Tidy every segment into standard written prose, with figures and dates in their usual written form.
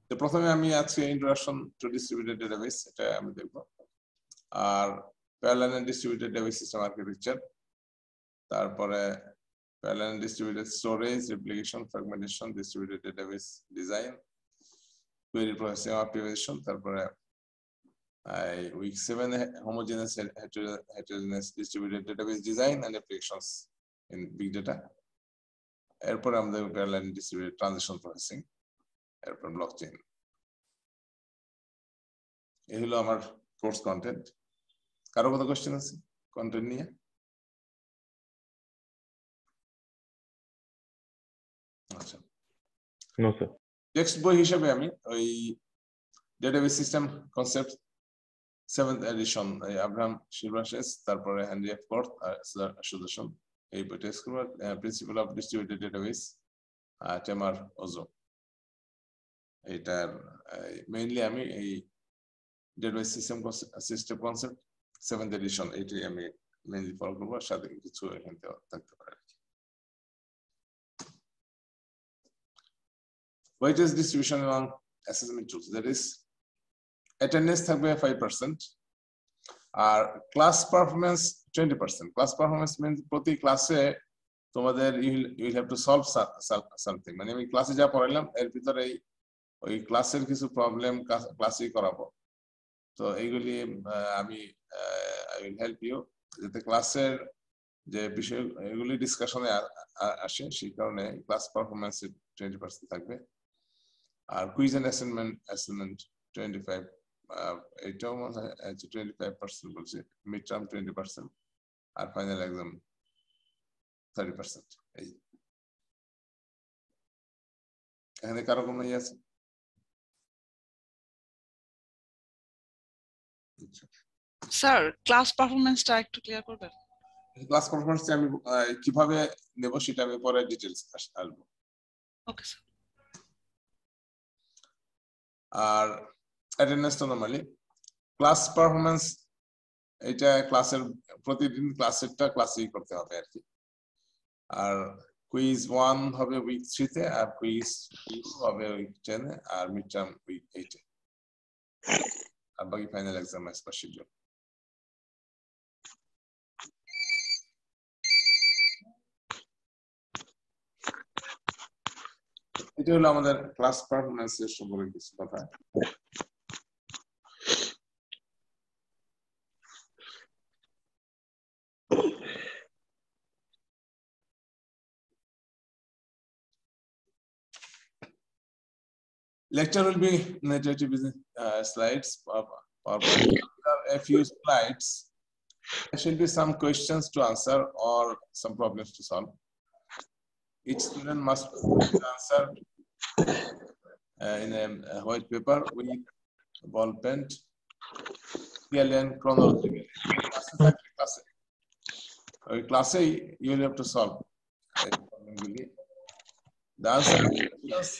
তো প্রথমে আমি আজকে ইন্ট্রোডাকশন টু ডিস্ট্রিবিউটেড ডেটাবেস এটা আমি দেখব, আর parallel and distributed database system architecture, তারপরে parallel and distributed storage, replication, fragmentation, distributed database design, query processing optimisation, তারপরে week 7 homogeneous heterogeneous distributed database design and applications in big data. এরপর আমাদের parallel and distributed transition processing, এরপর blockchain. এই হলো আমার course content. কারো কোনো question আছে কন্টেন্ট নিয়ে? আচ্ছা, নো স্যার। টেক্সট বই হিসেবে আমি ওই database system concept 7th edition Abraham শিলভাশেস, তারপরে হেনরি এফ কর্থ আর সুদর্শন, এই বইটা টেক্সট করব। প্রিন্সিপাল অফ ডিস্ট্রিবিউটেড ডেটাবেস টেমার ওজো, এইটার মেইনলি আমি এই database system concept 7th addition এইটাই আমি মেইনলি ফলো করবো, আর সাথে কিছু এখান থেকে থাকতে পারে। ওয়েটেজ ডিস্ট্রিবিউশন এবং assessment tools, that is attendance থাকবে 5% আর class performance 20%। Class performance means প্রতি ক্লাসে তোমাদের you have to solve something, মানে আমি ক্লাসে যা পড়াইলাম এর ভিতরে ওই ক্লাসের কিছু প্রবলেম ক্লাসেই করাবো। তো এইগুলি আমি আই উইল হেল্প ইউ যাতে ক্লাসের যে বিষয় এগুলি ডিসকাশনে আসে, সেই কারণে ক্লাস পারফরমেন্স 20% থাকবে। আর কুইজ এন্ড অ্যাসাইনমেন্ট 25, এটাও 25% বলছে, মিড টার্ম 20% আর ফাইনাল এক্সাম 30%। এই এখানে কারো কোনো ইয়ে আছে? স্যার ক্লাস পারফরম্যান্সটা একটু ক্লিয়ার করবেন? ক্লাস পারফরম্যান্স আমি কিভাবে নেব সেটা আমি পরে ডিটেইলস আসবো। Okay sir. আর অ্যাটেন্ডেন্সটা নরমালি ক্লাস পারফরম্যান্স, এটা ক্লাসের প্রতিদিন ক্লাসেরটা ক্লাসেই করতে হবে আর কি। আর কুইজ 1 হবে উইক 3 তে, আর কুইজ 2 হবে উইক 10 এ, আর মিড টার্ম উইক 8 এ, আর বাকি final exam S per schedule. এটা হলো আমাদের ক্লাস পারফরম্যান্স এর সম্পর্কে কিছু কথা। Lecture will be narrative slides. A few slides. There should be some questions to answer or some problems to solve. Each student must answer in a white paper with ball pen, clearly and chronologically. Class you will have to solve. The answer is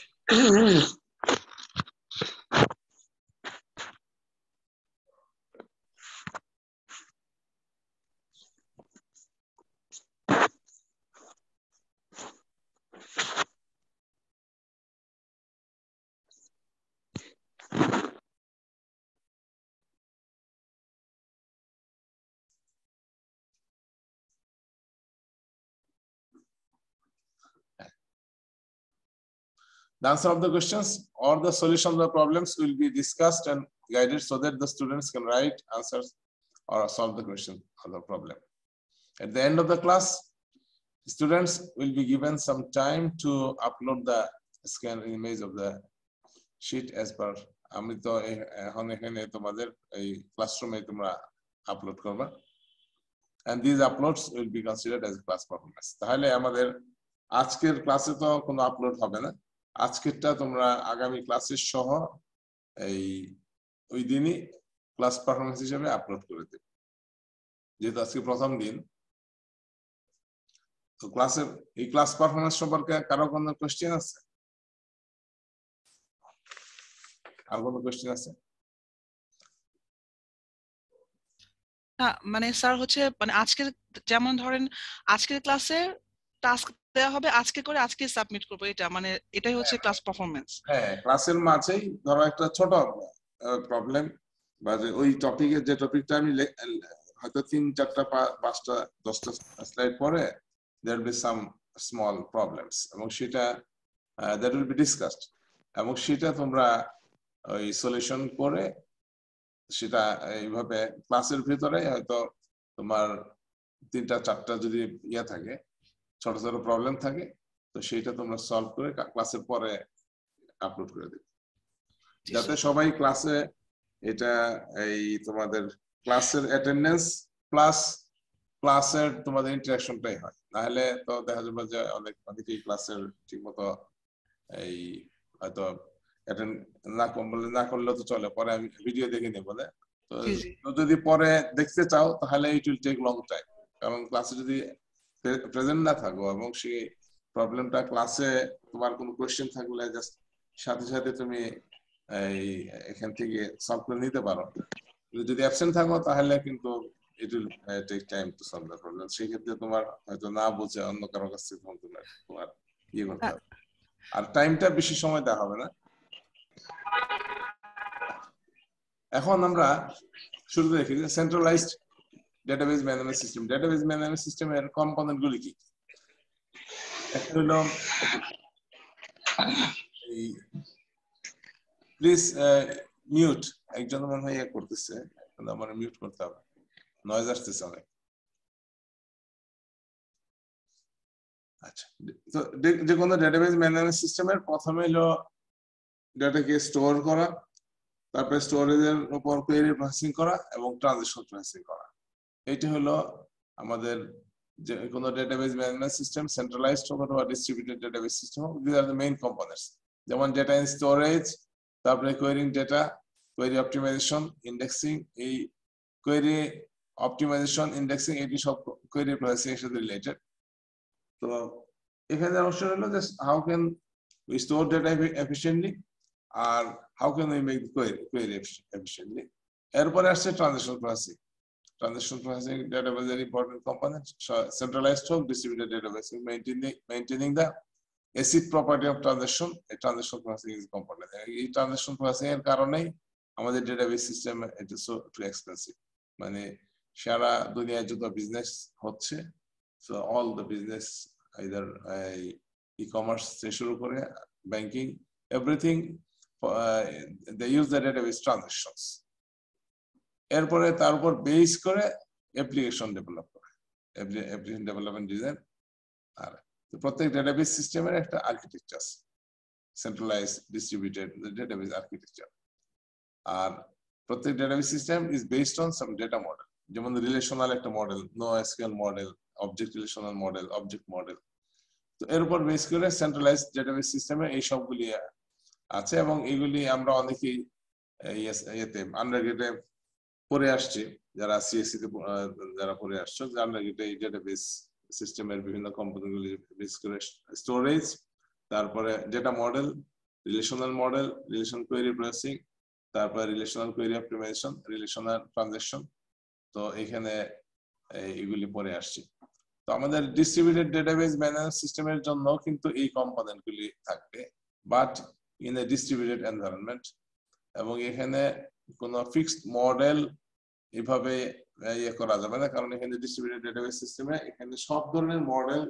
the answer of the questions or the solution of the problems will be discussed and guided so that the students can write answers or solve the question or the problem. At the end of the class, students will be given some time to upload the scanned image of the sheet as per আমি তো এখন এখানে তোমাদের এই ক্লাসরুমে তোমরা upload করবে, and these uploads will be considered as class performance. তাহলে আমাদের আজকের ক্লাসে তো কোনো আপলোড হবে না, আজকেরটা তোমরা আগামী ক্লাসের সহ এই ওই দিনই ক্লাস পারফরম্যান্স হিসেবে আপলোড করে দেবে, যেহেতু আজকে প্রথম দিন। তো ক্লাসের এই ক্লাস পারফরম্যান্স সম্পর্কে কারো কোনো কোশ্চেন আছে? আর কোনো কোশ্চেন আছে? না মানে স্যার হচ্ছে মানে আজকের যেমন ধরেন আজকের ক্লাসে টাস্ক দেওয়া হবে আজকে করে আজকে সাবমিট করব, এটা মানে এটাই হচ্ছে ক্লাস পারফরম্যান্স। হ্যাঁ, ক্লাসের মাঝেই ধরো একটা ছোট প্রবলেম বা যে ওই টপিকের যে টপিকটা আমি হয়তো 3-4টা 5টা 10টা স্লাইড পরে there will be some small problems এবং সেটা that will be discussed এবং সেটা তোমরা ওই সলিউশন করে সেটা এইভাবে ক্লাসের ভিতরে হয়তো তোমার 3-4টা যদি ইয়া থাকে, ছোট ছোট প্রবলেম থাকে, তো সেইটা তোমরা সলভ করে ক্লাসের পরে আপলোড করে দেবে, যাতে সবাই ক্লাসে এটা এই তোমাদের ক্লাসের অ্যাটেন্ডেন্স প্লাস ক্লাসের তোমাদের ইন্টারাকশনটাই হয়। নাহলে তো দেখা যাবে যে অনেকেই ক্লাসের ঠিকমতো এই হয়তো অ্যাটেন্ড না করলে তো চলে, পরে আমি ভিডিও দেখে নেব বলে, তো যদি পরে দেখতে চাও তাহলে it will take long time, কারণ ক্লাসে যদি প্রেজেন্ট না থাকো এবং সেই প্রবলেমটা ক্লাসে তোমার কোনো কোয়েশ্চেন থাকলে জাস্ট সাথে সাথে তুমি এই এখান থেকে সলভ করে নিতে পারো, যদি অ্যাবসেন্ট থাকো তাহলে কিন্তু it will take time to solve the problem. সেই ক্ষেত্রে তোমার হয়তো না বুঝে অন্য কারো কাছ থেকে তোমার ইয়ে করতে হবে, আর টাইমটা বেশি সময় দেওয়া হবে না। এখন আমরা শুরুতে দেখি যে centralised database management system. Database management সিস্টেমের কম্পোনেন্ট গুলি কি? একটা হলো এই প্লিজ মিউট, একজন মনে হয় ইয়ে করতেছে, আমার মিউট করতে হবে, নয়েজ আসতেছে অনেক। আচ্ছা, তো যে কোনো ডেটাবেজ ম্যানেজমেন্ট সিস্টেমের প্রথমে হলো ডেটাকে স্টোর করা, তারপরে স্টোরেজের উপর কোয়েরি প্রসেসিং করা এবং ট্রানজাকশন প্রসেসিং করা। এইটা হলো আমাদের যে কোনো ডেটাবেজ ম্যানেজমেন্ট সিস্টেম, সেন্ট্রালাইজড হোক অথবা ডিস্ট্রিবিউটেড ডেটাবেজ সিস্টেম হোক, this are the main components. যেমন ডেটা ইন স্টোরেজ, তারপরে কোয়েরিং ডেটা, কোয়েরি অপটিমাইজেশন, ইন্ডেক্সিং। এই কোয়েরি অপটিমাইজেশন, ইন্ডেক্সিং এটি সব কোয়েরি প্রসেসিং এর সাথে রিলেটেড। তো এখানে অবশ্য হলো যে how can we store data efficiently আর how can we make query efficiently. এরপরে আসছে transaction processing. Transaction processing database is an important component. Centralized or distributed database, maintaining the ACID property of transaction. A transaction processing is a component. এই transaction processing এর কারণেই আমাদের database system it is so too expensive. মানে সারা দুনিয়ায় যত business হচ্ছে, so all the business either e-commerce থেকে শুরু করে banking, everything they use the database transactions. এরপরে তার উপর বেস করে অ্যাপ্লিকেশন ডেভেলপ করে, অ্যাপ্লিকেশন ডেভেলপমেন্ট ডিজাইন। আর প্রত্যেক ডেটাবেস সিস্টেমের একটা আর্কিটেকচার আছে, সেন্ট্রালাইজ ডিস্ট্রিবিউটেড ডেটাবেস আর্কিটেকচার। আর প্রত্যেক database system is based on some data model, যেমন রিলেশনাল একটা model, NoSQL model, object relational model, object model. তো এর উপর বেস করে সেন্ট্রালাইজ ডেটাবেস সিস্টেমে এই সবগুলি আছে এবং এইগুলি আমরা অনেকেই ইয়েতে আন্ডারগ্রেডে পড়ে আসছে, যারা সিএসসি তে যারা পড়ে আসছে, আন্ডারগ্রেডে এই ডেটাবেস সিস্টেমের বিভিন্ন কম্পোনেন্ট গুলি বেস করে স্টোরেজ, তারপরে data model, relational model, relation query processing, তারপরে relational query optimisation, relational transaction. তো এখানে এগুলি পড়ে আসছে। তো আমাদের ডিস্ট্রিবিউটেড ডেটাবেস ম্যানেজমেন্ট সিস্টেমের জন্য কিন্তু এই কম্পোনেন্ট গুলি থাকবে, but in a distributed environment. এবং এখানে কোনো ফিক্সড মডেল এভাবে ইয়ে করা যাবে না, কারণ এখানে ডিস্ট্রিবিউটেড ডেটাবেস সিস্টেমে এখানে সব ধরনের মডেল,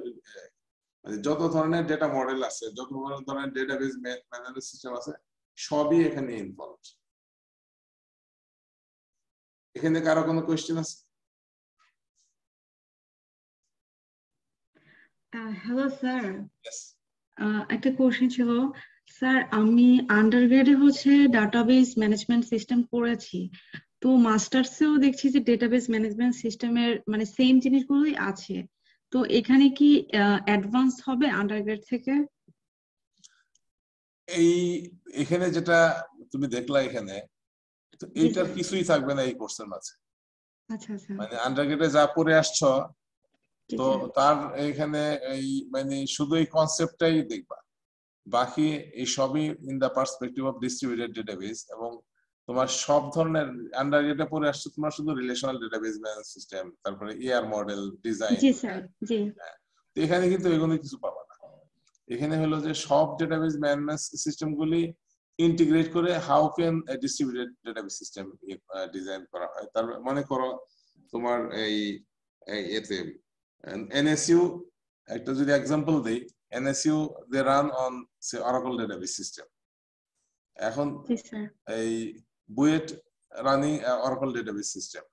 যত ধরনের ডেটা মডেল আছে, যত ধরনের ডেটাবেস ম্যানেজমেন্ট সিস্টেম আছে, সবই এখানে ইনভলভড। এখানে কারো কোনো কোয়েশ্চেন আছে? হ্যালো স্যার, একটা কোশ্চেন ছিল স্যার। আমি আন্ডারগ্রেডে হচ্ছে ডাটাবেস ম্যানেজমেন্ট সিস্টেম পড়েছি, তো মাস্টার্সেও দেখছি যে ডেটাবেস ম্যানেজমেন্ট সিস্টেমের মানে সেম জিনিসগুলোই আছে। তো এখানে কি অ্যাডভান্স হবে আন্ডারগ্রেড থেকে? এখানে যেটা তুমি দেখলা এখানে, তো এইটার কিছুই থাকবে না এই কোর্সের মাঝে। আচ্ছা আচ্ছা, মানে আন্ডারগ্রেডে যা পড়ে আসছো, তো তার এখানে এই মানে শুধু এই কনসেপ্টটাই দেখবা, বাকি এই সবই in the perspective of distributed database. এবং তোমার সব ধরনের আন্ডারগ্রেডে পড়ে আসছে তোমার শুধু রিলেশনাল ডেটাবেস ম্যানেজমেন্ট সিস্টেম, তারপরে এআর মডেল ডিজাইন। জি স্যার, জি। তো এখানে কিন্তু এগুলো কিছু পাবা না। এখানে হলো যে সব ডেটাবেস ম্যানেজমেন্ট সিস্টেম গুলি ইন্টিগ্রেট করে how can distributed database system design করা হয়। তার মনে করো তোমার এই এতে এনএসইউ একটা যদি এক্সাম্পল দেই, NSU they run on say Oracle database system. এখন এই BUET running Oracle database system.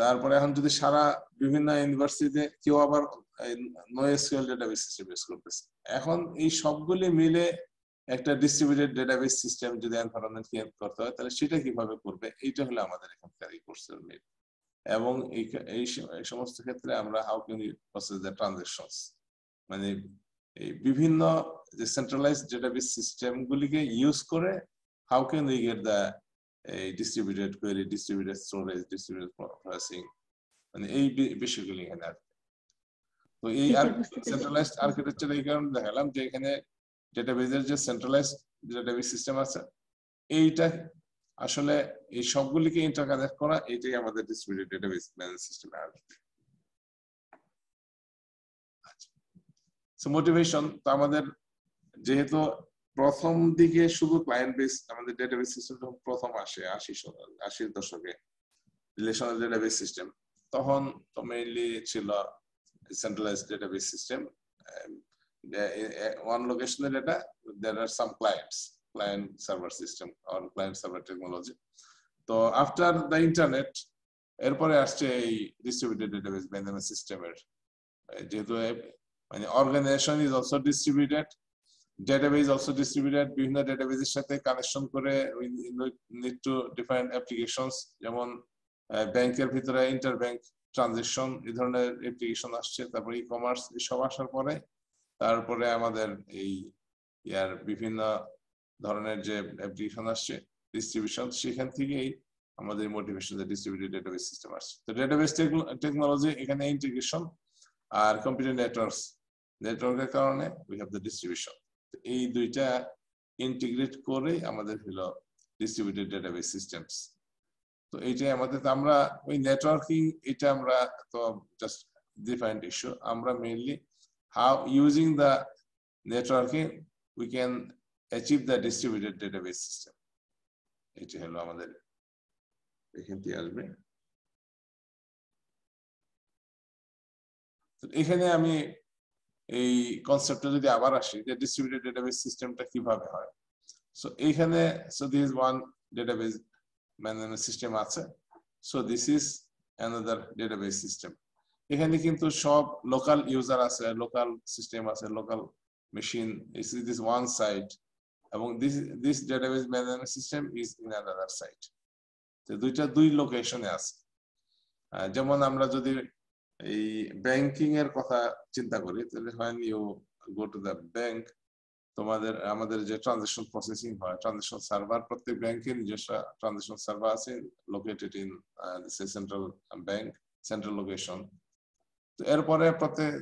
তারপরে এখন যদি সারা বিভিন্ন ইউনিভার্সিটিতে কেউ আবার নোএসকিউএল ডেটাবেস সিস্টেম ইউজ করতেছে, এখন এই সবগুলি মিলে একটা ডিস্ট্রিবিউটেড ডেটাবেস সিস্টেম যদি এনভায়রনমেন্ট ক্রিয়েট করতে হয় তাহলে সেটা কিভাবে করবে, এইটা হলো আমাদের এখানকার এই কোর্সের মেইন। এবং এই সমস্ত ক্ষেত্রে আমরা how can you process the transactions, মানে এই বিভিন্ন যে সেন্ট্রালাইজড ডেটাবেস সিস্টেম গুলিকে ইউজ করে how can we get the distributed query, distributed storage, distributed processing, মানে এই বিষয়গুলি এখানে আছে। তো এই সেন্ট্রালাইজড আর্কিটেকচার এই কারণে দেখালাম যে এখানে ডেটাবেজের যে সেন্ট্রালাইজড ডেটাবেস সিস্টেম আছে এইটা আসলে এই সবগুলিকে ইন্টারকানেক্ট করা, এইটাই আমাদের ডিস্ট্রিবিউটেড ডেটাবেস ম্যানেজমেন্ট সিস্টেম আসবে। সো মোটিভেশন তো আমাদের যেহেতু প্রথম দিকে শুধু ক্লায়েন্ট বেস আমাদের ডেটাবেস সিস্টেম যখন প্রথম আসে 80 দশকে রিলেশনাল ডেটাবেস সিস্টেম, তখন তো মেইনলি ছিল সেন্ট্রালাইজড ডেটাবেস সিস্টেম, ওয়ান লোকেশনের data, there are some client server system or client server technology. তো আফটার দ্য ইন্টারনেট এরপরে আসছে এই ডিস্ট্রিবিউটেড ডেটাবেস ম্যানেজমেন্ট সিস্টেমের, যেহেতু মানে organisation is also distributed, database also distributed, বিভিন্ন ডেটাবেজের সাথে কানেকশন করে we need to define applications, যেমন ব্যাংকের ভিতরে ইন্টারব্যাংক ট্রানজাকশন এই ধরনের অ্যাপ্লিকেশন আসছে, তারপরে ই-কমার্স এসব আসার পরে তারপরে আমাদের এই ইয়ার বিভিন্ন ধরনের যে অ্যাপ্লিকেশন আসছে ডিস্ট্রিবিউশন, সেখান থেকেই আমাদের মোটিভেশন যে ডিস্ট্রিবিউটেড ডেটাবেস সিস্টেম আসছে। তো ডেটাবেস টেকনোলজি এখানে ইন্টিগ্রেশন আর কম্পিউটার নেটওয়ার্কের কারণে we have the distribution, এই দুইটা ইন্টিগ্রেট করে আমাদের হলো ডিস্ট্রিবিউটেড ডেটাবেস সিস্টেমস। তো এইটাই আমাদের, আমরা ওই নেটওয়ার্কিং এটা আমরা তো জাস্ট ডিফাইন্ড ইস্যু, আমরা mainly how using the networking we can achieve the distributed database system, এটা হলো আমাদের এখান থেকে আসবে। এখানে আমি এই কনসেপ্টটা যদি আবার আসি যে ডিস্ট্রিবিউটেড ডেটাবেস সিস্টেমটা কিভাবে হয়, সো এইখানে so this is one database management system আছে, so this is another database system. এখানে কিন্তু সব লোকাল ইউজার আছে, লোকাল সিস্টেম আছে, local machine, this one site, এবং this database management system is in another site. তো দুই লোকেশনে আছে। যেমন আমরা যদি এই ব্যাংকিং এর কথা চিন্তা করি তাহলে when you go to the bank, আমাদের যে ট্রানজাকশন প্রসেসিং হয়, ট্রানজাকশন সার্ভার, প্রত্যেক ব্যাংকের নিজস্ব ট্রানজাকশন সার্ভার আছে located in central bank, central location. তো এরপরে প্রত্যেক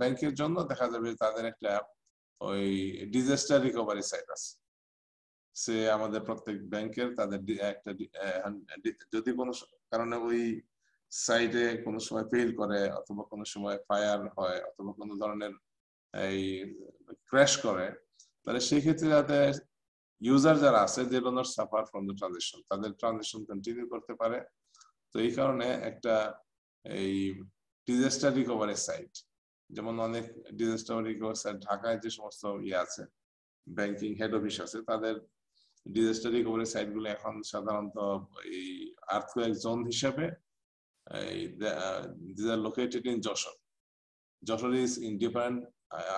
ব্যাংকের জন্য দেখা যাবে তাদের একটা ওই ডিজাস্টার রিকভারি সাইট আছে, সে আমাদের প্রত্যেক ব্যাংকের তাদের একটা যদি কোনো কারণে ওই সাইটে কোনো সময় ফেল করে অথবা কোনো সময় ফায়ার হয় অথবা কোনো ধরনের এই ক্র্যাশ করে, তাহলে সেই ক্ষেত্রে যাতে ইউজার যারা আছে they do not suffer from the transaction, তাদের ট্রানজাকশন কন্টিনিউ করতে পারে। তো এই কারণে একটা এই ডিজাস্টার রিকভারি সাইট, যেমন অনেক ডিজাস্টার রিকভারি সাইট ঢাকায় যে সমস্ত আছে ব্যাংকিং হেড অফিস আছে, তাদের ডিজাস্টার রিকভারি সাইট গুলো এখন সাধারণত এই আর্থকোয়েক জোন হিসেবে these are located in Joshua. Joshua is in different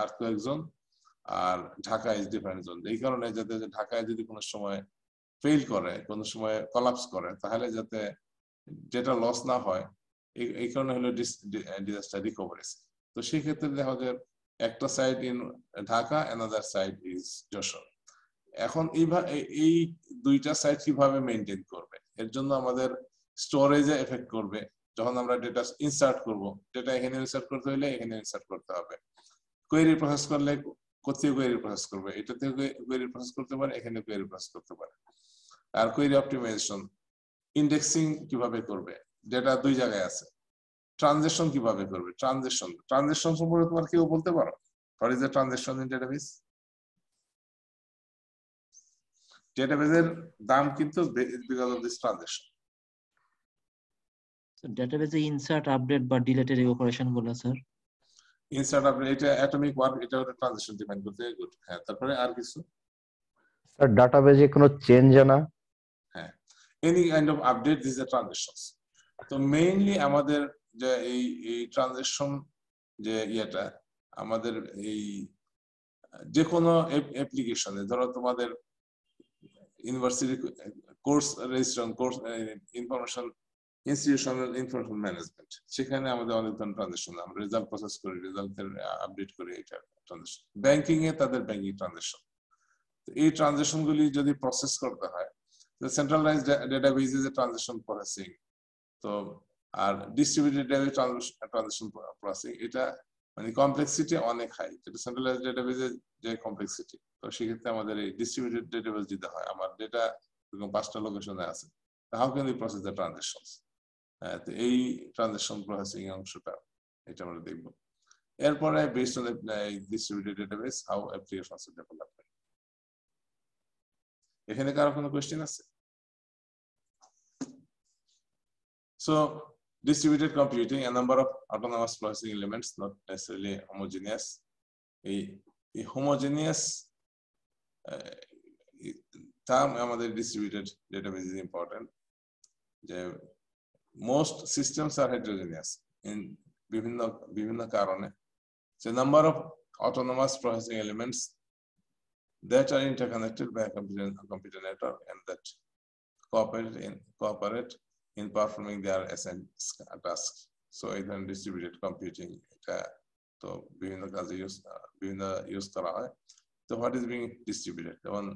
earthquake zone আর ঢাকা is different zone. এই কারণে যাতে ঢাকায় যদি কোনো সময় ফেল করে, কোনো সময় কলাপস করে, তাহলে যাতে যেটা লস না হয়, এই কারণে হলো ডিজাস্টার রিকভারি। তো সেই ক্ষেত্রে দেখা যায় একটা site in Dhaka, another site is Joshua. এখন এই দুইটা সাইট কিভাবে মেইনটেইন করবে, এর জন্য আমাদের স্টোরেজে এফেক্ট করবে। যখন আমরা ডেটা ইনসার্ট করব, ডেটা এখানে ইনসার্ট করতে হলে এখানে ইনসার্ট করতে হবে। কোয়েরি প্রসেস করলে কোথায় কোয়েরি প্রসেস করবে, এটা থেকে কোয়েরি প্রসেস করতে পারে, এখানে কোয়েরি প্রসেস করতে পারে। আর কোয়েরি অপটিমাইজেশন, ইন্ডেক্সিং কিভাবে করবে, ডেটা দুই জায়গায় আছে। ট্রানজাকশন কিভাবে করবে, ট্রানজাকশন সম্পর্কে তোমার কেউ বলতে পারো? What is the transaction in database? Database এর দাম কিন্তু because of this transaction. So database A insert, update বা delete এর অপারেশন গুলো স্যার। Insert, update এটা atomic work, এটা একটা ট্রানজাকশন ডিফাইন করতে গুড। হ্যাঁ, তারপরে আর কিছু? স্যার ডাটাবেজে কোনো চেঞ্জ না? হ্যাঁ, any kind of update, these are transactions. তো মেইনলি আমাদের যে এই ট্রানজাকশন যে ইয়েটা আমাদের এই যে কোনো অ্যাপ্লিকেশনে, ধরো তোমাদের university course registration, course information, institutional information management, সেখানে আমাদের অনেক ধরনের ট্রানজাকশন, আমরা রেজাল্ট প্রসেস করি, রেজাল্টের আপডেট করি, এটা ট্রানজাকশন। ব্যাংকিং এ তাদের ব্যাংকিং ট্রানজাকশন। এই ট্রানজাকশন গুলি যদি প্রসেস করতে হয়, সেন্ট্রালাইজড ডেটাবেজ এ ট্রানজাকশন প্রসেসিং, তো আর ডিস্ট্রিবিউটেড ডেটাবেজ ট্রানজাকশন প্রসেসিং, এটা মানে কমপ্লেক্সিটি অনেক হাই। যেটা সেন্ট্রালাইজড ডেটাবেজের যে কমপ্লেক্সিটি, তো সেক্ষেত্রে আমাদের এই ডিস্ট্রিবিউটেড ডেটাবেজ দিতে হয়। আমার ডেটা এরকম 5টা লোকেশনে আছে, how can we process the transactions? তো এই ট্রানজাকশন প্রসেসিং অংশটা এটা আমরা দেখব। এরপরে based on distributed database how applications R developed. এখানে কারো কোনো কোশ্চেন আছে? So distributed computing, a number of autonomous processing elements, not necessarily homogeneous. A homogeneous term আমাদের distributed database is important. Most systems are heterogeneous in বিভিন্ন কারণে। So number of autonomous processing elements that are interconnected by a computer network and that cooperate in performing their assigned tasks. So either distributed computing, এটা তো বিভিন্ন কাজে use করা হয়। So what is being distributed? One,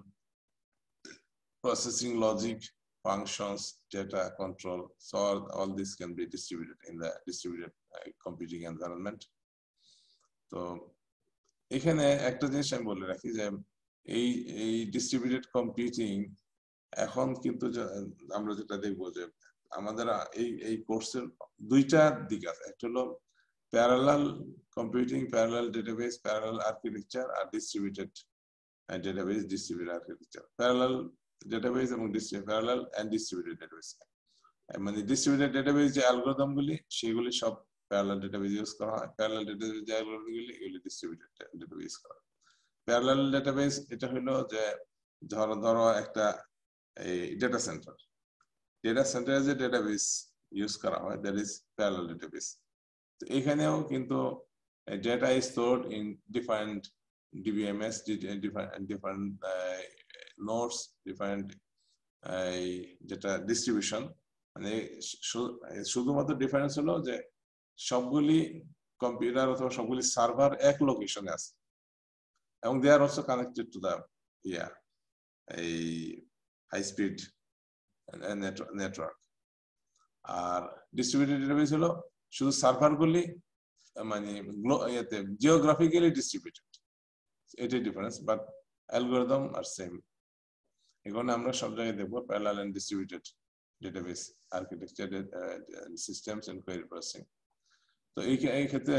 processing logic, functions, data control, so all this can be distributed in the distributed computing environment. তো এখানে একটা জিনিস আমি বলে রাখি যে এই ডিস্ট্রিবিউটেড কম্পিউটিং এখন কিন্তু আমরা যেটা দেখবো যে আমাদের এই কোর্সের দুইটা দিক আছে। একটা হলো parallel computing, parallel database, parallel architecture, আর distributed database, distributed architecture. Parallel database এবং প্যারালাল এন্ড ডিস্ট্রিবিউটেড ডেটাবেজ, মানে ডিস্ট্রিবিউটেড ডেটাবেজ যে অ্যালগরিদম গুলি সেগুলি সব প্যারালাল ডেটাবেজ ইউজ করা হয়, প্যারালাল ডেটাবেজ যে অ্যালগরিদম গুলি এগুলি ডিস্ট্রিবিউটেড ডেটাবেজ ইউজ করা হয়। প্যারালাল ডেটাবেজ এটা হলো যে ধরো একটা এই ডেটা সেন্টার, ডেটা সেন্টারে যে ডেটাবেস ইউজ করা হয় দ্যাট ইজ প্যারালাল ডেটাবেস। তো এখানেও কিন্তু data is stored in different DBMS, different nodes, different যেটা ডিস্ট্রিবিউশন, মানে শুধুমাত্র ডিফারেন্স হলো যে সবগুলি কম্পিউটার অথবা সবগুলি সার্ভার এক লোকেশনে আছে এবং they are also connected to the এই হাই স্পিড নেটওয়ার্ক। আর ডিস্ট্রিবিউটেড ডেটাবেস হলো শুধু সার্ভারগুলি মানে জিওগ্রাফিক্যালি ডিস্ট্রিবিউটেড, এটাই difference, but algorithm are same. এখন আমরা সব জায়গায় দেখবো parallel and distributed database architecture, systems and query processing. তো এই ক্ষেত্রে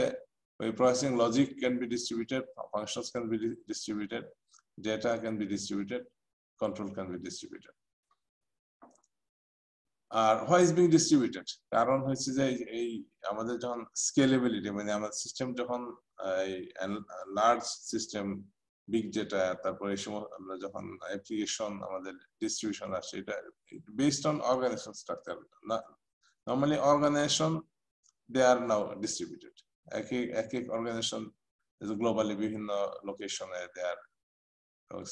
ওই processing logic can be distributed, functions can be distributed, data can be distributed, control can be distributed. আর হোয়াই ইজ বিং ডিস্ট্রিবিউটেড, কারণ হচ্ছে যে এই আমাদের যখন স্কেলেবিলিটি, মানে আমাদের সিস্টেম যখন লার্জ সিস্টেম, বিগ ডেটা, তারপরে এই সময় আমরা যখন অ্যাপ্লিকেশন আমাদের ডিস্ট্রিবিউশন আসে, এটা based on organization structure. Normally organization they are now distributed, এক এক অর্গানাইজেশন গ্লোবালি বিভিন্ন লোকেশনে দে আর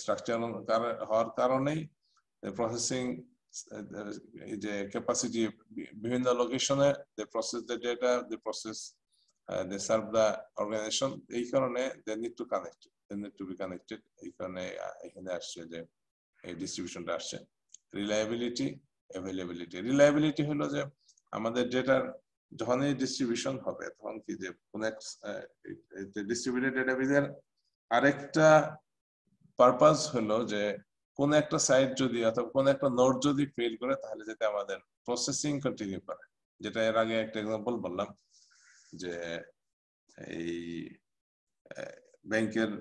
স্ট্রাকচার হওয়ার কারণেই প্রসেসিং যে ক্যাপাসিটি বিভিন্ন লোকেশনে, they process the data, they process, they serve the organisation. এই কারণে they need to connect, they need to be connected. এই কারণে এখানে আসছে যে এই ডিস্ট্রিবিউশনটা আসছে। Reliability, availability. রিলায়েবিলিটি হলো যে আমাদের ডেটার যখনই ডিস্ট্রিবিউশন হবে তখন কি যে কোন এক ডিস্ট্রিবিউটেড ডেটাবেজের আরেকটা পারপাস হলো যে কোন একটা সাইট যদি অথবা কোন একটা নোড যদি ফেল করে তাহলে যাতে আমাদের প্রসেসিং কন্টিনিউ করে। যেটা এর আগে একটা এক্সাম্পল বললাম যে এই ব্যাংকের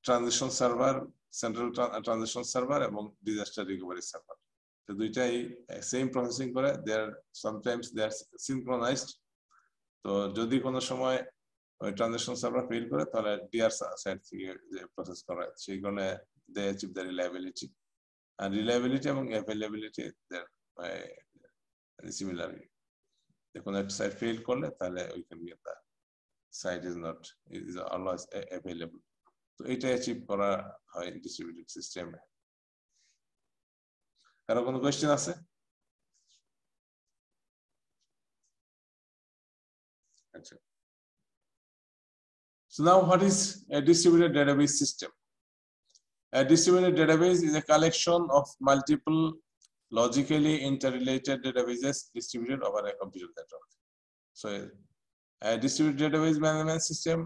transition server, central transition server এবং ডিজাস্টার রিকভারি সার্ভার, তো দুইটাই সেম প্রসেসিং করে। দে আর সামটাইমস দে আর সিনক্রোনাইজড। তো যদি কোনো সময় ওই ট্রানজিশন সার্ভার ফেল করে তাহলে ডিআর সাইড থেকে যে প্রসেস করা হয় সেই কারণে দে অ্যাচিভ দ্য রিলায়েবিলিটি। আর রিলায়েবিলিটি এবং অ্যাভেলেবিলিটি সিমিলার। কোনো একটা সাইট ফেল করলে তাহলে we can get the site is always available. তো এটা অ্যাচিভ করা হয় ডিস্ট্রিবিউটেড সিস্টেমে। কারো কোনো কোয়েশ্চেন আছে? আচ্ছা, so now what is a distributed database system? A distributed database is a collection of multiple logically interrelated databases distributed over a computer network. So a distributed database management system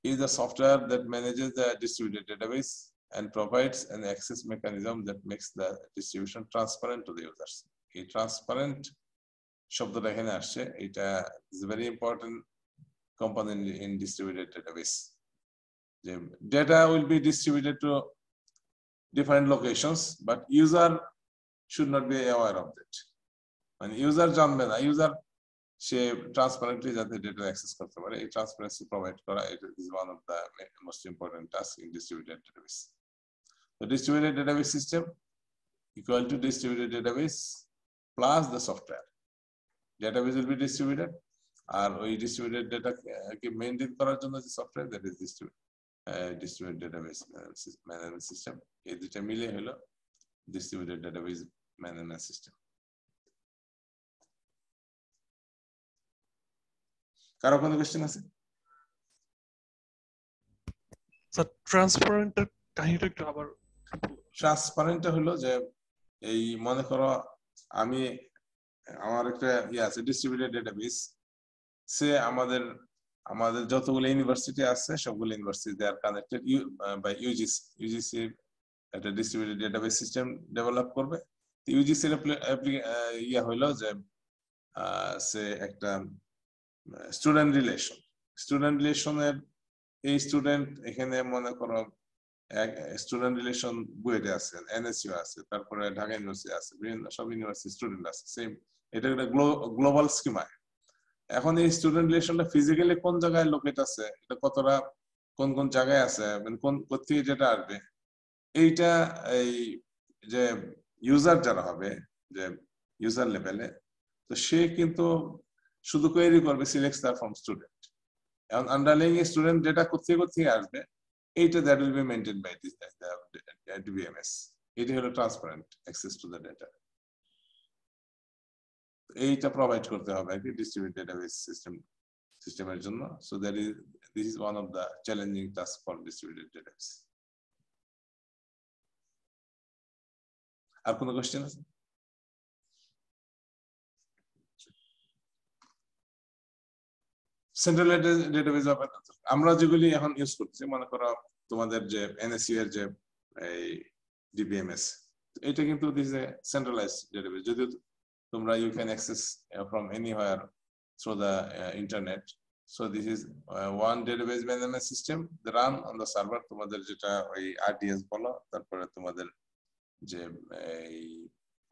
is the software that manages the distributed database and provides an access mechanism that makes the distribution transparent to the users. A transparent শব্দটা এখানে আসছে, এটা is a very important component in distributed database. The data will be distributed to different locations, but user should not be aware of that. When user জানবে না, user সে transparently যাতে data access করতে পারে, এই ট্রান্সপারেন্সি প্রোভাইড করা it is one of the most important tasks in distributed database. The distributed database system equal to distributed database plus the software. Database will be distributed, আর ওই distributed data কে maintain করার জন্য যে software, that is distributed database management system. এই দুটো মিলে হলো distributed database management system. কারো কোনো কোশ্চেন আছে? স্যার ট্রান্সপারেন্টের কাহিনীটা একটু আবার। ট্রান্সপারেন্টটা হলো যে এই মনে করো আমি আমার একটা আছে ডিস্ট্রিবিউটেড ডেটাবেস, সে আমাদের যতগুলো ইউনিভার্সিটি আছে সবগুলো university they are connected by UGC একটা ডিস্ট্রিবিউটেড ডেটাবেস সিস্টেম ডেভেলপ করবে। ইউজিসি এর হইলো যে সে একটা স্টুডেন্ট রিলেশনের এই স্টুডেন্ট এখানে মনে করো স্টুডেন্ট রিলেশন বুয়েটে আছে, এনএসইউ আছে, তারপরে ঢাকা ইউনিভার্সিটি আছে, বিভিন্ন সব ইউনিভার্সিটি স্টুডেন্ট আছে, সেম এটা একটা গ্লোবাল স্কিমা। এখন এই স্টুডেন্ট রিলেশনটা ফিজিক্যালি কোন জায়গায় লোকেট আছে, এটা কতটা কোন জায়গায় আছে, মানে কোথেকে যেটা আসবে, এইটা এই যে ইউজার যারা হবে যে ইউজার লেভেলে, তো সে কিন্তু শুধু কোয়েরি করবে সিলেক্ট স্টার ফ্রম স্টুডেন্ট। এখন আন্ডারলাইং স্টুডেন্ট ডেটা কোথেকে আসবে, এইটা that will be maintain by this DBMS. এটা হলো transparent access to the data. এইটা প্রোভাইড করতে হবে কি ডিস্ট্রিবিউটেড ডেটাবেস সিস্টেমের জন্য। So this is one of the challenging task for distributed database. আর কোনো কোশ্চেন আছে? সেন্ট্রাল ডেটাবেস আমরা যেগুলি এখন ইউজ করছি, মনে করো তোমাদের যে এনএসইউ এর যে এই ডিবিএমএস, এটা কিন্তু দিস এ সেন্ট্রালাইজড ডেটাবেস। যদিও তোমরা you can access from anywhere through the internet. So this is one database management system that run on the server. তোমাদের যেটা ওই RDS বলো, তারপরে তোমাদের যে এই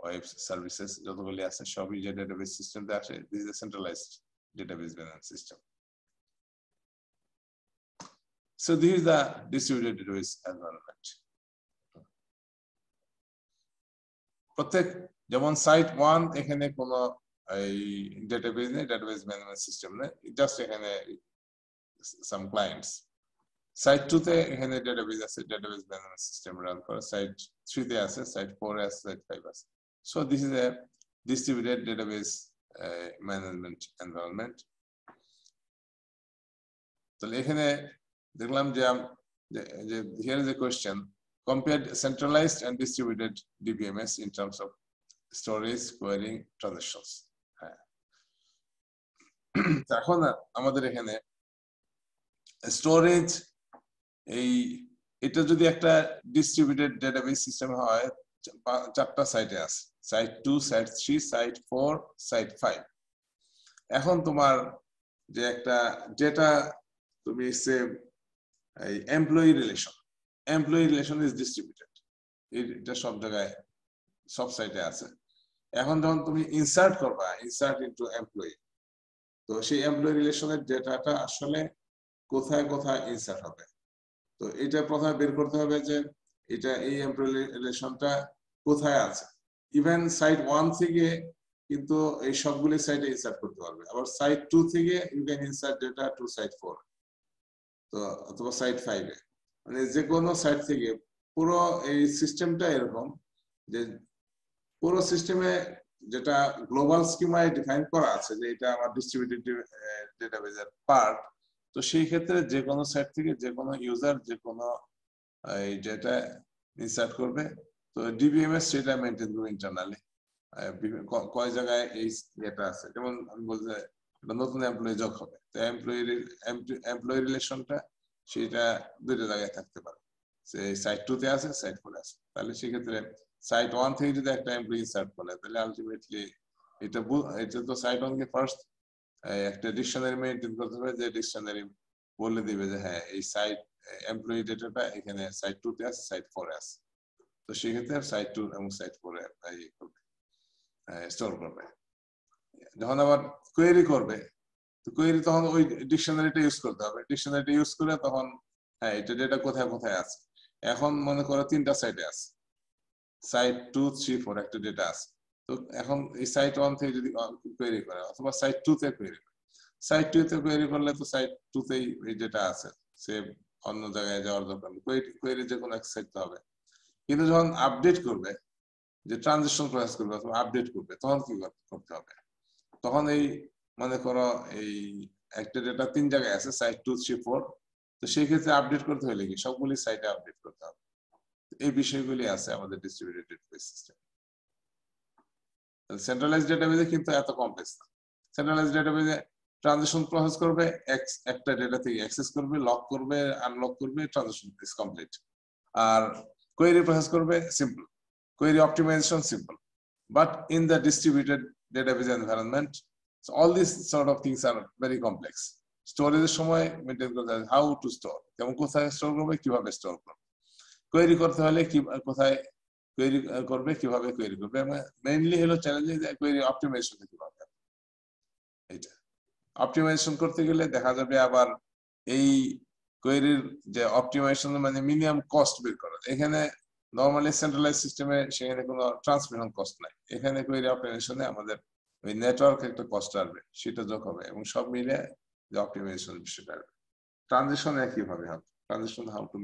ওয়েব সার্ভিসেস যতগুলি আছে সবই যে ডেটাবেস সিস্টেমে আসে। This is a centralized database management system. So this is the distributed database environment. প্রত্যেক যেমন সাইট 1 এখানে কোনো এই ডেটাবেস নেই, ডেটাবেস ম্যানেজমেন্ট সিস্টেম নেই, জাস্ট এখানে সাম ক্লায়েন্টস। সাইট 2 তে এখানে ডেটাবেস আছে, ডেটাবেস ম্যানেজমেন্ট সিস্টেম রান করে। সাইট 3 তে আছে, সাইট 4 এ আছে, সাইট 5 আছে। So this is A distributed database management environment. তাহলে এখানে দেখলাম যে here is a question: compare centralized and distributed DBMS in terms of storage, querying, transactions. এখন আমাদের এখানে স্টোরেজ এটা যদি একটা ডিস্ট্রিবিউটেড ডেটাবেস সিস্টেম হয়, 4টা সাইটে আছে, সাইট 2, সাইট 3, সাইট 4, সাইট 5। এখন তোমার যে একটা ডেটা তুমি সেভ এই এমপ্লয়ি রিলেশন ইজ ডিস্ট্রিবিউটেড, এটা সব জায়গায় সব সাইটে আছে। এখন যখন তুমি ইনসার্ট করবা, ইনসার্ট ইনটু এমপ্লয়ি, তো সেই এমপ্লয়ি রিলেশনের ডেটাটা আসলে কোথায় কোথায় ইনসার্ট হবে, তো এটা প্রথমে বের করতে হবে যে এটা এই এমপ্লয়ি রিলেশনটা কোথায় আছে। ইভেন সাইট 1 থেকে কিন্তু এই সবগুলি সাইটে ইনসার্ট করতে পারবে, আবার সাইট 2 থেকে you can insert data to site 4, তো অথবা সাইট 5 এ, মানে যে কোনো সাইট থেকে। পুরো এই সিস্টেমটা এরকম যে পুরো সিস্টেমে যেটা গ্লোবাল স্কিমায় ডিফাইন করা আছে যে এটা আমার ডিস্ট্রিবিউটেড ডেটাবেজের পার্ট, তো সেই ক্ষেত্রে যে কোনো সাইট থেকে যে কোনো ইউজার যে কোনো এই ডেটা ইনসার্ট করবে, তো ডিবিএমএস সেটা মেনটেন করবে ইন্টারনালি কয় জায়গায় এই ডেটা আছে। যেমন আমি বলতে নতুন এমপ্লয়ি যোগ হবে, তো এমপ্লয়ি রিলেশনটা সেটা দুটো জায়গায় থাকতে পারে, সাইট 2 তে আছে, সাইট 4 আছে। তাহলে সেক্ষেত্রে সাইট 1 থেকে যদি একটা এমপ্লয়ি ইনসার্ট করে, তাহলে আলটিমেটলি এটা তো সাইট 1 কে ফার্স্ট একটা ডিকশনারি মেইনটেইন করতে হবে, যে ডিকশনারি বলে দিবে যে হ্যাঁ এই সাইট এমপ্লয়ি ডেটাটা এখানে সাইট 2 তে আছে, সাইট 4 এ আছে, তো সেক্ষেত্রে সাইট 2 এবং সাইট 4 এ স্টোর করবে। যখন আবার কোয়েরি করবে, তো কোয়েরি তখন ওই ডিকশনারিটা ইউজ করতে হবে, ডিকশনারিটা ইউজ করে তখন হ্যাঁ এটা ডেটা কোথায় কোথায় আছে। এখন মনে করো 3টা সাইটে আছে, সাইট 2, 3, 4 একটা ডেটা আছে, তো এখন এই সাইট 1 থেকে যদি কোয়েরি করে অথবা সাইট 2 তে কোয়েরি করে, সাইট 2 তে কোয়েরি করলে তো সাইট 2 তেই এই ডেটা আছে, সে অন্য জায়গায় যাওয়ার দরকার নেই, কোয়েরি যে কোনো এক সাইট হবে। কিন্তু যখন আপডেট করবে, যে ট্রানজিশন প্রসেস করবে অথবা আপডেট করবে, তখন কি করতে হবে? তখন এই মনে করো এই একটা ডেটা 3 জায়গায় আছে, সাইট 2, 3, 4, তো সেই ক্ষেত্রে আপডেট করতে হলে কি সবগুলি সাইটে আপডেট করতে হবে। এই বিষয়গুলি আছে আমাদের ডিস্ট্রিবিউটেড ডেটাবেস সিস্টেম। সেন্ট্রালাইজড ডেটাবেজে কিন্তু এত কমপ্লেক্স না। সেন্ট্রালাইজড ডেটাবেজে ট্রানজিশন প্রসেস করবে, একটা ডেটা থেকে অ্যাক্সেস করবে, লক করবে, আনলক করবে, ট্রানজিশন ইজ কমপ্লিট। আর কোয়েরি প্রসেস করবে, simple. Query optimization simple, but in the distributed database environment, so all these sort of things are very complex. Storage সময় maintain করতে হয়, how to store, কেমন কোথায় store করবে, কিভাবে স্টোর করবে, কোয়েরি করতে হলে কি কোথায় কোয়েরি করবে, কিভাবে কোয়েরি করবে, মেইনলি হলো চ্যালেঞ্জ যে কোয়েরি অপটিমাইজেশন কিভাবে। এইটা অপটিমাইজেশন করতে গেলে দেখা যাবে আবার এই কোয়েরির যে অপটিমাইজেশন মানে মিনিমাম কস্ট বের করা, এখানে নরমালি সেন্ট্রালাইজ সিস্টেমে সেখানে কোনো ট্রান্সমিশন কস্ট নাই, এখানে কোয়েরি অপটিমাইজেশনে আমাদের ওই নেটওয়ার্ক একটা কস্ট আসবে, সেটা যোগ হবে এবং সব মিলে যে অপটিমাইজেশন বিষয়টা আসবে। ট্রানজিশন একইভাবে হবে, transition how to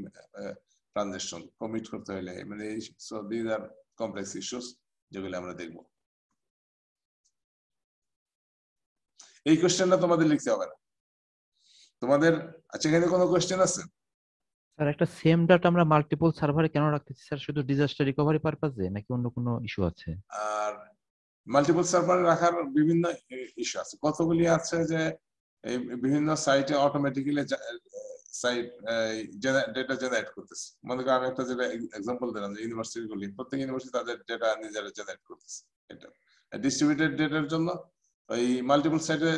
transition commit করতে হলে, মানে so this are complex issues যেগুলো আমরা দেখব। এই কোশ্চেনটা তোমাদের লিখতে হবে না তোমাদের। আচ্ছা, এখানে কোনো কোশ্চেন আছে? স্যার একটা সেম ডাটা আমরা মাল্টিপল সার্ভারে কেন রাখতেছি স্যার? শুধু ডিজাস্টার রিকভারি পারপাজে নাকি অন্য কোনো ইস্যু আছে? আর মাল্টিপল সার্ভারে রাখার বিভিন্ন ইস্যু আছে, কতগুলি আছে যে এই বিভিন্ন সাইটে অটোমেটিক্যালি সাইট ডেটা জেনারেট করতেছে। মনে করো আমি একটা যেটা এক্সাম্পল দিলাম যে ইউনিভার্সিটি গুলি, প্রত্যেক ইউনিভার্সিটি তাদের ডেটা নিজেরা জেনারেট করতেছে। এটা ডিস্ট্রিবিউটেড ডেটার জন্য ওই মাল্টিপল সাইটে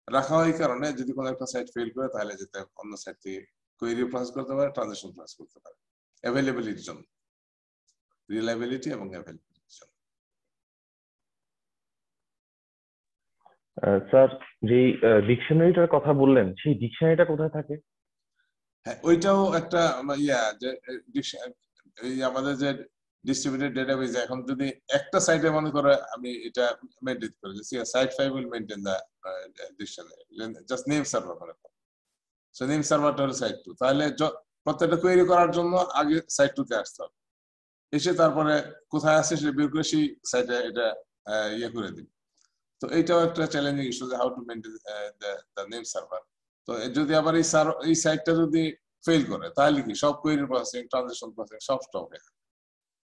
রাখা হয়, কারণে যদি কোনো একটা সাইট ফেল করে তাহলে যেতে অন্য সাইট থেকে কোয়েরি প্রসেস করতে পারে, ট্রানজিশন প্রসেস করতে পারে, অ্যাভেলেবিলিটির জন্য, রিলায়েবিলিটি এবং অ্যাভেলেবিলিটির জন্য। স্যার যে ডিকশনারিটার কথা বললেন, সেই ডিকশনারিটা কোথায় থাকে? হ্যাঁ, ওইটাও একটা ইয়া যে এই আমাদের যে ডিস্ট্রিবিউটেড ডেটাবেজ, এখন যদি একটা সাইটে মনে করে আমি এটা মেইনটেইন করি, site 5 will maintain the dictionary, just name server মনে করো, সো নেম সার্ভারটা হলো সাইট 2, তাহলে প্রত্যেকটা কোয়েরি করার জন্য আগে সাইট 2 তে আসতে হবে, এসে তারপরে কোথায় আছে সেটা বের করে সেই সাইটে এটা ইয়ে করে দিই। তো এইটাও একটা চ্যালেঞ্জিং ইস্যু যে how to maintain the name server. তো যদি আবার এই সাইটটা যদি ফেল করে তাহলে কি সব কোয়েরি প্রসেসিং, ট্রানজিশন প্রসেসিং সব স্টপ হয়ে যায়।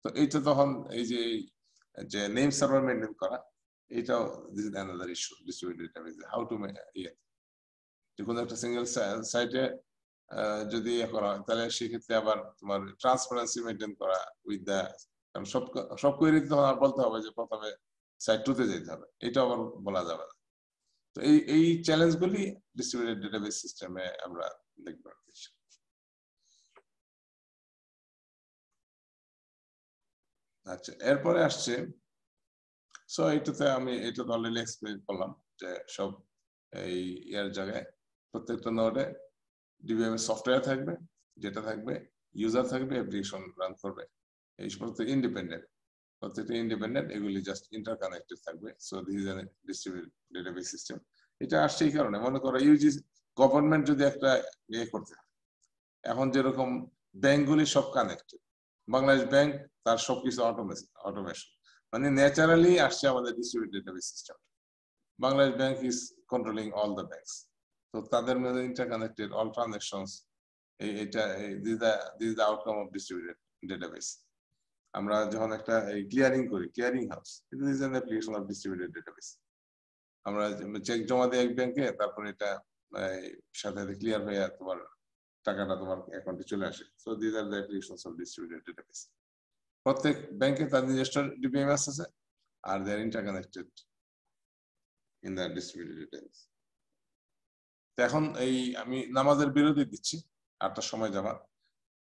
তো এইটা তখন এই যে নেম সার্ভার মেইনটেইন করা, এটাও this is another issue distributed ডেটাবেজে, হাউ টু যে কোনো একটা সিঙ্গেল সাইটে যদি করা হয় তাহলে সেক্ষেত্রে আবার তোমার ট্রান্সপারেন্সি মেইনটেইন করা উইথ দ্য, কারণ সব কোয়েরি তখন আর বলতে হবে যে প্রথমে সাইট 2 তে যেতে হবে, এটা আবার বলা যাবে না। তো এই চ্যালেঞ্জগুলি ডিস্ট্রিবিউটেড ডেটাবেস সিস্টেমে আমরা দেখব। আচ্ছা, এরপরে আসছে, সো এটাতে আমি এটা তো অলরেডি এক্সপ্লেইন করলাম যে সব এই এর জায়গায় প্রত্যেকটা নোডে ডিবিএম এর সফটওয়্যার থাকবে, যেটা থাকবে ইউজার থাকবে, অ্যাপ্লিকেশন রান করবে, এই প্রত্যেক ইন্ডিপেন্ডেন্ট, প্রত্যেকটা ইন্ডিপেন্ডেন্ট, এগুলি জাস্ট ইন্টারকানেক্টেড থাকবে। So this is an distributed database system. এটা আসছে এই কারণে, মনে করো ইউজি গভর্নমেন্ট যদি একটা ইয়ে করতে হয়, এখন যেরকম ব্যাংকগুলি সব কানেক্টেড, বাংলাদেশ ব্যাংক তার সবকিছু অটোমেশন, মানে ন্যাচারালি আসছে আমাদের distributed database system. Bangladesh bank is controlling all the banks, তো তাদের মধ্যে ইন্টারকানেক্টেড অল ট্রানজাকশনস, এটা this the outcome of distributed database. আমরা যখন একটা ক্লিয়ারিং করি, clearing house, it is an application of distributed database. আমরা চেক জমা দিই এক ব্যাংকে, তারপর এটা সাথে ক্লিয়ার হয়ে তোমার টাকাটা তোমার অ্যাকাউন্টে চলে আসে। So this are the applications of distributed database. প্রত্যেক ব্যাংকে তার নিজস্ব ডিবিএমএস আছে, আর they are interconnected in the distributed database. তো এখন এই আমি নামাজের বিরতি দিচ্ছি, 8টার সময় যাবা,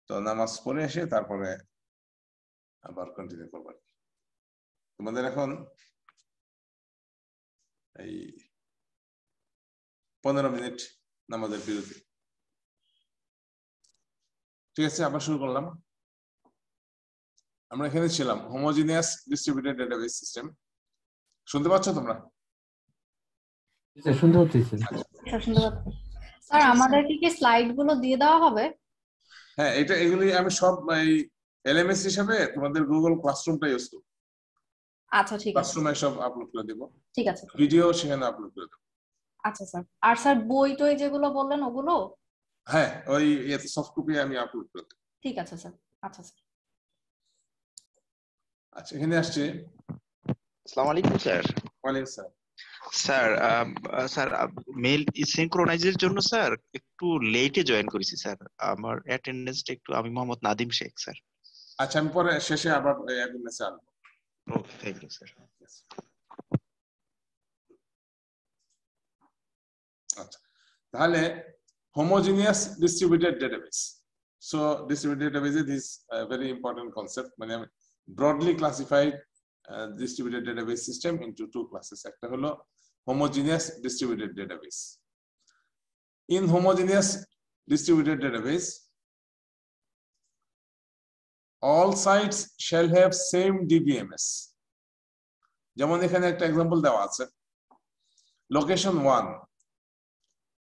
তো নামাজ পড়ে এসে তারপরে আবার কন্টিনিউ করবো। তোমাদের এখন এই 15 মিনিট নামাজের বিরতি, ঠিক আছে? আবার শুরু করলাম। আমরা এখানে ছিলাম হোমোজিনিয়াস ডিস্ট্রিবিউটেড ডেটাবেস সিস্টেম। শুনতে পাচ্ছ তোমরা? শুনতে হচ্ছে স্যার আমাদেরকে কি স্লাইড গুলো দিয়ে দেওয়া হবে? হ্যাঁ, এগুলি আমি সব এই এলএমএস হিসেবে তোমাদের গুগল ক্লাসরুমটা ইউজ করব। আচ্ছা ঠিক আছে, ক্লাসরুমে সব আপলোড করে দেব। ঠিক আছে, ভিডিও সেখানে আপলোড করে দেব। আচ্ছা স্যার। আর স্যার বই টই যেগুলো বললেন ওগুলো? হ্যাঁ, ওই সফট কপি আমি আপলোড করে দেব। ঠিক আছে স্যার। আচ্ছা স্যার। আচ্ছা, এখানে আসছে। আসসালামু আলাইকুম স্যার। ওয়ালাইকুম আসসালাম। স্যার মেল সিনক্রোনাইজের জন্য স্যার একটু লেটে জয়েন করেছি স্যার, আমার অ্যাটেন্ডেন্সটা একটু, আমি মোহাম্মদ নাদিম শেখ স্যার। আচ্ছা, আমি পরে শেষে আবার অ্যাটেন্ডেন্সে আনবো। ওকে, থ্যাংক ইউ স্যার। আচ্ছা, তাহলে homogeneous distributed database. So distributed database is a very important concept. মানে broadly classified distributed database system into two classes. একটা হলো homogeneous distributed database. In homogeneous distributed database, all sites shall have same DBMS. যেমন এখানে একটা example দেওয়া আছে, location 1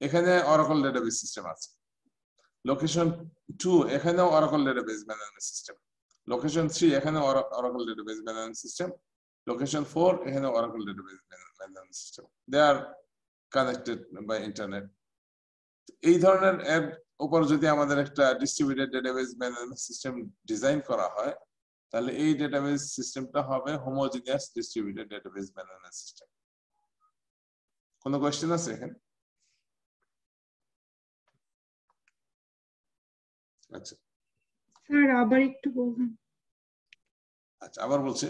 এখানে Oracle database system আছে, লোকেশন 2 এখানেও Oracle database management system, location 3 এখানে Oracle database management system, location 4 এখানে Oracle database management system. They are connected by internet. এই ধরনের এর উপর যদি আমাদের একটা distributed database management system design করা হয়, তাহলে এই ডেটাবেস সিস্টেমটা হবে homogeneous distributed database management system. কোনো কোয়েশ্চেন আছে এখানে? আচ্ছা স্যার আবার একটু বলবেন? আচ্ছা, আবার বলছে,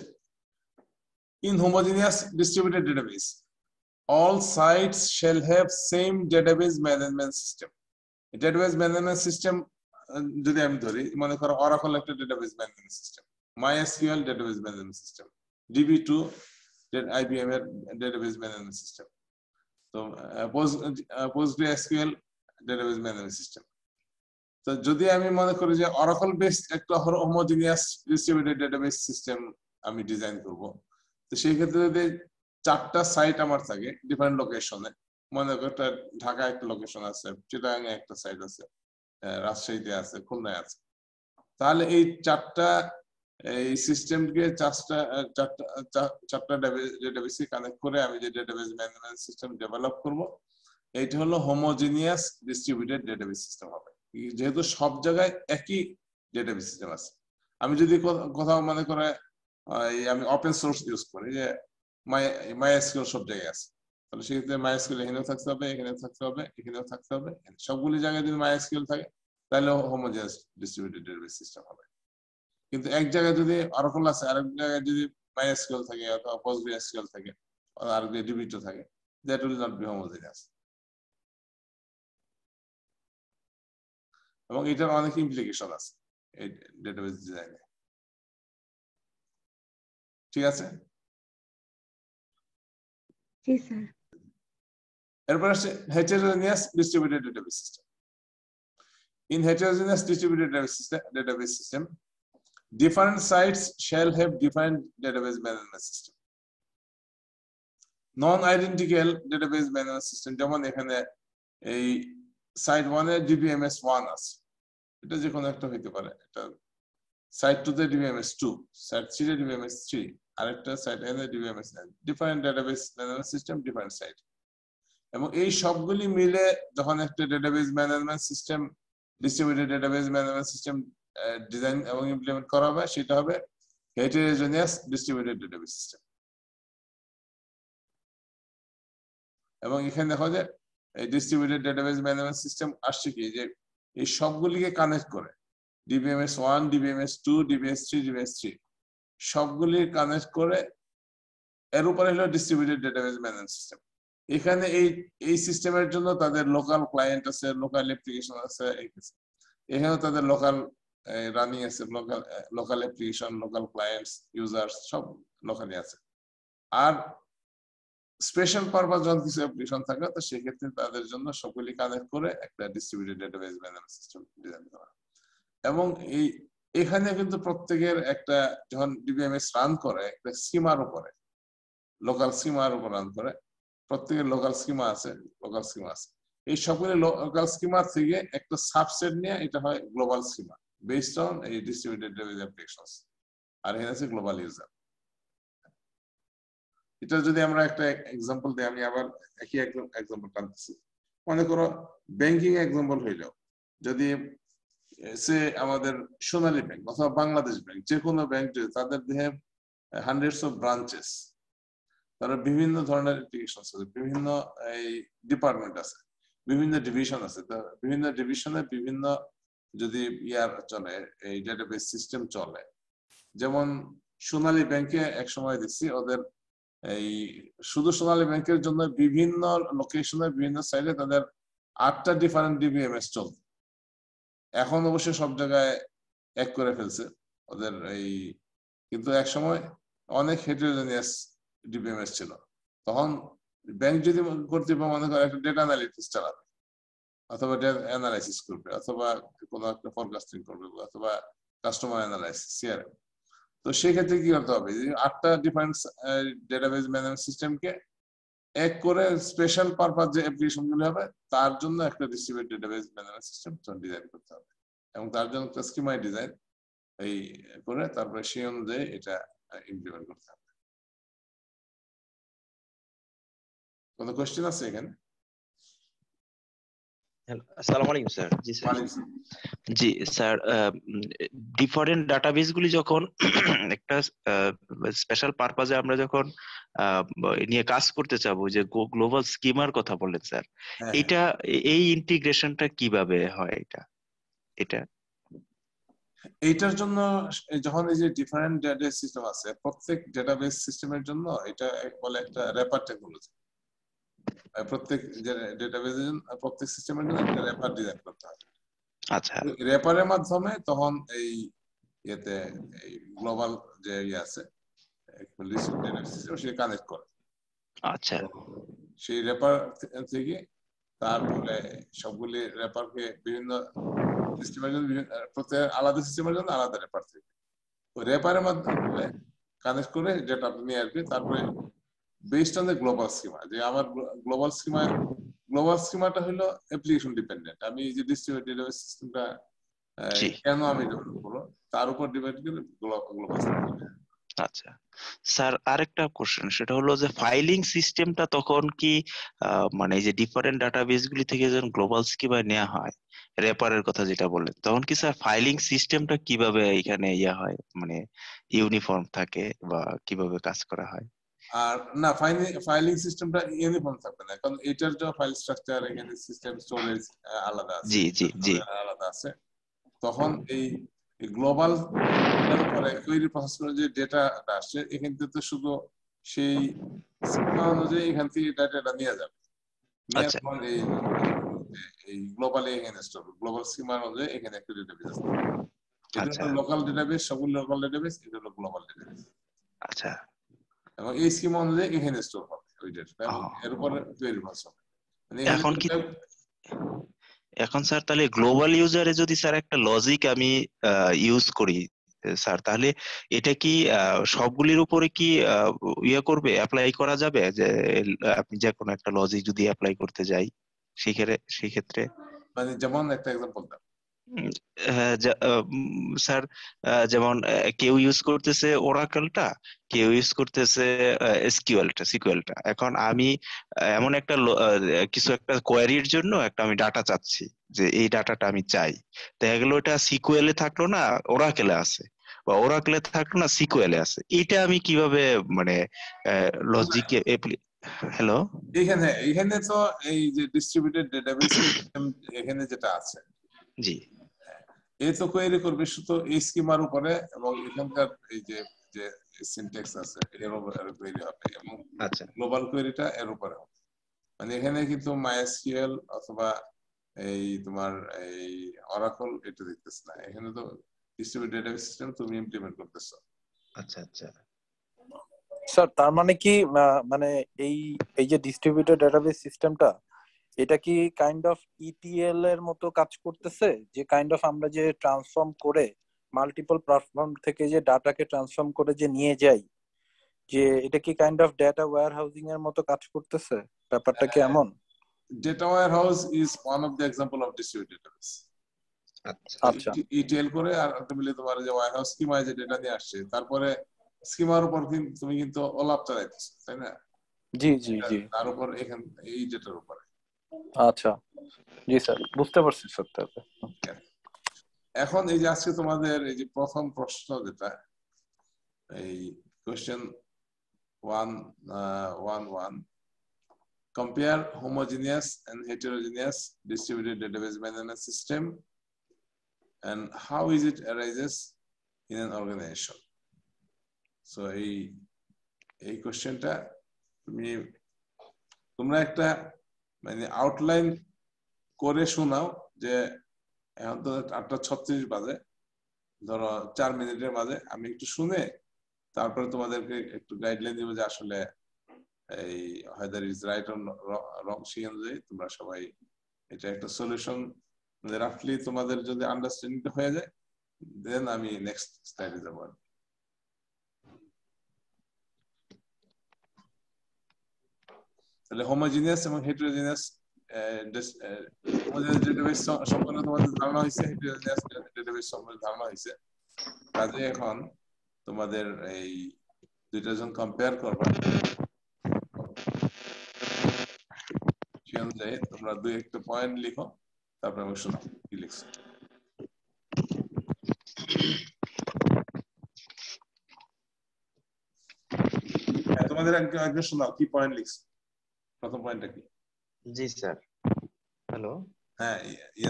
in homogeneous distributed database all sites shall have same database management system. Database management system যদি আমি ধরি, মনে করো Oracle একটা database management system, MySQL database management system, DB2 IBM এর database management system, তো PostgreSQL database management system। তো যদি আমি মনে করি যে অরাকল বেসড একটা হোমোজিনিয়াস ডিস্ট্রিবিউটেড ডেটাবেস সিস্টেম আমি ডিজাইন করব, তো সেই ক্ষেত্রে যদি 4টা সাইট আমার থাকে ডিফারেন্ট লোকেশনে, মনে করি ঢাকা একটা লোকেশন আছে, চিটাগাং এ একটা সাইট আছে, রাজশাহীতে আছে, খুলনায় আছে, তাহলে এই 4টা এই সিস্টেমকে 4টা ডেটাবেসে কানেক্ট করে আমি যে ডেটাবেস ম্যানেজমেন্ট সিস্টেম ডেভেলপ করব, এইটা হলো হোমোজিনিয়াস ডিস্ট্রিবিউটেড ডেটাবেস সিস্টেম হবে। যেহেতু সব জায়গায় একই ডেটাবেস সিস্টেম আছে, আমি যদি কোথাও মনে করে আমি ওপেন সোর্স ইউজ করি, যে MySQL সব জায়গায় আছে, তাহলে সেক্ষেত্রে MySQL এখানেও থাকতে হবে, এখানেও থাকতে হবে, এখানেও থাকতে হবে, সবগুলি জায়গায় যদি MySQL থাকে তাহলে হোমোজিনিয়াস ডিস্ট্রিবিউটেড ডেটাবেস সিস্টেম হবে। কিন্তু এক জায়গায় যদি অরাকল আছে, আরেক জায়গায় যদি MySQL থাকে অথবা PostgreSQL থাকে, আর DB2 থাকে, that will not be homogeneous. এবং এটার অনেক ইমপ্লিকেশন আছে এই ডেটাবেস ডিজাইনে। ঠিক আছে? জি স্যার। এরপর আসছে heterogeneous distributed database system. In heterogeneous distributed database system, different sites shall have different database management system. Non-identical database management system, যেমন এখানে এই সাইট 1 এ DBMS 1 আছে, এটা যে কোনো একটা হইতে পারে। এটা সাইট 2 তে DBMS 2, সাইট 3 এ DBMS 3, আরেকটা সাইট n এ DBMS 9, different database management system, different site. এবং এই সবগুলি মিলে যখন একটা database management system, distributed database management system design এবং ইমপ্লিমেন্ট করা হবে, সেটা হবে হেটেরোজেনিয়াস ডিস্ট্রিবিউটেড ডেটাবেস সিস্টেম। এবং এখানে দেখো যে এই ডিস্ট্রিবিউটেড ডেটাবেস ম্যানেজমেন্ট সিস্টেম আসছে কি, যে এই সবগুলিকে কানেক্ট করে DBMS 1, DBMS 2, DBMS 3, DBMS 3 সবগুলি কানেক্ট করে, এর উপরে হলো ডিস্ট্রিবিউটেড ডেটাবেস ম্যানেজমেন্ট সিস্টেম। এখানে এই সিস্টেমের জন্য তাদের লোকাল ক্লায়েন্ট আছে, লোকাল অ্যাপ্লিকেশন আছে, এখানে তাদের লোকাল রানিং আছে, local application, local clients, users সব লোকালি আছে। আর স্পেশাল পারপাস যখন কিছু অ্যাপ্লিকেশন থাকে, তো সেক্ষেত্রে তাদের জন্য সবগুলি কানেক্ট করে একটা distributed database management system design করা। এবং এখানে কিন্তু প্রত্যেকের একটা, যখন DBMS রান করে একটা স্কিমার উপরে, লোকাল স্কিমার উপর রান করে, প্রত্যেকের লোকাল স্কিমা আছে, এই সবগুলি লোকাল স্কিমা থেকে একটা সাবসেট নিয়ে এটা হয় গ্লোবাল স্কিমা বেসড অন এই ডিস্ট্রিবিউটেড ডেটাবেস অ্যাপ্লিকেশনস। আর এখানে আছে গ্লোবাল ইউজার। এটা যদি আমরা একটা এক্সাম্পল দিই, আমি আবার একই এক্সাম্পল টানতেছি। মনে করো ব্যাংকিং এক্সাম্পল হইল, যদি সে আমাদের সোনালী ব্যাংক অথবা বাংলাদেশ ব্যাংক, যে কোনো ব্যাংক, তাদের দেহে হান্ড্রেডস অফ ব্রাঞ্চেস, তারা বিভিন্ন ধরনের অ্যাপ্লিকেশন আছে, বিভিন্ন এই ডিপার্টমেন্ট আছে, বিভিন্ন ডিভিশন আছে, বিভিন্ন ডিভিশনে বিভিন্ন যদি ইয়ার চলে, এই ডেটাবেস সিস্টেম চলে। যেমন সোনালী ব্যাংকে এক সময় দেখছি ওদের এই শুধু সোনালী ব্যাংকের জন্য বিভিন্ন লোকেশনে, বিভিন্ন সাইডে তাদের 8টা ডিফারেন্ট DBMS চলত। এখন অবশ্যই সব জায়গায় এক করে ফেলছে ওদের এই, কিন্তু এক সময় অনেক হেটেরোজেনিয়াস DBMS ছিল। তখন ব্যাংক যদি কর্তৃপক্ষ মনে করে একটা ডেটা অ্যানালিটিক্স চালাবে, অথবা ডেটা অ্যানালাইসিস করবে, অথবা কোনো একটা ফরকাস্টিং করবে, অথবা কাস্টমার অ্যানালাইসিস, CRM, তো সেক্ষেত্রে কি করতে হবে, 8টা ডিফারেন্ট ডেটাবেস ম্যানেজমেন্ট সিস্টেমকে এক করে স্পেশাল পারপাস যে অ্যাপ্লিকেশন গুলো হবে, তার জন্য একটা distributed database management system design করতে হবে। এবং তার জন্য একটা স্কিমাই ডিজাইন এই করে তারপরে সেই অনুযায়ী এটা ইমপ্লিমেন্ট করতে হবে। কোনো কোশ্চেন আছে এখানে? আসসালামু আলাইকুম স্যার। জি স্যার। জি স্যার, ডিফারেন্ট ডাটাবেস গুলি যখন একটা স্পেশাল পারপাজে আমরা যখন নিয়ে কাজ করতে চাবো, যে গ্লোবাল স্কিমার কথা বললেন স্যার, এটা এই ইন্টিগ্রেশনটা কিভাবে হয়? এইটার জন্য যখন এই যে ডিফারেন্ট ডেটাবেস সিস্টেম আছে, প্রত্যেক ডেটাবেস সিস্টেমের জন্য এটা বলে একটা র্যাপার টেকনোলজি। প্রত্যেক ডেটাবেসের জন্য, প্রত্যেক সিস্টেমের জন্য একটা র্যাপার ডিজাইন করতে হয়। আচ্ছা, র্যাপারের মাধ্যমে তখন এই ইয়েতে এই গ্লোবাল যে ইয়ে আছে সেটা কানেক্ট করে। আচ্ছা, সেই র্যাপার থেকে তারপরে সবগুলি র্যাপারকে বিভিন্ন সিস্টেমের জন্য, প্রত্যেক আলাদা সিস্টেমের জন্য আলাদা র্যাপার থেকে র্যাপারের মাধ্যমে কানেক্ট করে ডেটা নিয়ে আসবে। তারপরে based on the global schema, যে আমার গ্লোবাল স্কিমাটা হলো অ্যাপ্লিকেশন ডিপেন্ডেন্ট। আমি এই যে ডিস্ট্রিবিউটেড ডেটাবেস সিস্টেমটা কেন আমি ডেভেলপ করব, তার উপর ডিপেন্ড করে গ্লোবাল স্কিমা। আচ্ছা স্যার, আরেকটা কোশ্চেন, সেটা হলো যে ফাইলিং সিস্টেমটা তখন কি মানে এই যে ডিফারেন্ট ডাটাবেস গুলি থেকে যখন গ্লোবাল স্কিমায় নেওয়া হয়, রেপারের কথা যেটা বললেন, তখন কি স্যার ফাইলিং সিস্টেমটা কিভাবে এখানে ইয়া হয়, মানে ইউনিফর্ম থাকে বা কিভাবে কাজ করা হয়? আর না, ফাইলিং সিস্টেমটা ইউনিফর্ম থাকবে না, কারণ এটার যে ফাইল স্ট্রাকচার, এখানে সিস্টেম স্টোরেজ আলাদা আছে, জি জি জি আলাদা আছে। তখন এই গ্লোবাল পরে কোয়েরি প্রসেস করে যে ডেটাটা আসছে, এখান থেকে শুধু সেই স্কিমা অনুযায়ী এখান থেকে ডাটাটা নিয়ে যাবে। আচ্ছা, এই গ্লোবাল এখানে স্টোর, গ্লোবাল স্কিমা অনুযায়ী এখানে একটা ডেটাবেস আছে। এটা আচ্ছা লোকাল ডেটাবেস, সবগুলো লোকাল ডেটাবেস, এটা হলো গ্লোবাল ডেটাবেস। আচ্ছা এবং এই স্কিম অনুযায়ী এখানে স্টোর হবে ওই ডেটাটা এবং এর উপরে কোয়েরি পাস হবে মানে এখানে এখন কি এখন স্যার তাহলে গ্লোবাল ইউজারে যদি স্যার একটা লজিক আমি ইউজ করি স্যার, তাহলে এটা কি সবগুলির উপরে কি ইয়ে করবে, অ্যাপ্লাই করা যাবে? যে আপনি যে কোনো একটা লজিক যদি অ্যাপ্লাই করতে যাই সেই ক্ষেত্রে মানে যেমন একটা এক্সাম্পল দাও। স্যার যেমন কেউ ইউজ করতেছে ওরাকেলটা, কেউ ইউজ করতেছে সিকিউএলটা। এখন আমি এমন একটা কিছু একটা কোয়ারির জন্য একটা আমি ডাটা চাচ্ছি, যে এই ডাটাটা আমি চাই, দেখা গেল এটা সিকিউএলে থাকলো না ওরাকেলে আছে, বা ওরাকেলে থাকলো না সিকিউএলে আছে। এটা আমি কিভাবে মানে লজিকে হ্যালো এখানে তো এই যে ডিস্ট্রিবিউটেড ডেটাবেস সিস্টেম এখানে যেটা আছে, জি, এই তো কোয়েরি করবে শুধু এই স্কিমার উপরে এবং এখানকার এই যে যে সিনট্যাক্স আছে এর উপরে কোয়েরি হবে এবং আচ্ছা গ্লোবাল কোয়েরিটা এর উপরে হবে। মানে এখানে কিন্তু মাইএসকিউএল অথবা এই তোমার এই অরাকল এটা দেখতেছ না, এখানে তো ডিস্ট্রিবিউটেড ডেটাবেস সিস্টেম তুমি ইমপ্লিমেন্ট করতেছো। আচ্ছা আচ্ছা স্যার তার মানে কি মানে এই এই যে ডিস্ট্রিবিউটেড ডেটাবেস সিস্টেমটা এটা কি কাইন্ড অফ ইটিএল এর মতো কাজ করতেছে, যে কাইন্ড অফ আমরা যে ট্রান্সফর্ম করে মাল্টিপল প্ল্যাটফর্ম থেকে যে ডাটাকে ট্রান্সফর্ম করে যে নিয়ে যাই, যে এটা কি kind of data warehousing এর মতো কাজ করতেছে? ব্যাপারটা কি এমন? Data warehouse is one of the example of distributed database. আচ্ছা ইটিএল করে আর আলটিমেটলি তোমার যে ওয়্যারহাউস স্কিমায় যে ডেটা নিয়ে আসছে, তারপরে স্কিমার উপর তুমি কিন্তু ওলাপ চালাইতেছো, তাই না? জি জি জি, তার উপর এখানে এই ডেটার উপরে। আচ্ছা জি স্যার, বুঝতে পারছি স্যার। তাহলে এখন এই যে আজকে তোমাদের এই যে প্রথম প্রশ্ন যেটা এই question 111, compare homogeneous and heterogeneous distributed database management system and how is it arises in an organization. So এই কোশ্চেনটা তোমরা একটা মানে আউটলাইন করে শোনাও, যে এখন তো 8:36 বাজে, ধরো 4 মিনিটের মাঝে আমি একটু শুনে তারপরে তোমাদেরকে একটু গাইডলাইন দিব যে আসলে এই whether is right or wrong সেই অনুযায়ী তোমরা সবাই এটা একটা সলিউশন মানে রাফলি তোমাদের যদি আন্ডারস্ট্যান্ডিং হয়ে যায়, দেন আমি নেক্সট স্লাইডে যাব। তাহলে হোমোজেনিয়াস এবং হেটেরোজেনিয়াস ডেটাবেস সম্পর্কে তোমাদের ধারণা হয়েছে, হেটেরোজেনিয়াস ডেটাবেস সম্পর্কে ধারণা হয়েছে। কাজে এখন তোমাদের এই দুইটা যখন কম্পেয়ার করবা সেই অনুযায়ী তোমরা দুই একটা পয়েন্ট লিখো, তারপরে আমি শোনাও কি লিখছো। তোমাদের একজন শোনাও কি পয়েন্ট লিখছো, প্রথম পয়েন্টটা কি? জি স্যার, হ্যালো। হ্যাঁ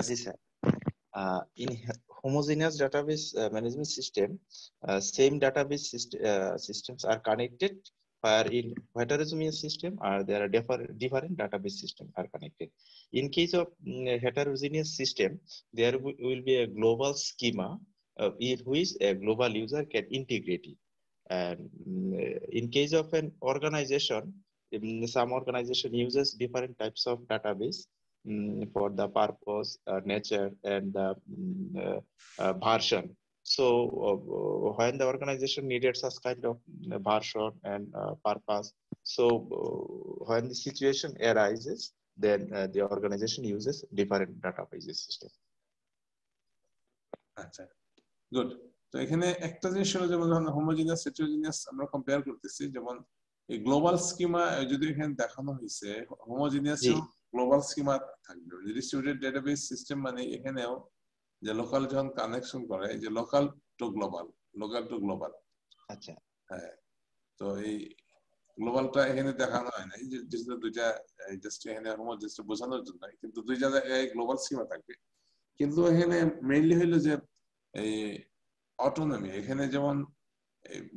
জি sir, in homogeneous database management system, same database systems are connected, where in heterogeneous system there are different database systems are connected. In case of heterogeneous system, there will be a global schema in which a global user can integrate it. And in case of an organization, some organization uses different types of database for the purpose, nature, and the version. So when the organization needed such kind of version and purpose, so when the situation arises, then the organization uses different database system. আচ্ছা, good. তো এখানে একটা জিনিস হলো, যেমন homogeneous হেটেরোজেনিয়াস আমরা compare করতেছি, যেমন এই গ্লোবাল স্কিমা যদি এখানে দেখানো হয়েছে, হোমোজেনিয়াস গ্লোবাল স্কিমা থাকবে। ডিস্ট্রিবিউটেড ডেটাবেস সিস্টেম মানে এখানেও যে লোকাল যখন কানেকশন করে, যে লোকাল টু গ্লোবাল। আচ্ছা, হ্যাঁ, তো এই গ্লোবালটা এখানে দেখানো হয় না, যে দুইটা জাস্ট এখানে হোমোজেনিয়াস বোঝানোর জন্য, কিন্তু দুই জায়গায় গ্লোবাল স্কিমা থাকবে। কিন্তু এখানে মেইনলি হইলো যে এই অটোনমি, এখানে যেমন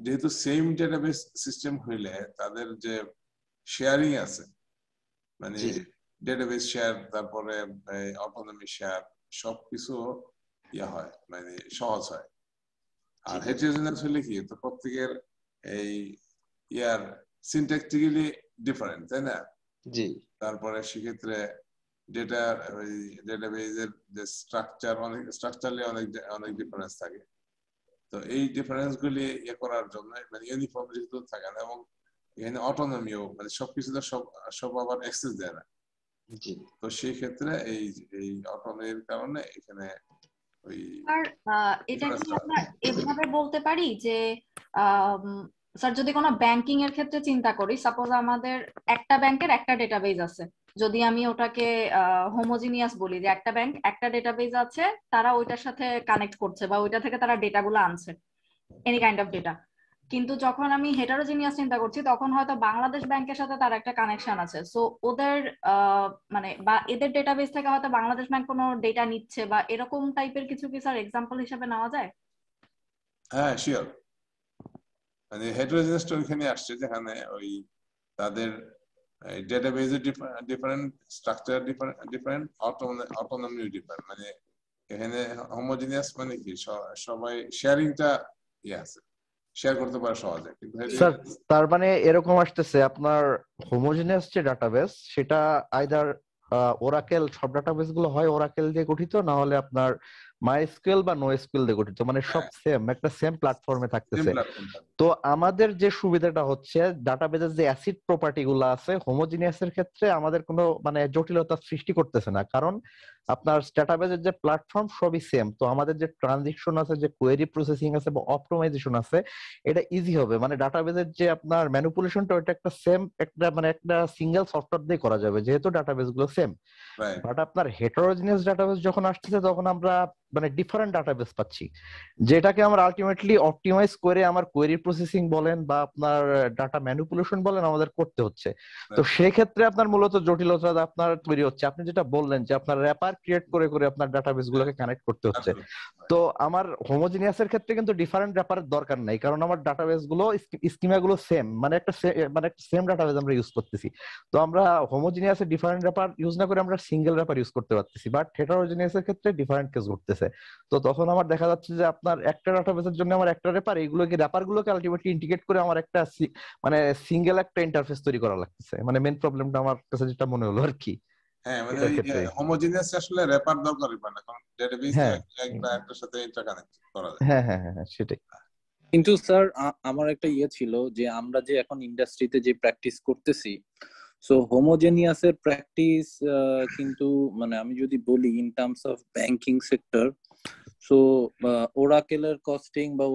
যেহেতু সেম ডেটাবেস সিস্টেম হইলে তাদের যে শেয়ারিং আছে, মানে ডেটাবেস শেয়ার, তারপরে অটোনমি শেয়ার, সবকিছু ইয়া হয়, মানে সহজ হয়। আর হেটেরোজেনাস হলে কি, তো প্রত্যেকের এই ইয়ার সিনট্যাকটিক্যালি ডিফারেন্ট, তাই না? জি। তারপরে সেক্ষেত্রে ডেটাবেজের যে স্ট্রাকচারালি অনেক ডিফারেন্স থাকে। তো এই ডিফারেন্স গুলি করার জন্য মানে ইউনিফর্মিটি তো থাকে না, এবং এখানে অটোনমিও মানে সবকিছুতে সব আবার অ্যাক্সেস দেয় না। জি। তো সেই ক্ষেত্রে এই অটোনমির কারণে এখানে ওই আর এটা কি আমরা এভাবে বলতে পারি যে স্যার যদি কোনো ব্যাংকিং এর ক্ষেত্রে চিন্তা করি, সাপোজ আমাদের একটা ব্যাংকের একটা ডেটাবেজ আছে, যদি আমি ওটাকে হোমোজিনিয়াস বলি যে একটা ব্যাংক একটা ডেটাবেজ আছে, তারা ওইটার সাথে কানেক্ট করছে বা ওইটা থেকে তারা ডেটাগুলো আনছে, এনি কাইন্ড অফ ডেটা। কিন্তু যখন আমি হেটারোজিনিয়াস চিন্তা করছি, তখন হয়তো বাংলাদেশ ব্যাংকের সাথে তার একটা কানেকশন আছে, সো ওদের মানে বা এদের ডেটাবেস থেকে হয়তো বাংলাদেশ ব্যাংক কোনো ডেটা নিচ্ছে, বা এরকম টাইপের কিছু কি স্যার এক্সাম্পল হিসেবে নেওয়া যায়? হ্যাঁ শিওর, মানে হেটারোজিনিয়াসটা ওইখানে আসছে যেখানে ওই তাদের ডেটাবেজের ডিফারেন্ট, স্ট্রাকচার ডিফারেন্ট, অটোনমিও ডিফারেন্ট। মানে এখানে হোমোজিনিয়াস মানে কি সবাই শেয়ারিংটা আছে, শেয়ার করতে পারে সহজে। কিন্তু স্যার তার মানে এরকম আসতেছে আপনার হোমোজেনিয়াস যে ডাটাবেস সেটা আইদার ওরাকেল, সব ডাটাবেস গুলো হয় ওরাকেল দিয়ে গঠিত, না হলে আপনার মাইএসকিউএল বা নোএসকিউএল দিয়ে গঠিত, মানে সব সেম একটা সেম প্ল্যাটফর্মে থাকতেছে। তো আমাদের যে সুবিধাটা হচ্ছে ডাটাবেজের যে অ্যাসিড প্রপার্টি গুলো আছে হোমোজিনিয়াসের ক্ষেত্রে আমাদের কোনো মানে জটিলতা সৃষ্টি করতেছে না, কারণ আপনার ডাটাবেজের যে প্ল্যাটফর্ম সবই সেম। তো আমাদের যে ট্রানজিশন আছে, যে কোয়েরি প্রসেসিং আছে বা অপটিমাইজেশন আছে, এটা ইজি হবে। মানে ডাটাবেজের যে আপনার ম্যানিপুলেশনটা ওটা একটা সেম একটা সিঙ্গেল সফটওয়্যার দিয়ে করা যাবে, যেহেতু ডাটাবেস গুলো সেম। বাট আপনার হেটারোজিনিয়াস ডাটাবেস যখন আসতেছে তখন আমরা মানে ডিফারেন্ট ডাটাবেস পাচ্ছি, যেটাকে আমরা আলটিমেটলি অপটিমাইজ করে আমার কোয়েরি প্রসেসিং বলেন বা আপনার ডাটা ম্যানিপুলেশন বলেন আমাদের করতে হচ্ছে। তো সেক্ষেত্রে আপনার মূলত জটিলতা আপনার তৈরি হচ্ছে। আপনি যেটা বললেন যে আপনার র্যাপার ক্রিয়েট করে করে আপনার ডাটাবেস গুলোকে কানেক্ট করতে হচ্ছে। তো আমার হোমোজিনিয়াসের ক্ষেত্রে কিন্তু ডিফারেন্ট র্যাপারের দরকার নাই, কারণ আমার ডাটাবেস গুলো স্কিমা গুলো সেম, মানে একটা সেম ডাটাবেস আমরা ইউজ করতেছি। তো আমরা হোমোজিনিয়াসের ডিফারেন্ট র্যাপার ইউজ না করে আমরা সিঙ্গেল র্যাপার ইউজ করতে পারতেছি। বাট হেটারোজিনিয়াসের ক্ষেত্রে ডিফারেন্ট কেস ঘটতেছে। তো তখন আমার দেখা যাচ্ছে যে আপনার একটা ডাটাবেসের জন্য আমার একটা র্যাপার, এইগুলোকে র্যাপার গুলোকে আলটিমেটলি ইন্টিগ্রেট করে আমার একটা মানে সিঙ্গেল একটা ইন্টারফেস তৈরি করা লাগতেছে। মানে মেইন প্রবলেমটা আমার কাছে যেটা মনে হলো আর কি। হ্যাঁ, মানে হোমোজিনিয়াস আসলে র্যাপার দরকারই পড়ে না, কারণ ডেটাবেস একটার সাথে ইন্টারকানেক্ট করা যায়। হ্যাঁ হ্যাঁ হ্যাঁ সেটাই। কিন্তু স্যার আমার একটা ছিল যে আমরা যে এখন ইন্ডাস্ট্রিতে যে প্র্যাকটিস করতেছি, সো হোমোজেনিয়াসের প্র্যাকটিস কিন্তু মানে আমি যদি বলি in terms of banking sector, so ওরাকেলের কস্টিং বা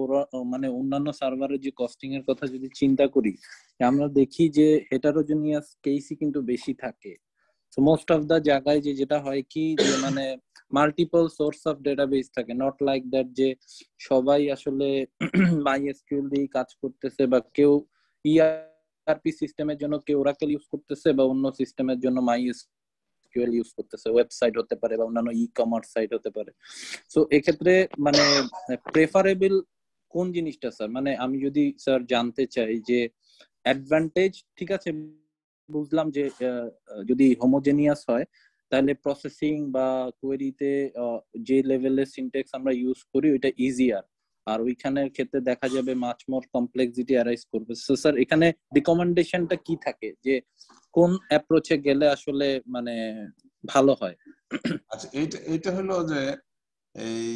মানে অন্যান্য সার্ভারের যে কস্টিং এর কথা যদি চিন্তা করি, আমরা দেখি যে হেটারোজেনিয়াস কেসই কিন্তু বেশি থাকে। সো মোস্ট অফ দা জায়গায় যেটা হয় কি যে মানে মাল্টিপল সোর্স অফ ডেটাবেস থাকে, নট লাইক দ্যাট যে সবাই আসলে মাইএসকিউএল দিয়ে কাজ করতেছে, বা কেউ ইআরপি সিস্টেমের জন্য কেউ ওরাকেল ইউজ করতেছে বা অন্য সিস্টেমের জন্য মাইএসকিউএল ইউজ করতেছে, ওয়েবসাইট হতে পারে বা অন্যান্য ই-কমার্স সাইট হতে পারে। সো এক্ষেত্রে মানে প্রেফারেবল কোন জিনিসটা স্যার? মানে আমি যদি স্যার জানতে চাই যে অ্যাডভান্টেজ, ঠিক আছে বুঝলাম যে যদি হোমোজেনিয়াস হয় তাহলে প্রসেসিং বা কোয়েরিতে যে লেভেলের সিনট্যাক্স আমরা ইউজ করি ওইটা ইজিয়ার, আর ওইখানের ক্ষেত্রে দেখা যাবে মাচ মোর কমপ্লেক্সিটি অ্যারাইজ করবে। সো স্যার এখানে রিকমেন্ডেশনটা কি থাকে যে কোন অ্যাপ্রোচে গেলে আসলে মানে ভালো হয়? আচ্ছা, এইটা হলো যে এই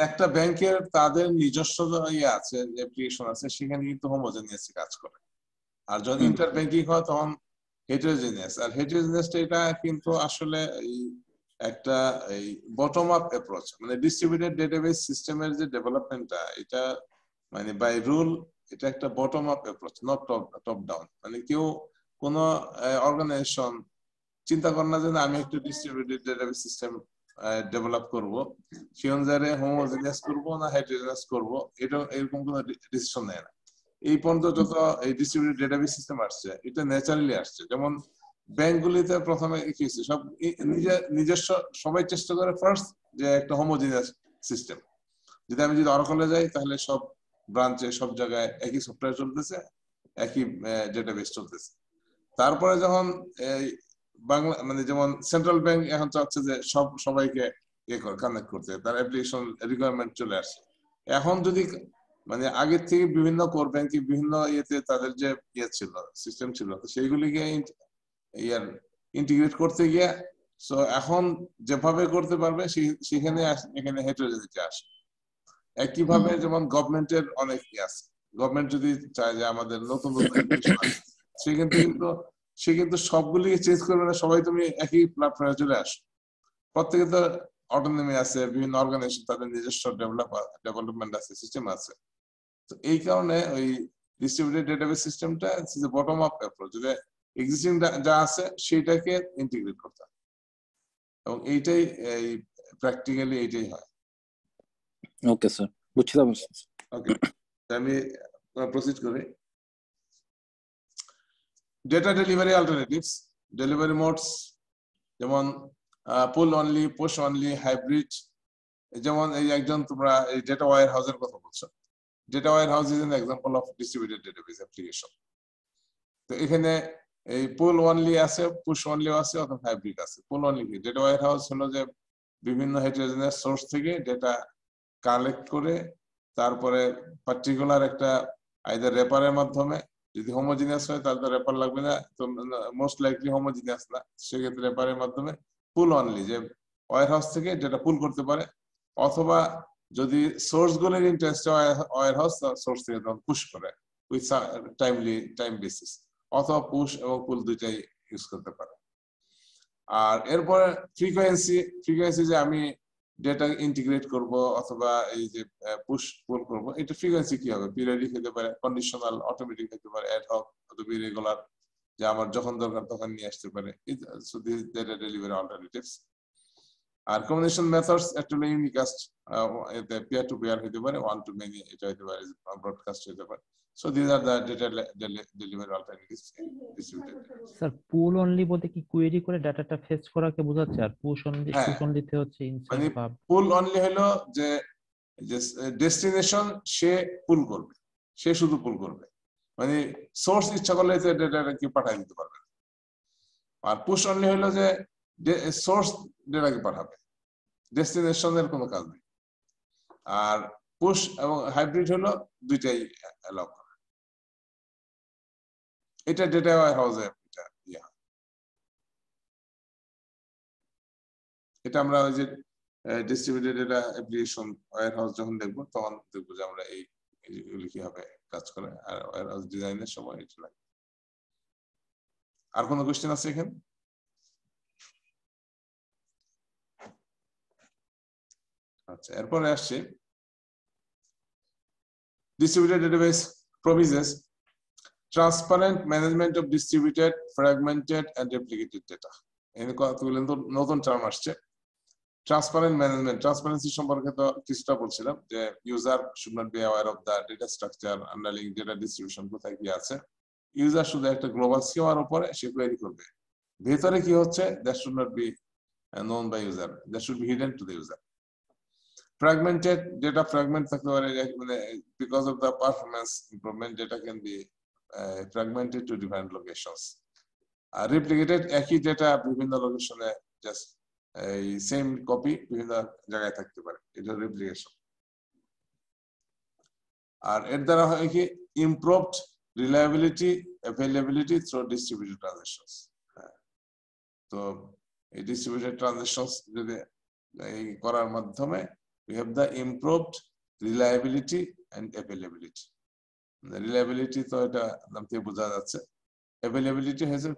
একটা ব্যাংকের তাদের নিজস্ব আছে, অ্যাপ্লিকেশন আছে, সেখানে কিন্তু হোমোজেনিয়াস কাজ করে। আর যদি ইন্টার ব্যাংকিং হয় তখন হেটারোজেনিয়াস। আর হেটারোজেনিয়াসটা এটা কিন্তু আসলে একটা এই বটম আপ অ্যাপ্রোচ, মানে ডিস্ট্রিবিউটেড ডেটাবেস সিস্টেমের যে ডেভেলপমেন্টটা, এটা মানে বাই রুল এটা একটা bottom up approach, not top down. মানে কেউ কোনো অর্গানাইজেশন চিন্তা করে না যে আমি একটু ডিস্ট্রিবিউটেড ডেটাবেস সিস্টেম ডেভেলপ করব, সেই অনুযায়ী হোমোজেনিয়াস করবো না হেটারোজেনিয়াস করবো, এটা এরকম কোনো ডিসিশন নেয় না। এই পর্যন্ত যত এই ডিস্ট্রিবিউটেড ডেটাবেস সিস্টেম আসছে এটা ন্যাচারালি আসছে। যেমন ব্যাংকগুলিতে প্রথমে কি হচ্ছে, সব নিজস্ব সবাই চেষ্টা করে ফার্স্ট যে একটা হোমোজেনিয়াস সিস্টেম। যদি আমি অরাকলে যাই তাহলে সব ব্রাঞ্চে সব জায়গায় একই সফটওয়্যার চলতেছে, একই ডেটাবেস চলতেছে। তারপরে যখন বাংলা মানে যেমন সেন্ট্রাল ব্যাংক এখন চাচ্ছে যে সবাইকে কানেক্ট করতে, তার অ্যাপ্লিকেশন রিকোয়ারমেন্ট চলে আসছে। এখন যদি মানে আগের থেকে বিভিন্ন কোর ব্যাংকিং বিভিন্ন ইয়েতে তাদের যে ইয়ে ছিল সিস্টেম ছিল তো সেইগুলিকে ইয়ার ইন্টিগ্রেট করতে গিয়ে সো এখন যেভাবে করতে পারবে সেখানে এখানে হেটেরোজেনিটি আসে। একইভাবে যেমন গভর্নমেন্টের অনেক ইয়ে আছে, গভর্নমেন্ট যদি চায় যে আমাদের নতুন সে কিন্তু সবগুলিকে চেঞ্জ করবে না, সবাই তুমি একই প্ল্যাটফর্মে চলে আসো। প্রত্যেকে তো অটোনমি আছে, বিভিন্ন অর্গানাইজেশন তাদের নিজস্ব ডেভেলপমেন্ট আছে, সিস্টেম আছে। তো এই কারণে ওই ডিস্ট্রিবিউটেড ডেটাবেস সিস্টেমটা বটম আপ অ্যাপ্রোচ, যে এক্সিস্টিং যা আছে সেটাকে ইন্টিগ্রেট করতে হবে, এবং এইটাই এই প্র্যাকটিক্যালি এইটাই হয়। ওকে স্যার, বুঝতে পারছি। ওকে, আমি প্রসিড করি। Data delivery alternatives, delivery modes যেমন পুল অনলি, পুশ অনলি, হাইব্রিড। যেমন এই একজন তোমরা এই ডেটা ওয়্যার হাউসের কথা বলছো, data warehouse is an example of distributed database application. তো এখানে এই পুল অনলি আছে, পুশ অনলি আছে, অথবা হাইব্রিড আছে। পুল অনলি কি? ডেটা ওয়্যার হাউস হলো যে বিভিন্ন হেটেরোজেনাস সোর্স থেকে ডেটা কালেক্ট করে তারপরে পার্টিকুলার একটা আইদার রেপারের মাধ্যমে, যদি হোমোজিনিয়াস হয় তাহলে তো রেপার লাগবে না, তো মোস্ট লাইকলি হোমোজিনিয়াস না, সেক্ষেত্রে রেপারের মাধ্যমে পুল অনলি, যে ওয়্যার হাউস থেকে ডেটা পুল করতে পারে, অথবা যদি সোর্স গুলোর ইন্টারেস্ট ওয়্যার হাউস সোর্স থেকে তখন পুশ করে উইথ টাইম বেসিস, অথবা পুশ এবং পুল দুইটাই ইউজ করতে পারে। আর এরপরে ফ্রিকোয়েন্সি যে আমি ডেটা ইন্টিগ্রেট করব অথবা এই যে পুশ পুল করব, এটা ফ্রিকোয়েন্সি কি হবে? পিরিয়ডিক হতে পারে, কন্ডিশনাল, অটোমেটিক হতে পারে, অ্যাড হক অথবা ইরেগুলার, যে আমার যখন দরকার তখন নিয়ে আসতে পারে। So this data delivery alternatives. আর কমিউনিকেশন মেথডস একটা ইউনিকাস্ট, পিয়ার টু পিয়ার হতে পারে, ওয়ান টু মেনি এটা হতে পারে, ব্রডকাস্ট হতে পারে। So these are the data delivery alternatives in distributed data. Sir pool only বলতে কি কোয়েরি করে ডাটাটা ফেচ করাকে বোঝাচ্ছে, আর পুশ অনলিতে হচ্ছে ইনসার্ট মানে বা পুল অনলি হলো যে ডেস্টিনেশন সে পুল করবে, সে শুধু পুল করবে, মানে সোর্স ইচ্ছা করলে ডেটাটা কি পাঠিয়ে দিতে পারবে। আর পুশ অনলি হলো যে সোর্স ডেটাকে পাঠাবে, ডেস্টিনেশনের কোনো কাজ নেই। আর পুশ এবং হাইব্রিড হলো দুইটাই অ্যালাউ করে। এটা ডেটা ওয়্যার হাউসে এটা আমরা ওই যে distributed data application warehouse যখন দেখবো তখন দেখবো যে আমরা এইগুলি কিভাবে কাজ করে, আর ওয়্যার হাউস ডিজাইনের সময় এটা লাগে। আর কোনো কোশ্চেন আছে এখানে? আচ্ছা, এরপরে আসছে distributed database promises transparent management of distributed, fragmented and replicated data. এই কতগুলো নতুন টার্ম আসছে। ট্রান্সপারেন্ট ম্যানেজমেন্ট, ট্রান্সপারেন্সি সম্পর্কে তো কিছুটা বলছিলাম, যে user should not be aware of the data structure, underlying data distribution কোথায় কি আছে। ইউজার শুধু একটা গ্লোবাল স্কিমার উপরে সে কোয়েরি করবে, ভেতরে কি হচ্ছে that should not be known by user, that should be hidden to the user. Fragmented data, fragment থাকতে পারে, মানে because of the performance improvement data can be fragmented to different locations. Replicated, একই data বিভিন্ন লোকেশনে just এই same copy বিভিন্ন জায়গায় থাকতে পারে, এটা রেপ্লিকেশন। আর এর দ্বারা হয় কি improved reliability, availability through distributed transactions. তো এই ডিস্ট্রিবিউটেড ট্রানজাকশনস যদি এই করার মাধ্যমে we have the improved reliability and availability. The reliability তো এটা নাম থেকে বোঝা যাচ্ছে, availability হয়েছে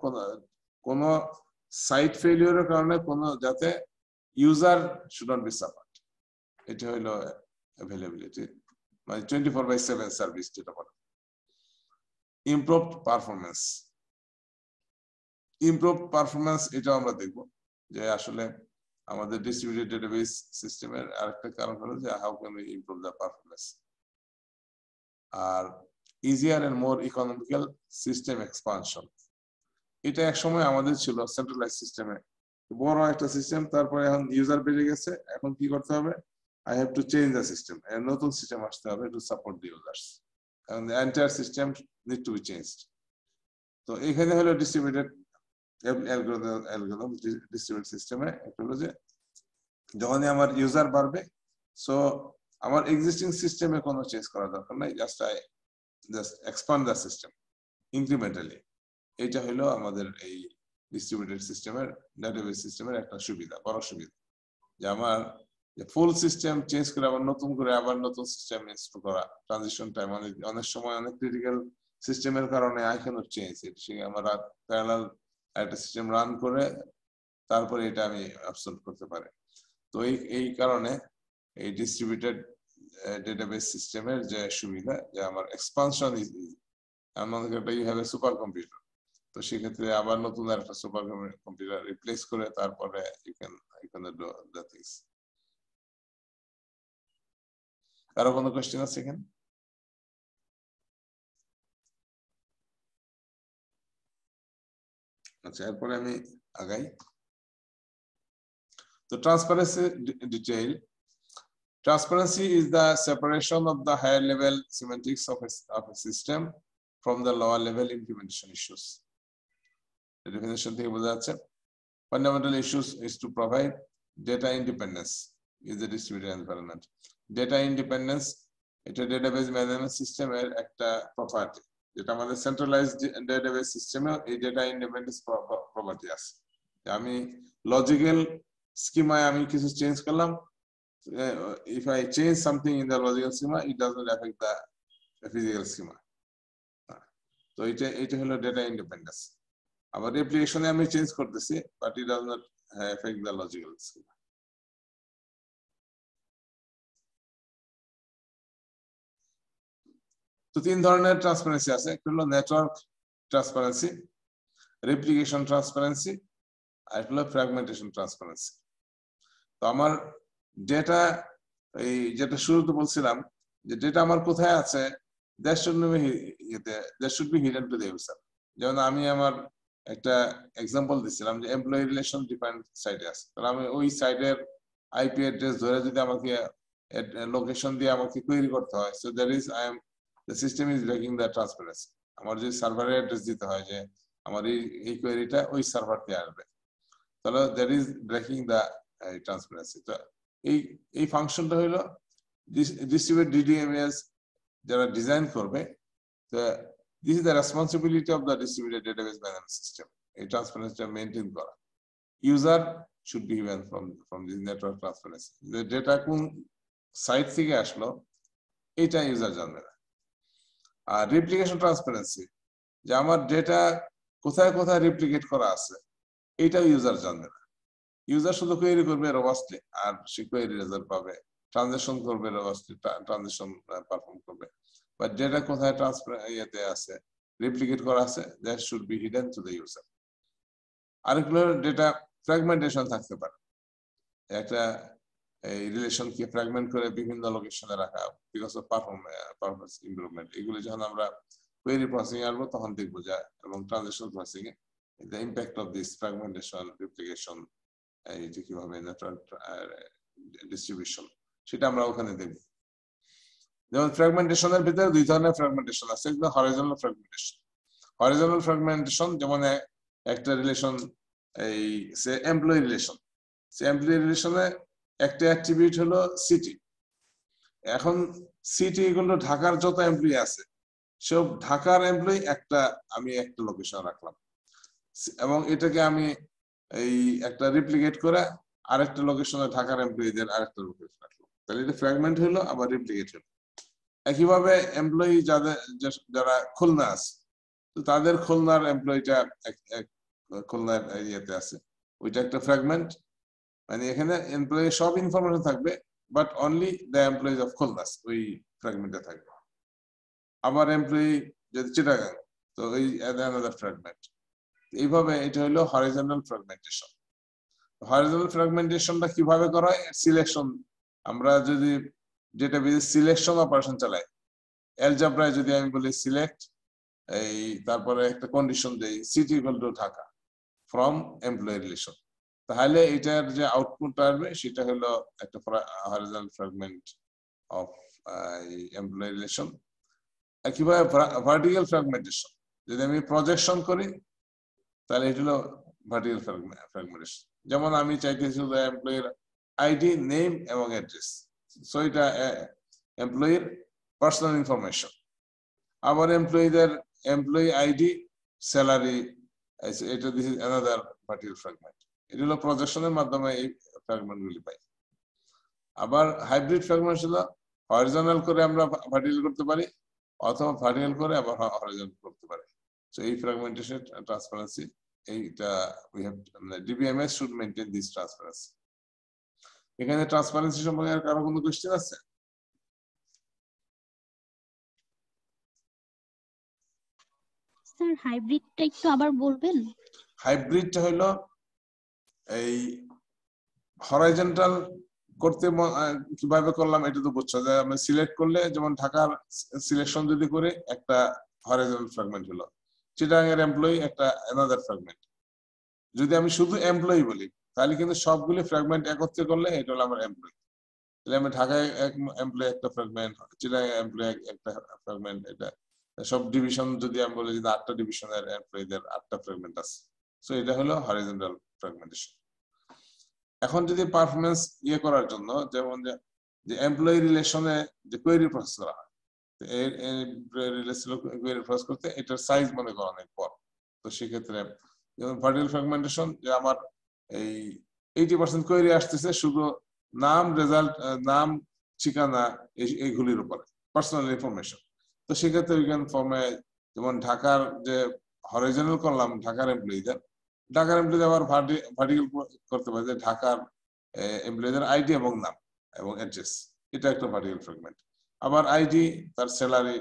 কোন সাইট ফেলিওরের কারণে কোন যাতে user should not be suffered, এটা হলো availability, মানে 24/7 সার্ভিস যেটা বলে। improved performance, improved performance এটা আমরা দেখব যে আসলে আমাদের ডিস্ট্রিবিউটেড ডেটাবেস সিস্টেমের আরেকটা কারণ হলো যে how can we improve the performance. আর easier and more economical system expansion, এটা এক সময় আমাদের ছিল সেন্ট্রালাইজ সিস্টেমে, বড় একটা সিস্টেম, তারপরে এখন ইউজার বেড়ে গেছে, এখন কি করতে হবে? I have to change the system, নতুন সিস্টেম আসতে হবে to support the users, and the entire system need to be changed. তো এখানে হলো ডিস্ট্রিবিউটেড অ্যালগরিদম, ডিস্ট্রিবিউটেড সিস্টেমে একটা হলো যে যখনই আমার ইউজার বাড়বে, সো আমার এক্সিস্টিং সিস্টেমে কোনো চেঞ্জ করার দরকার নাই, just expand the system incrementally. এটা হলো আমাদের এই ডিস্ট্রিবিউটেড সিস্টেমের, ডেটাবেস সিস্টেমের একটা সুবিধা, বড় সুবিধা, যে আমার ফুল সিস্টেম চেঞ্জ করে আবার নতুন করে আবার নতুন সিস্টেম ইনস্টল করা, ট্রানজিশন টাইম অনেক সময় অনেক ক্রিটিক্যাল সিস্টেমের কারণে আই ক্যানট চেঞ্জ ইট, আমরা প্যারালাল একটা সিস্টেম রান করে তারপরে এটা আমি অ্যাবসলভ করতে পারি। তো এই কারণে এই ডিস্ট্রিবিউটেড ডেটাবেস সিস্টেমের যে সুবিধা, যে আমার এক্সপানশন ইজ ইজি। আমাদের একটা you have a super computer, তো সেক্ষেত্রে আবার নতুন একটা সুপার কম্পিউটার রিপ্লেস করে তারপরে you can do the things. কারো কোনো কোয়েশ্চেন আছে এখানে? আচ্ছা, এরপরে আমি আগাই। তো transparency detail. Transparency is the separation of the higher level semantics of a system from the lower level implementation issues. The definition থেকে বোঝা যাচ্ছে, fundamental issues is to provide data independence is the distributed environment. Data independence এটা database management system এর একটা property, যেটা আমাদের centralized database system এ এই data independence property আছে। আমি logical schema আমি কিছু চেঞ্জ করলাম, if I change something in the logical schema, it does not affect the physical schema. So it হলো data independence. আবার রেপ্লিকেশনে আমি চেঞ্জ করতেছি, but it does not affect the logical schema. তো তিন ধরনের ট্রান্সপারেন্সি আছে, একটা হলো নেটওয়ার্ক ট্রান্সপারেন্সি, রেপ্লিকেশন ট্রান্সপারেন্সি, আর হলো ফ্র্যাগমেন্টেশন ট্রান্সপারেন্সি। তো আমার ডেটা, এই যেটা শুরুতে বলছিলাম যে ডেটা আমার কোথায় আছে, that should be hidden to the user. যেমন আমি আমার একটা এক্সাম্পল দিছিলাম যে এমপ্লয়ি রিলেশন ডিফাইন্ড সাইটে আছে, তাহলে আমি ওই সাইটের আইপি অ্যাড্রেস ধরে যদি আমাকে লোকেশন দিয়ে আমাকে কোয়েরি করতে হয়, so that is the system is breaking the transparency. আমার যে সার্ভারের অ্যাড্রেস দিতে হয় যে আমার এই কোয়েরিটা ওই সার্ভার দিয়ে আসবে, তাহলে that is breaking the transparency. তো এই ফাংশনটা হলো ডিস্ট্রিবিউটেড ডিডিএমএস যারা ডিজাইন করবে, তো this is the responsibility of the distributed database management system, এই ট্রান্সপারেন্সিটা মেইনটেইন করা। User should be given from this network transparency, যে ডেটা কোন সাইট থেকে আসলো এটা ইউজার জানবে না। আর রেপ্লিকেশন ট্রান্সপারেন্সি, যে আমার ডেটা কোথায় কোথায় রেপ্লিকেট করা আছে এটাও ইউজার জানবে না। ইউজার শুধু কোয়েরি করবে রবাস্টলি, আর সে কোয়েরি রেজাল্ট পাবে, ট্রানজাকশন করবে রবাস্টলি, ট্রানজাকশন পারফর্ম করবে, বাট ডেটা কোথায় ইয়েতে আছে, রেপ্লিকেট করা আছে, that should be hidden to the user. আরেকগুলো ডেটা ফ্র্যাগমেন্টেশন থাকতে পারে, একটা এই রিলেশনকে ফ্র্যাগমেন্ট করে বিভিন্ন লোকেশনে রাখা বিকজ অফ পারফরম্যান্স ইমপ্রুভমেন্ট। এগুলো যখন আমরা কোয়েরি প্রসেসিং আসবো তখন দেখবো যে, এবং transaction processing A the impact of this fragmentation, replication, এইটা কিভাবে নেটওয়ার্ক ডিস্ট্রিবিউশন, সেটা আমরা ওখানে দেখব। যেমন ফ্র্যাগমেন্টেশনের ভিতরে দুই ধরনের ফ্র্যাগমেন্টেশন আছে, একটা হরিজন্টাল ফ্র্যাগমেন্টেশন। হরিজন্টাল ফ্র্যাগমেন্টেশন যেমন একটা রিলেশন, এই সে এমপ্লয়ি রিলেশন, সে এমপ্লয়ি রিলেশনে একটা অ্যাট্রিবিউট হলো সিটি। এখন সিটি গুলো ঢাকার যত এমপ্লয়ি আছে সব ঢাকার এমপ্লয়ি আমি একটা লোকেশন রাখলাম, এবং এটাকে আমি এই একটা রিপ্লিকেট করে আরেকটা লোকেশনে ঢাকার এমপ্লয়ীদের আরেকটা লোকেশন রাখলাম, তাহলে এটা ফ্র্যাগমেন্ট হলো আবার রিপ্লিকেট হলো। একইভাবে এমপ্লয়ি যারা খুলনা আছে, তো তাদের খুলনার এমপ্লয়িটা খুলনার ইয়েতে আছে, ওইটা একটা ফ্র্যাগমেন্ট, মানে এখানে এমপ্লয়ি সব ইনফরমেশন থাকবে, but only the employees of Khulna's ওই ফ্র্যাগমেন্টে থাকবে। আবার এমপ্লয়ি যদি চিটাগাং, তো ওই অ্যানাদার ফ্র্যাগমেন্ট। এইভাবে এটা হলো হরিজন্টাল ফ্র্যাগমেন্টেশন। হরিজন্টাল ফ্র্যাগমেন্টেশনটা কিভাবে করা হয়? সিলেকশন, আমরা যদি ডেটাবেজে সিলেকশন অপারেশন চালাই, অ্যালজেব্রায় যদি আমি বলি সিলেক্ট, এই তারপরে একটা কন্ডিশন দেই city equal to Dhaka from employee relation, তাহলে এটার যে আউটপুটটা আসবে সেটা হলো একটা horizontal fragment of employee relation. একইভাবে ভার্টিক্যাল ফ্র্যাগমেন্টেশন, যদি আমি প্রজেকশন করি তাহলে এটা হলো ভার্টিক্যাল ফ্র্যাগমেন্টেশন। যেমন আমি চাইতেছি এমপ্লয়ির আইডি, নেম এবং অ্যাড্রেস, সো এটা এমপ্লয়ির পার্সোনাল ইনফরমেশন। আবার এমপ্লয়ি আইডি, স্যালারি, এটা this is another vertical fragment. এটা হলো প্রজেকশনের মাধ্যমে এই ফ্র্যাগমেন্ট গুলি পাই। আবার হাইব্রিড ফ্র্যাগমেন্ট হলো হরিজন্টাল করে আমরা ভার্টিক্যাল করতে পারি, অথবা ভার্টিক্যাল করে আবার হরিজন্টাল করতে পারি। সো এই ফ্র্যাগমেন্টেশন ট্রান্সপারেন্সি, এইটা we have DBMS should maintain this transparency. এখানে ট্রান্সপারেন্সি সম্পর্কে আর কারো কোনো কোশ্চেন আছে? স্যার হাইব্রিডটা একটু আবার বলবেন? হাইব্রিডটা হলো এই হরাইজন্টাল করতে কিভাবে করলাম এটা তো বুঝছো, যে আমি সিলেক্ট করলে যেমন ঢাকার সিলেকশন যদি করে একটা হরাইজন্টাল ফ্র্যাগমেন্ট হলো, চিটাগাং এর এমপ্লয়ি একটা অ্যানাদার ফ্র্যাগমেন্ট। যদি আমি শুধু এমপ্লয়ি বলি তাহলে কিন্তু সবগুলি ফ্র্যাগমেন্ট একত্রে করলে এটা হলো আমার এমপ্লয়ি। তাহলে আমি ঢাকায় এক এমপ্লয়ি একটা ফ্র্যাগমেন্ট, চিটাগাং এমপ্লয়ি একটা ফ্র্যাগমেন্ট, এটা সব ডিভিশন যদি আমি বলি যে 8টা ডিভিশনের এমপ্লয়িদের 8টা ফ্র্যাগমেন্ট আছে। সো এটা হলো হরিজন্টাল ফ্র্যাগমেন্টেশন। এখন যদি পারফরমেন্স করার জন্য যেমন যে এমপ্লয়ি রিলেশনে যে কোয়েরি প্রসেস করা হয়, কোয়েরি প্রসেস করতে এটার সাইজ মনে করা অনেক বড়। তো সেক্ষেত্রে যেমন ভার্টিক্যাল ফ্র্যাগমেন্টেশন, যে আমার এই 80% কোয়েরি আসতেছে শুধু নাম, রেজাল্ট, নাম, ঠিকানা, এইগুলির উপরে পার্সোনাল ইনফরমেশন। তো সেক্ষেত্রে উইকেন ফর্মে যেমন ঢাকার যে হরিজন্টাল করলাম ঢাকার এমপ্লয়িদের আবার ভার্টিক্যাল করতে পারে যে ঢাকার এমপ্লয়িদের আইডি এবং নাম এবং অ্যাড্রেস, এটা একটা ভার্টিক্যাল ফ্র্যাগমেন্ট। আবার আইডি, তার স্যালারি,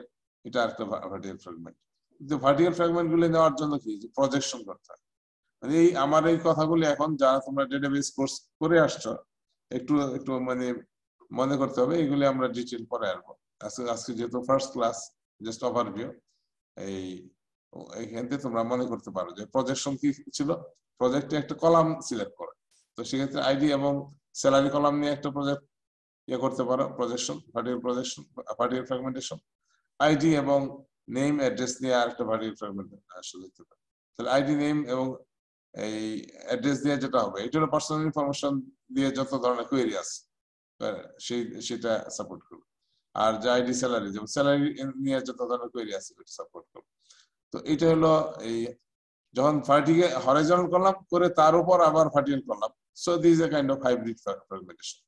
এটা একটা ভার্টিক্যাল ফ্র্যাগমেন্ট। কিন্তু ভার্টিক্যাল ফ্র্যাগমেন্ট গুলি নেওয়ার জন্য কি প্রজেকশন করতে হয়। মানে এই আমার এই কথাগুলি এখন যারা তোমরা ডেটাবেস কোর্স করে আসছো একটু একটু মানে মনে করতে হবে, এগুলি আমরা ডিটেইল পরে আসবো। আজকে যেহেতু ফার্স্ট ক্লাস, জাস্ট ওভারভিউ, এইখান থেকে তোমরা মনে করতে পারো যে প্রজেকশন কি ছিল। প্রজেক্টে একটা কলাম সিলেক্ট করে, তো সেক্ষেত্রে আইডি এবং স্যালারি কলাম নিয়ে একটা প্রজেক্ট করতে পারো, প্রজেকশন, ভার্টিক্যাল ফ্র্যাগমেন্টেশন। আইডি এবং নেম, অ্যাড্রেস নিয়ে আরেকটা ভার্টিক্যাল ফ্র্যাগমেন্টেশন আসলে দিতে পারে। তাহলে আইডি, নেম এবং এই অ্যাড্রেস দিয়ে যেটা হবে, এটা হলো পার্সোনাল ইনফরমেশন দিয়ে যত ধরনের কোয়েরি আছে সেটা সাপোর্ট করবে। আর যে আইডি, স্যালারি, যেমন স্যালারি নিয়ে যত ধরনের কোয়েরি আছে ওটা সাপোর্ট করবে। তো এটা হলো এই যখন ভার্টিক্যাল হরিজন্টাল করলাম করে তার উপর আবার ভার্টিক্যাল করলাম, so this is a kind of hybrid fragmentation.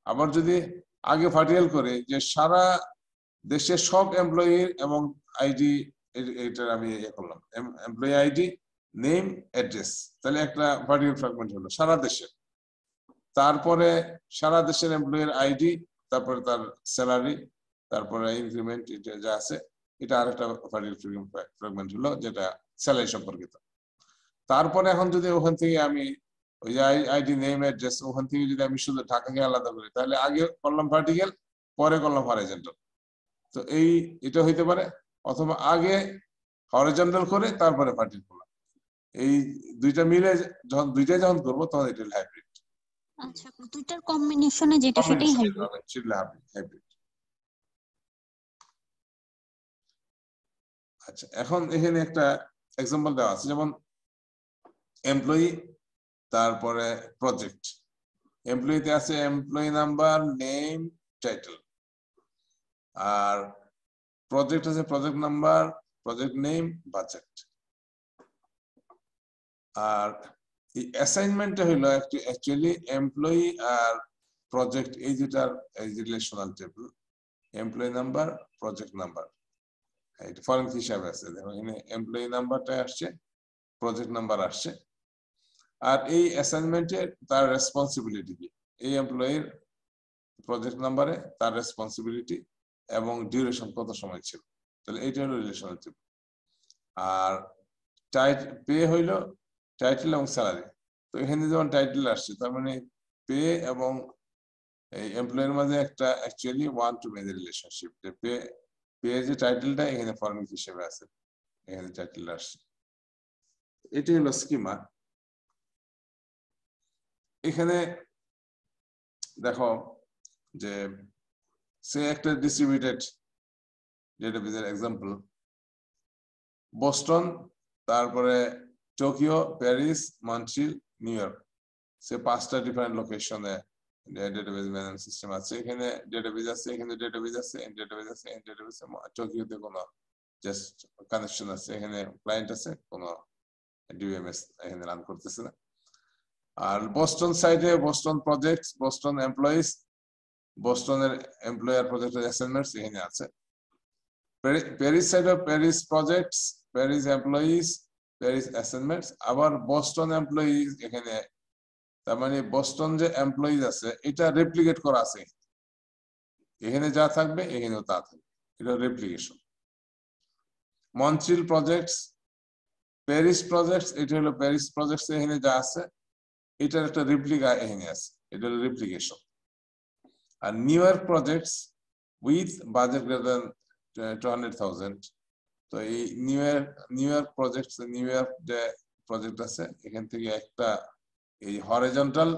আবার যদি আগে ভার্টিক্যাল করে যে সারা দেশের সব এমপ্লয়ি এবং আইডি, এটা আমি করলাম এমপ্লয়ি আইডি, নেম, অ্যাড্রেস, তাহলে একটা ভার্টিক্যাল ফ্র্যাগমেন্ট হলো সারা দেশের। তারপরে সারা দেশের এমপ্লয়ির আইডি, তারপরে তার স্যালারি, তারপরে ইনক্রিমেন্ট, এটা যা আছে এটা আরেকটা ভার্টিক্যাল ফ্র্যাগমেন্ট হলো যেটা স্যালারি সম্পর্কিত। তারপরে এখন যদি ওখান থেকে আমি ওই যে আইডি, নেম, অ্যাড্রেস, ওখান থেকে যদি আমি শুধু ঢাকাকে আলাদা করি তাহলে আগে করলাম ভার্টিক্যাল, পরে করলাম হরিজন্টাল। তো এটা হইতে পারে, অথবা আগে হরিজন্টাল করে তারপরে ভার্টিক্যাল করলাম। এই দুইটা মিলে যখন করবো তখন এটা হাইব্রিড। আচ্ছা, দুইটার কম্বিনেশনে যেটা সেটাই হাইব্রিড। আচ্ছা, এখন এখানে একটা এক্সাম্পল দেওয়া আছে, যেমন এমপ্লয়ি, তারপরে প্রজেক্ট। এমপ্লয়িতে আছে এমপ্লয়ি নাম্বার, নেম, টাইটেল। আর প্রজেক্ট আছে project number, project name, budget. আর এই অ্যাসাইনমেন্টটা হলো অ্যাকচুয়ালি এমপ্লয়ি আর প্রজেক্ট এই দুটার এই relational table, employee number, project number, এটা ফরেন হিসাবে আছে। দেখো এখানে এমপ্লয়ি নাম্বারটা আসছে, প্রজেক্ট নাম্বার আসছে। আর এই অ্যাসাইনমেন্টে তার রেসপন্সিবিলিটি কি, এই এমপ্লয়ির প্রজেক্ট নাম্বারে তার রেসপন্সিবিলিটি এবং ডিউরেশন কত সময় ছিল, তাহলে এইটা হলো রিলেশনাল টেবিল। আর পে হইলো টাইটেল এবং স্যালারি। তো এখানে যেমন টাইটেল আসছে, তার মানে পে এবং এই এমপ্লয়ের মাঝে একটা actually one to many relationship. পে যে টাইটেলটা এখানে ফর্মেট হিসেবে আছে, এখানে টাইটেল আসছে। এটি হলো স্কিমা। এখানে দেখো যে সে একটা ডিস্ট্রিবিউটেড ডেটাবেসের এক্সাম্পল, বোস্টন, তারপরে Tokyo, Paris, Montreal, New York, সে 5টা ডিফারেন্ট লোকেশনে ডেটাবেজ ম্যানেজমেন্ট সিস্টেম আছে, এখানে ডেটাবেজ আছে, এখানে ডেটাবেজ আছে, ডেটাবেজ আছে, ডেটাবেজ টোকিওতে কোনো জাস্ট কানেকশন আছে, এখানে ক্লায়েন্ট আছে, কোনো ডিবিএমএস এখানে রান করতেছে না। আর বোস্টন সাইডে বোস্টন প্রজেক্টস, বোস্টন এমপ্লয়িজ, বোস্টনের এমপ্লয়ার প্রজেক্টের অ্যাসাইনমেন্টস এখানে আছে। প্যারিস সাইডে Paris projects, Paris employees, Paris assignments, আবার বোস্টন এমপ্লয়িজ এখানে, তার মানে বোস্টন যে এমপ্লয়িজ আছে এটা রেপ্লিকেট করা আছে, এখানে যা থাকবে এখানেও তা থাকবে, এটা replication. Montreal projects, Paris projects, এটা হলো প্যারিস প্রজেক্টস এখানে যা আছে এটার একটা রেপ্লিকা এখানে আছে, এটা হলো রেপ্লিকেশন। আর New York projects with budget greater than 200,000, তো এই New York projects, New York যে প্রজেক্ট আছে এখান থেকে একটা এই হরিজন্টাল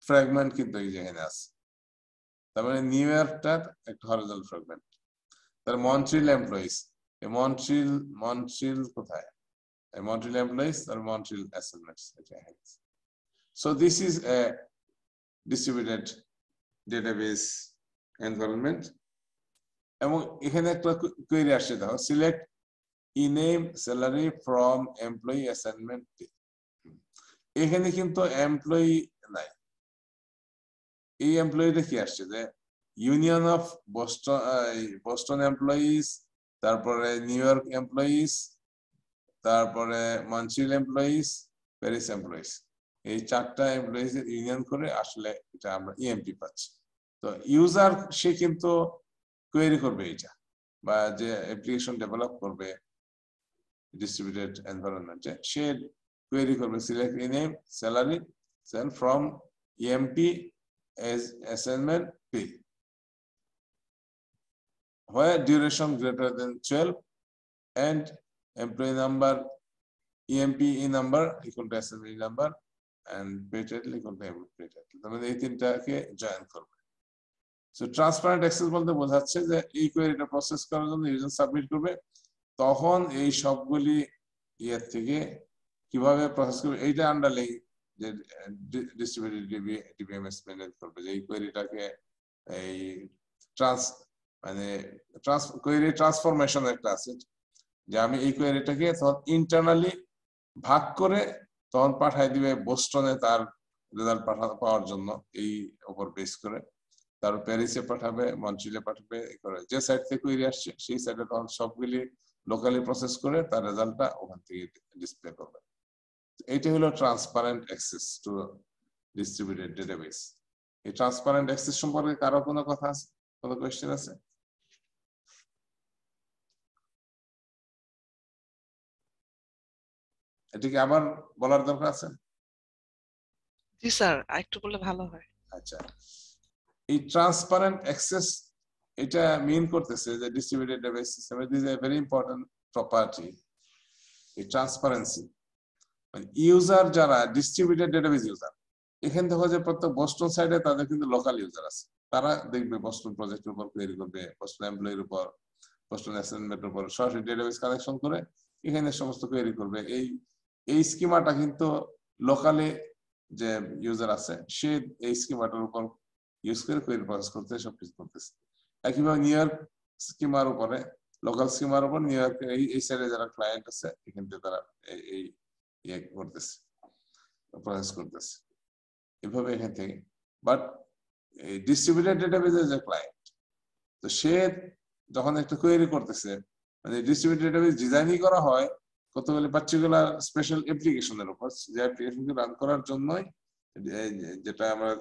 ফ্র্যাগমেন্ট কিন্তু এই যেখানে আছে, তার মানে নিউ ইয়র্কটার একটা হরিজন্টাল ফ্র্যাগমেন্ট। তার মন্ট্রিল এমপ্লয়িজ, এই মন্ট্রিল কোথায়, এই মন্ট্রিল এমপ্লয়িজ আর মন্ট্রিল অ্যাসাইনমেন্টস এটা আছে। So this is a distributed database environment. এবং এখানে একটা কোয়েরি আসছে, দেখো select ename salary from employee assignment. এখানে কিন্তু এমপ্লয়ি নাই, এই এমপ্লয়িটা কি আসছে যে ইউনিয়ন অফ বোস্টন এমপ্লয়িজ, তারপরে নিউ ইয়র্ক এমপ্লয়িজ, তারপরে মন্ট্রিল এমপ্লয়িজ, প্যারিস এমপ্লয়িজ, এই চারটা এমপ্লয়িজ ইউনিয়ন করে আসলে এটা আমরা ইএমপি পাচ্ছি। তো ইউজার সে কিন্তু কোয়েরি করবে এটা, বা যে অ্যাপ্লিকেশন ডেভেলপ করবে ডিস্ট্রিবিউটেড এনভায়রনমেন্টে সে কোয়েরি করবে select ename salary sal from EMP as assignment P, where duration greater than 12 and employee number EMPE number equal to assignment number and pay title equal to pay title, তাহলে এই তিনটাকে join করবে। So transparent access বলতে বোঝাচ্ছে যে এই কোয়েরিটা process করার জন্য ইউজার সাবমিট করবে, তখন এই সবগুলি ইয়ের থেকে কিভাবে প্রসেস করবে এইটা আন্ডারলাইন যে ডিস্ট্রিবিউটেড ডিবিএমএস ম্যানেজ করবে, যে এই কোয়েরিটাকে এই কোয়েরি ট্রান্সফরমেশন একটা আছে, যে আমি এই কোয়েরিটাকে তখন ইন্টারনালি ভাগ করে তখন পাঠাই দিবে বোস্টনে তার রেজাল্ট পাওয়ার জন্য, এই উপর বেস করে তার প্যারিসে পাঠাবে, মন্ট্রিলে পাঠাবে, যে সাইট থেকে কোয়েরি আসছে সেই সাইটে তখন সবগুলি লোকালি প্রসেস করে তার রেজাল্টটা ওখান থেকে ডিসপ্লে করবে। এইটা হলো transparent access two distributed database. এই ট্রান্সপারেন্ট অ্যাক্সেস সম্পর্কে কারো কোনো কথা আছে, কোনো কোয়েশ্চেন আছে? এটিকে আবার বলার দরকার আছে? জি স্যার, আরেকটু বললে ভালো হয়। আচ্ছা, এই ট্রান্সপারেন্ট অ্যাক্সেস এটা মিন করতেছে যে ডিস্ট্রিবিউটেড ডেটাবেস সিস্টেমে this a very important property, এই ট্রান্সপারেন্সি। মানে ইউজার যারা ডিস্ট্রিবিউটেড ডেটাবেস ইউজার, এখানে দেখো যে প্রত্যেক বোস্টন সাইডে তাদের কিন্তু লোকাল ইউজার আছে, তারা দেখবে বোস্টন প্রজেক্টের উপর কোয়েরি করবে, বোস্টন এমপ্লয়ির উপর, বোস্টন অ্যাসাইনমেন্টের উপর সরাসরি ডেটাবেস কানেকশন করে এখানে সমস্ত কোয়েরি করবে। এই স্কিমাটা কিন্তু লোকালে যে ইউজার আছে সে এই স্কিমাটার উপর ইউজ করে কোয়েরি প্রসেস করতে সবকিছু করতেছে। একইভাবে নিউ ইয়র্ক স্কিমার উপরে, লোকাল স্কিমার উপর নিউ ইয়র্ক এই সাইডে যারা ক্লায়েন্ট আছে এখান থেকে তারা এই ইয়ে করতেছে, প্রসেস করতেছে এভাবে এখান থেকে। বাট এই ডিস্ট্রিবিউটেড ডেটাবেজের যে ক্লায়েন্ট, তো সে যখন একটা কোয়েরি করতেছে, মানে ডিস্ট্রিবিউটেড ডেটাবেজ ডিজাইনই করা হয় কতগুলি পার্টিকুলার স্পেশাল অ্যাপ্লিকেশনের উপর, যে অ্যাপ্লিকেশনকে রান করার জন্যই যেটা আমরা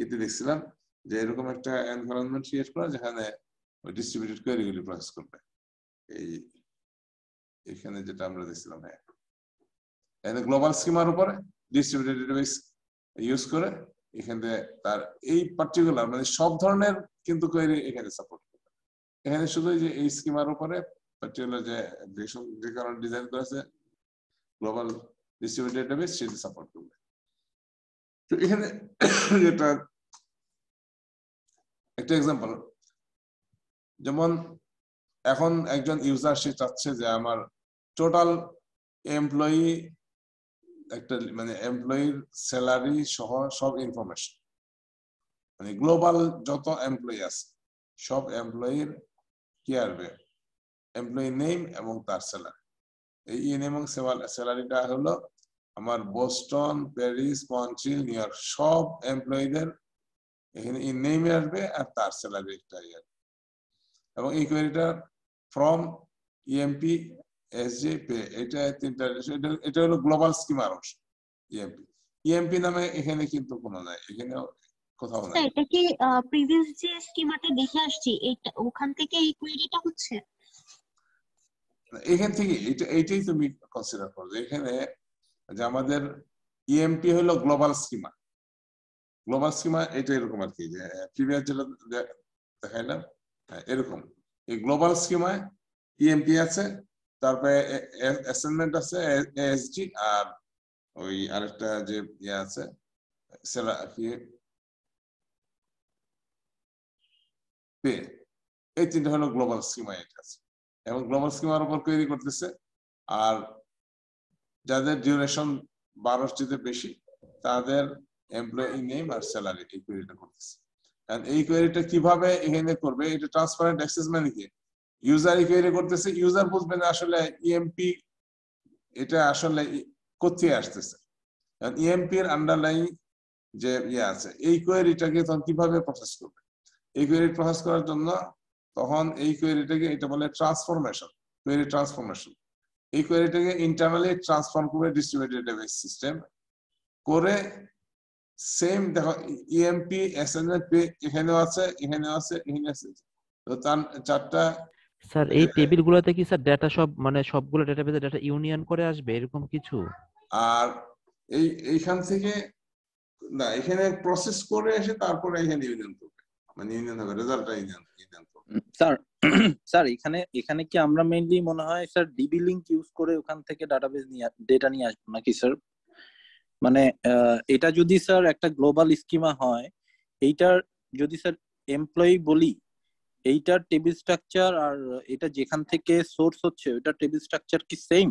ইতে দেখছিলাম যে এরকম একটা এনভায়রনমেন্ট ক্রিয়েট করা যেখানে ওই ডিস্ট্রিবিউটেড কোয়েরিগুলি প্রসেস করবে। এখানে যেটা আমরা দেখছিলাম, হ্যাঁ, এখানে গ্লোবাল স্কিমার উপরে ডিস্ট্রিবিউটেড ডেটাবেস ইউজ করে এখানে তার এই পার্টিকুলার মানে সব ধরনের কিন্তু কোয়েরি এখানে সাপোর্ট করবে। এখানে শুধু যে এই স্কিমার উপরে পার্টিকুলার যে কারণে ডিজাইন করেছে গ্লোবাল ডিস্ট্রিবিউটেড ডেটাবেস সেটা সাপোর্ট করবে। তো এখানে যেটা একটা এক্সাম্পল, যেমন এখন একজন ইউজার সে চাচ্ছে যে আমার টোটাল এমপ্লয়ি একটা মানে এমপ্লয়ির স্যালারি সহ সব ইনফরমেশন মানে গ্লোবাল যত এমপ্লয়ি আছে সব এমপ্লয়ির কি আসবে, এমপ্লয়ি নেম এবং তার স্যালারি। এই নেম এবং স্যালারিটা হলো আমার Boston, Paris, Montreal, New York সব এমপ্লয়িদের এখানে এই নেমে আসবে আর তার স্যালারিটা আসবে। এবং এই কোয়েরিটা ফ্রম ইএমপি এসজে পে, এটা তিনটা, এটা হলো গ্লোবাল স্কিমার অংশ। ইএমপি নামে এখানে কিন্তু কোনো নাই, এখানে কোথাও নাই। এটা কি প্রিভিয়াস যে স্কিমাটা দেখে আসছি এটা ওখান থেকে এই কোয়েরিটা হচ্ছে? এখান থেকে এইটাই তুমি কনসিডার করো, এখানে যে আমাদের ইএমপি হলো গ্লোবাল স্কিমা। গ্লোবাল স্কিমা এটা এরকম আর কি, যে প্রিভিয়াস যেটা দেখাইলাম এরকম। এই গ্লোবাল স্কিমায় ইএমপি আছে, তারপরে অ্যাসাইনমেন্ট আছে এএসজি, আর ওই আরেকটা যে ইয়ে আছে পে, এই তিনটা হলো গ্লোবাল স্কিমা। এটা আছে এবং গ্লোবাল স্কিমার উপর কোয়েরি করতেছে। আর যাদের ডিউরেশন 12 চেয়ে বেশি তাদের এমপ্লয়ি নেম আর স্যালারি এই কোয়েরিটা করতেছে। কারণ এই কোয়েরিটা কিভাবে এখানে করবে, এটা ট্রান্সপারেন্ট অ্যাক্সেস মানে কি, ইউজার কোয়েরি করতেছে, ইউজার বুঝবে না আসলে ইএমপি এটা আসলে কোথায় আসতেছে। কারণ ইএমপি এর আন্ডারলাইন যে ইয়ে আছে, এই কোয়েরিটাকে তখন কিভাবে প্রসেস করবে, এই কোয়েরি প্রসেস করার জন্য তখন এই কোয়েরিটাকে, এটা বলে ট্রান্সফরমেশন, কোয়েরি ট্রান্সফরমেশন। এই কোয়েরিটাকে ইন্টারনালি ট্রান্সফর্ম করবে ডিস্ট্রিবিউটেড ডেটাবেস সিস্টেম করে। সেম দেখো ইএমপি এসএনএল পে এখানেও আছে, এখানেও আছে, এখানে আছে, তো তার চারটা। স্যার এই টেবিলগুলোতে কি স্যার ডেটা সব মানে সবগুলো ডেটাবেসে ডেটা ইউনিয়ন করে আসবে এরকম কিছু? আর এইখান থেকে না, এখানে প্রসেস করে এসে তারপরে এখানে ইউনিয়ন করবে, মানে ইউনিয়ন হবে, রেজাল্টটা ইউনিয়ন করবে। স্যার এখানে কি আমরা মেইনলি মনে হয় স্যার ডিবি লিংক ইউজ করে ওখান থেকে ডাটাবেস নিয়ে ডেটা নিয়ে আসবো নাকি স্যার? মানে এটা যদি স্যার একটা গ্লোবাল স্কিমা হয়, এইটার যদি স্যার এমপ্লয়ি বলি, এইটার টেবিল স্ট্রাকচার আর এটা যেখান থেকে সোর্স হচ্ছে ওইটার টেবিল স্ট্রাকচার কি সেম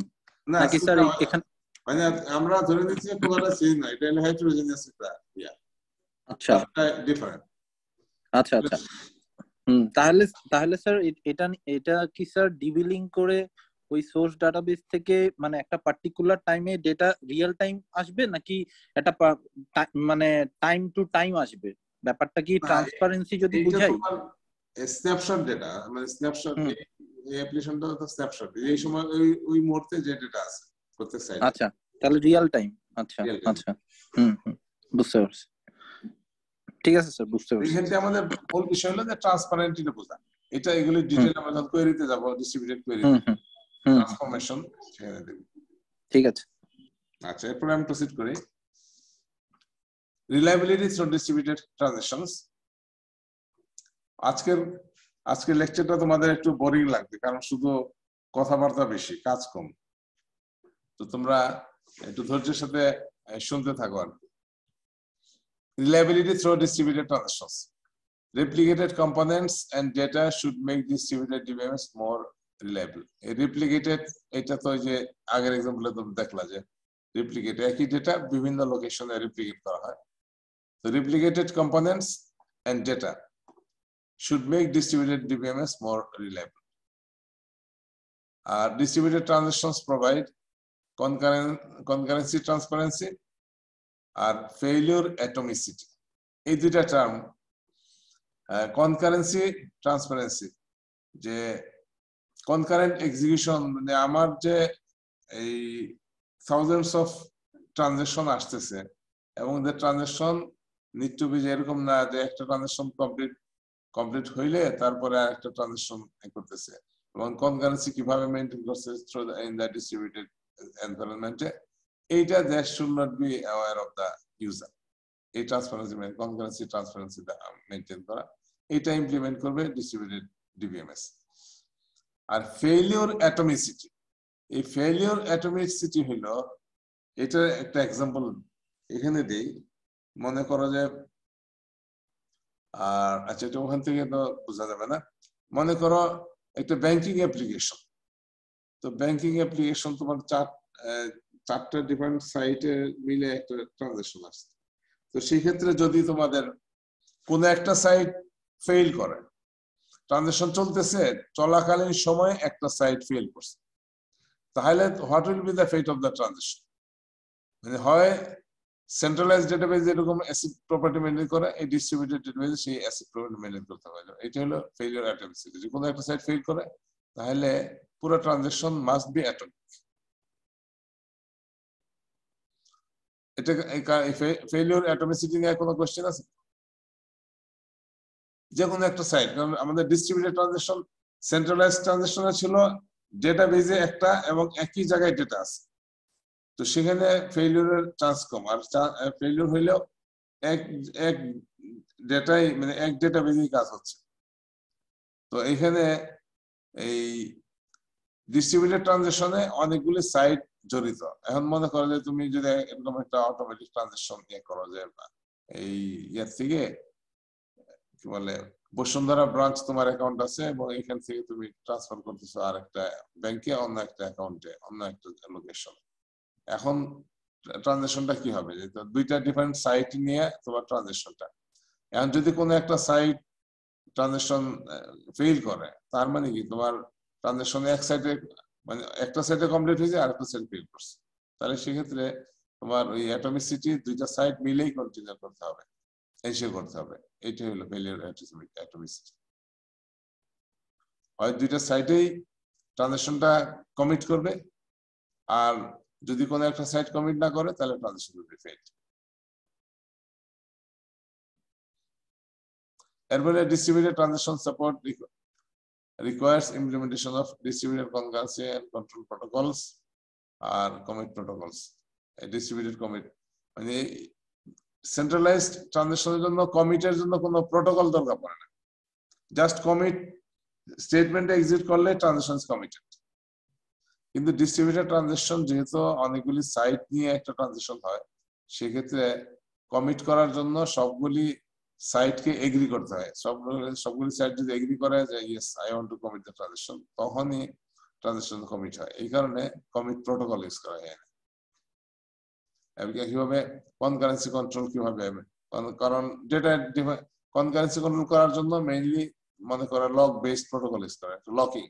নাকি স্যার এখানে? মানে আমরা ধরে নিচ্ছি পুরোটা সেম না, এটা হলো হেটেরোজেনাস একটা ইয়া। আচ্ছা ডিফারেন্ট। আচ্ছা তাহলে স্যার এটা কি স্যার ডিবি লিংক করে ওই সোর্স ডাটাবেস থেকে মানে একটা পার্টিকুলার টাইমে ডেটা রিয়েল টাইম আসবে নাকি একটা মানে টাইম টু টাইম আসবে? ব্যাপারটা কি ট্রান্সপারেন্সি যদি বুঝাই, স্ন্যাপশট ডেটা, মানে স্ন্যাপশট, এই অ্যাপ্লিকেশনটা তো স্ন্যাপশট, এই সময় ওই মুহূর্তে যে ডেটা আছে প্রত্যেক সাইডে। আচ্ছা তাহলে রিয়েল টাইম। আচ্ছা বুঝতে পারছি, ঠিক আছে স্যার বুঝতে পারছি। এখানে আমাদের মূল বিষয় হলো যে ট্রান্সপারেন্টলি বোঝা, এটা এগুলি ডিটেইল আমরা যখন কোয়েরিতে যাব, ডিস্ট্রিবিউটেড কোয়েরি ট্রান্সফরমেশন সেখানে দেব। ঠিক আছে। আচ্ছা এরপর আমি প্রসিড করি। Reliability through distributed transactions. আজকের লেকচারটা তোমাদের একটু বোরিং লাগবে, কারণ শুধু কথাবার্তা বেশি, কাজ কম। তো তোমরা একটু ধৈর্যের সাথে শুনতে থাকো আর কি। Reliability through distributed transactions. Replicated components and data should make distributed DBMS more reliable. Replicated, এটা তো যে আগের এক্সাম্পলে তুমি দেখলা যে রিপ্লিকেট, একই ডেটা বিভিন্ন লোকেশনে রিপ্লিকেট করা হয়। So replicated components and data should make distributed DBMS more reliable. Distributed transactions provide concurrency transparency আর ফেইলিউর অ্যাটমিসিটি, এই দুইটা টার্ম। কনকারেন্সি ট্রান্সপারেন্সি, যে কনকারেন্ট এক্সিকিউশন, মানে আমার যে এই থাউজেন্ডস অফ ট্রানজাকশন আসতেছে এবং the transaction need to be, যে এরকম না যে একটা ট্রানজাকশন কমপ্লিট হইলে তারপরে আরেকটা ট্রানজাকশন করতেছে, এবং কনকারেন্সি কিভাবে মেইনটেইন করছে থ্রু ইন দ্য ডিস্ট্রিবিউটেড এনভায়রনমেন্টে, এইটা that should not be aware of the user. এই ট্রান্সপারেন্সি কনকারেন্সি ট্রান্সপারেন্সি মেইনটেইন করা, এটা ইমপ্লিমেন্ট করবে ডিস্ট্রিবিউটেড ডিবিএমএস। আর ফেইলিউর অ্যাটমিসিটি, এই ফেইলিউর অ্যাটমিসিটি হলো, এটা একটা এক্সাম্পল এখানে দেই। মনে করো যে আচ্ছা এটা ওখান থেকে তো বোঝা যাবে না। মনে করো একটা ব্যাংকিং অ্যাপ্লিকেশন, তো ব্যাংকিং অ্যাপ্লিকেশন তোমার চারটা ডিফারেন্ট সাইটে মিলে একটা ট্রানজাকশন আসছে। তো সেই ক্ষেত্রে যদি তোমাদের কোন একটা সাইট ফেল করে, ট্রানজাকশন চলতেছে, চলাকালীন সময়ে একটা সাইট ফেল করছে, তাহলে what will be the fate of the transaction? মানে হয় সেন্ট্রালাইজ ডেটাবেজ এরকম অ্যাসিড প্রপার্টি মেনটেন করে, এই ডিস্ট্রিবিউটেড ডেটাবেজ সেই অ্যাসিড প্রপার্টি মেনটেন করতে হবে। এটা হলো ফেলিওর অ্যাটমিসিটি। যদি কোনো একটা সাইট ফেল করে তাহলে পুরো ট্রানজাকশন মাস্ট বি অ্যাটমিক। এটা ফেলিওর অ্যাটমিসিটি নিয়ে কোনো কোশ্চেন আছে? যে কোনো একটা সাইট, কারণ আমাদের ডিস্ট্রিবিউটেড ট্রানজাকশন সেন্ট্রালাইজ ট্রানজাকশনে ছিল ডেটাবেজে একটা এবং একই জায়গায় ডেটা আছে, তো সেখানে ফেলিওরের চান্স কম। আর ফেলিওর হইলেও এক এক ডেটাই মানে এক ডেটাবেজেই কাজ হচ্ছে। তো এখানে এই ডিস্ট্রিবিউটেড ট্রানজাকশনে অনেকগুলি সাইট জড়িত। এখন মনে করো যে তুমি যদি এরকম একটা অটোমেটিক ট্রানজাকশন ইয়ে করো, যে এই ইয়ার থেকে কি বলে বসুন্ধরা ব্রাঞ্চ তোমার অ্যাকাউন্ট আছে এবং এখান থেকে তুমি ট্রান্সফার করতেছো আর একটা ব্যাংকে, অন্য একটা অ্যাকাউন্টে, অন্য একটা লোকেশন। এখন ট্রানজাকশনটা কি হবে? যে দুইটা ডিফারেন্ট সাইট নিয়ে তোমার ট্রানজাকশনটা, এখন যদি কোনো একটা সাইট ট্রানজাকশন ফেল করে, তার মানে কি তোমার ট্রানজাকশন এক সাইডে মানে একটা সাইডে কমপ্লিট হয়েছে আর একটা সাইড ফেল করছে, তাহলে সেক্ষেত্রে তোমার ওই অ্যাটমিসিটি দুইটা সাইড মিলেই কন্টিনিউ করতে হবে, এনশিওর করতে হবে। এইটাই হলো ফেলিওর অ্যাটমিসিটি। হয় দুইটা সাইডেই ট্রানজাকশনটা কমিট করবে, আর যদি কোনো একটা সাইট কমিট না করে তাহলে ট্রানজাকশন উইল বি ফেইলড। এরপরে distributed transaction support requires implementation of distributed concurrency and control protocols আর commit protocols. Distributed commit মানে সেন্ট্রালাইজড ট্রানজাকশনের জন্য কমিটের জন্য কোনো প্রোটোকল দরকার পড়ে না, জাস্ট কমিট স্টেটমেন্ট এক্সিট করলে ট্রানজাকশন কমিটেড। কিন্তু ডিস্ট্রিবিউটেড ট্রানজাকশন যেহেতু অনেকগুলি সাইট নিয়ে একটা ট্রানজাকশন হয়, সেক্ষেত্রে কমিট করার জন্য সবগুলি সাইটকে এগ্রি করতে হয়। সবগুলি সাইট যদি এগ্রি করে যে yes I want to commit the transaction, তখনই ট্রানজাকশন কমিট হয়। এই কারণে কমিট প্রোটোকল ইউজ করা হয়। কিভাবে কনকারেন্সি কন্ট্রোল কিভাবে হবে? কারণ ডেটা কনকারেন্সি কন্ট্রোল করার জন্য মেইনলি মনে করা লক বেসড প্রোটোকল ইউজ করা, লকিং।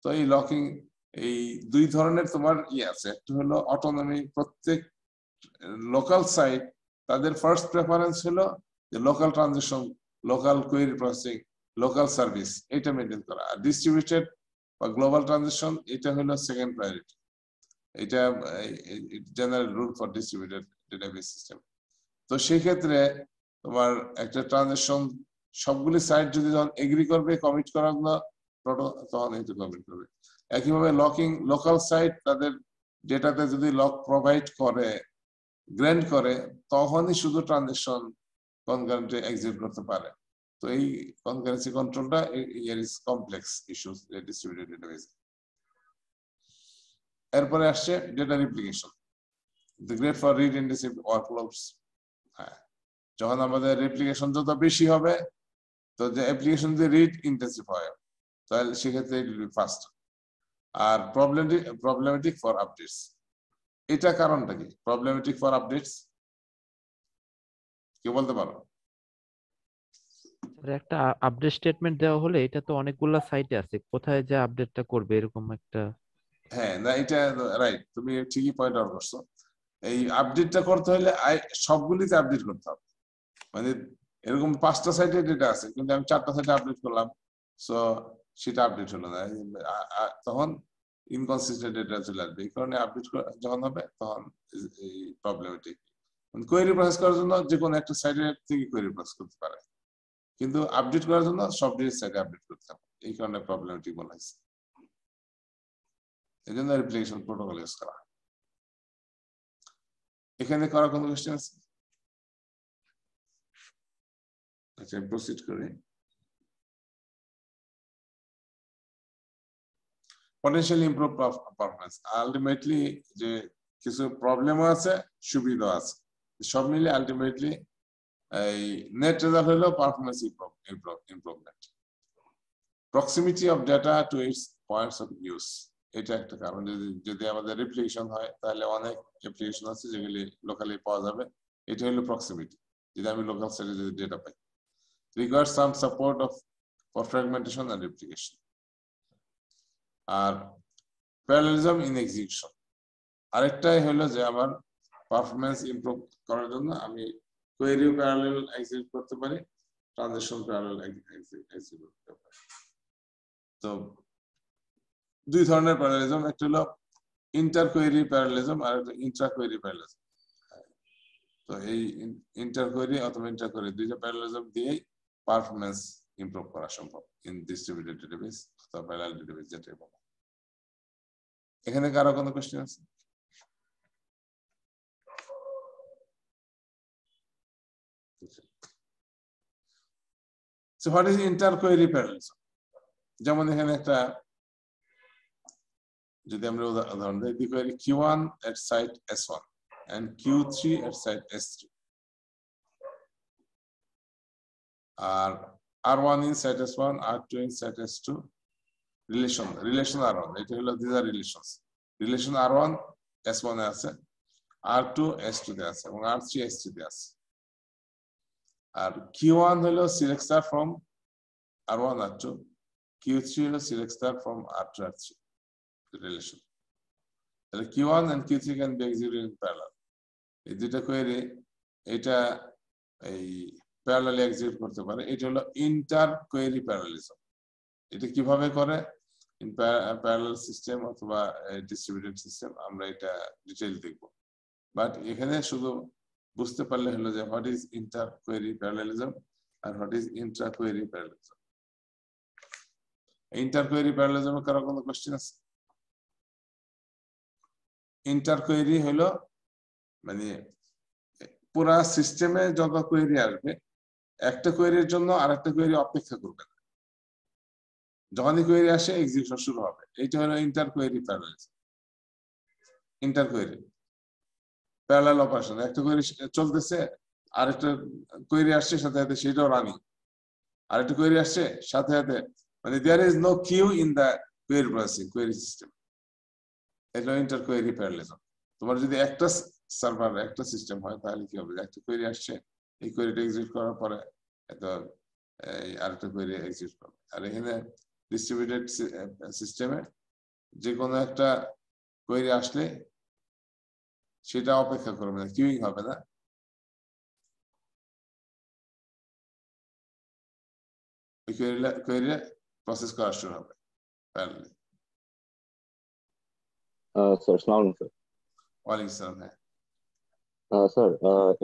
তো এই লকিং এই দুই ধরনের তোমার আছে, একটা হলো অটোনমি, প্রত্যেক লোকাল সাইট তাদের ফার্স্ট প্রেফারেন্স হলো যে local transaction, local query processing, local service, এটা মেনটেন করা। আর ডিস্ট্রিবিউটেড বা গ্লোবাল ট্রানজাকশন এটা হলো সেকেন্ড প্রায়োরিটি। এটা general rule for distributed database system. তো সেই ক্ষেত্রে তোমার একটা ট্রানজাকশন সবগুলি সাইট যদি যখন এগ্রি করবে কমিট করার জন্য, তখন এটা কমিট করবে। একইভাবে লকিং, লোকাল সাইট তাদের ডেটাতে যদি লক প্রোভাইড করে, গ্র্যান্ট করে, তখনই শুধু ট্রানজাকশন কনকারেন্টলি এক্সিকিউট করতে পারে। তো এই কনকারেন্সি কন্ট্রোলটা here is complex issues distributed database. এরপরে আসছে data replication, the great for read intensive workflows. হ্যাঁ, যখন আমাদের রেপ্লিকেশন যত বেশি হবে, তো যে অ্যাপ্লিকেশন যদি রিড ইন্টেন্সিভ হয়, তাহলে সেক্ষেত্রে ইট উইল বি ফাস্ট। আর প্রবলেমেটিক ফর আপডেটস, এটা কারণটা কি? প্রবলেমেটিক ফর আপডেটস কি বলতে পারো? একটা আপডেট স্টেটমেন্ট দেওয়া হলে এটা তো অনেকগুলা সাইটে আছে, কোথায় যে আপডেটটা করবে এরকম একটা। হ্যাঁ, না এটা রাইট, তুমি ঠিকই পয়েন্ট আউট করছো। এই আপডেটটা করতে হলে সবগুলিতে আপডেট করতে হবে। মানে এরকম 5টা সাইটে ডেটা আছে, কিন্তু আমি 4টা সাইটে আপডেট করলাম, সো সেটা আপডেট হলো না, তখন ইনকনসিস্টেন্ট ডেটা চলে আসবে। এই কারণে আপডেট যখন হবে তখন এই প্রবলেমেটিক। কোয়েরি প্রসেস করার জন্য যে কোনো একটা সাইটে থেকে কোয়েরি প্রসেস করতে পারে, কিন্তু আপডেট করার জন্য সব সাইটে আপডেট করতে হবে। এই কারণে প্রবলেমেটিক বলা হয়েছে। এই জন্য রেপ্লিকেশন প্রোটোকল ইউজ করা হয়। এখানে করা কোনো কোশ্চেন আছে? আচ্ছা, প্রসিড করি। পটেনশিয়ালি ইমপ্রুভ পারফরম্যান্স, আলটিমেটলি যে কিছু প্রবলেমও আছে, সুবিধা আছে, সব মিলে আলটিমেটলি এই নেট রেজাল্ট হলো performance improvement. Proximity of data to its points of use, এটা একটা কারণ। যদি আমাদের রেপ্লিকেশন হয়, তাহলে অনেক অ্যাপ্লিকেশন আছে যেগুলি লোকালি পাওয়া যাবে, এটা হলো প্রক্সিমিটি। যদি আমি লোকাল সাইটে যদি ডেটা পাই, requires some support for fragmentation and replication. আর প্যারালেলিজম ইন এক্সিকিউশন, আরেকটাই হলো যে আমার পারফরম্যান্স ইমপ্রুভ করার জন্য আমি কোয়েরিও প্যারালেল এক্সিকিউট করতে পারি, ট্রানজিশন প্যারালেল এক্সিকিউট করতে পারি। তো দুই ধরনের প্যারালেলিজম, একটা হলো ইন্টার কোয়েরি প্যারালেলিজম আর একটা ইন্ট্রা কোয়েরি প্যারালেলিজম। তো এই ইন্টার কোয়েরি অথবা ইন্ট্রা কোয়েরি দুইটা প্যারালেলিজম দিয়েই পারফরম্যান্স ইমপ্রুভ করা সম্ভব ইন ডিস্ট্রিবিউটেড ডেটাবেস অথবা প্যারালেল ডেটাবেস যেটাই বলা। এখানে কারো কোনো কোশ্চেন আছে? So what is inter-query parallelism? যেমন এখানে একটা যদি আমরা উদাহরণ দিই, the query Q1 at site S1 and Q3 at site S3 R R1 in site S1, R2 in site S2, relation R1, এটা হলো these are relations. Relation R1 S1 এ আছে, R2 S2 তে আছে এবং R3 S3 তে আছে। আর Q1 হলো select star from R1 R2, Q3 হলো select star from R2 R3 relation. তাহলে Q1 and Q3 can be executed in parallel. এই দুইটা কোয়েরি এটা এই প্যারালালি এক্সিকিউট করতে পারে, এটা হলো ইন্টার কোয়েরি প্যারালেলিজম। এটা কিভাবে করে ইন প্যারালাল সিস্টেম অথবা ডিস্ট্রিবিউটেড সিস্টেম আমরা এটা ডিটেইল দেখব, বাট এখানে শুধু বুঝতে পারলে হলো যে what is inter query parallelism আর what is intra query parallelism. Inter query প্যারালেলিজমের কারো কোনো কোশ্চেন আছে? ইন্টার কোয়েরি হলো মানে পুরা সিস্টেমে যত কোয়েরি আসবে একটা কোয়েরির জন্য আরেকটা কোয়েরি অপেক্ষা করবে না, যখনই কোয়েরি আসে এক্সিকিউশন শুরু হবে। এইটা হলো inter query parallelism. Inter query parallel operation, একটা কোয়েরি চলতেছে, আরেকটা কোয়েরি আসছে সাথে সাথে সেটাও রানিং, আরেকটা কোয়েরি আসছে সাথে সাথে, মানে there is no queue in the query processing query system. এটা ইন্টার কোয়েরি প্যারালেলিজম। তোমার যদি একটা সার্ভার একটা সিস্টেম হয় তাহলে কি হবে, একটা কোয়েরি আসছে, এই কোয়েরিটা এক্সিকিউট করার পরে আরেকটা কোয়েরি এক্সিকিউট করবে। আর এখানে ডিস্ট্রিবিউটেড সিস্টেমে যে কোনো একটা কোয়েরি আসলে সেটা অপেক্ষা করবে না, কিউইং হবে না, কোয়েরি প্রসেস করা শুরু হবে প্যারালালি। স্যার আসসালামু আলাইকুম স্যার। ওয়ালাইকুম আসসালাম। হ্যাঁ স্যার,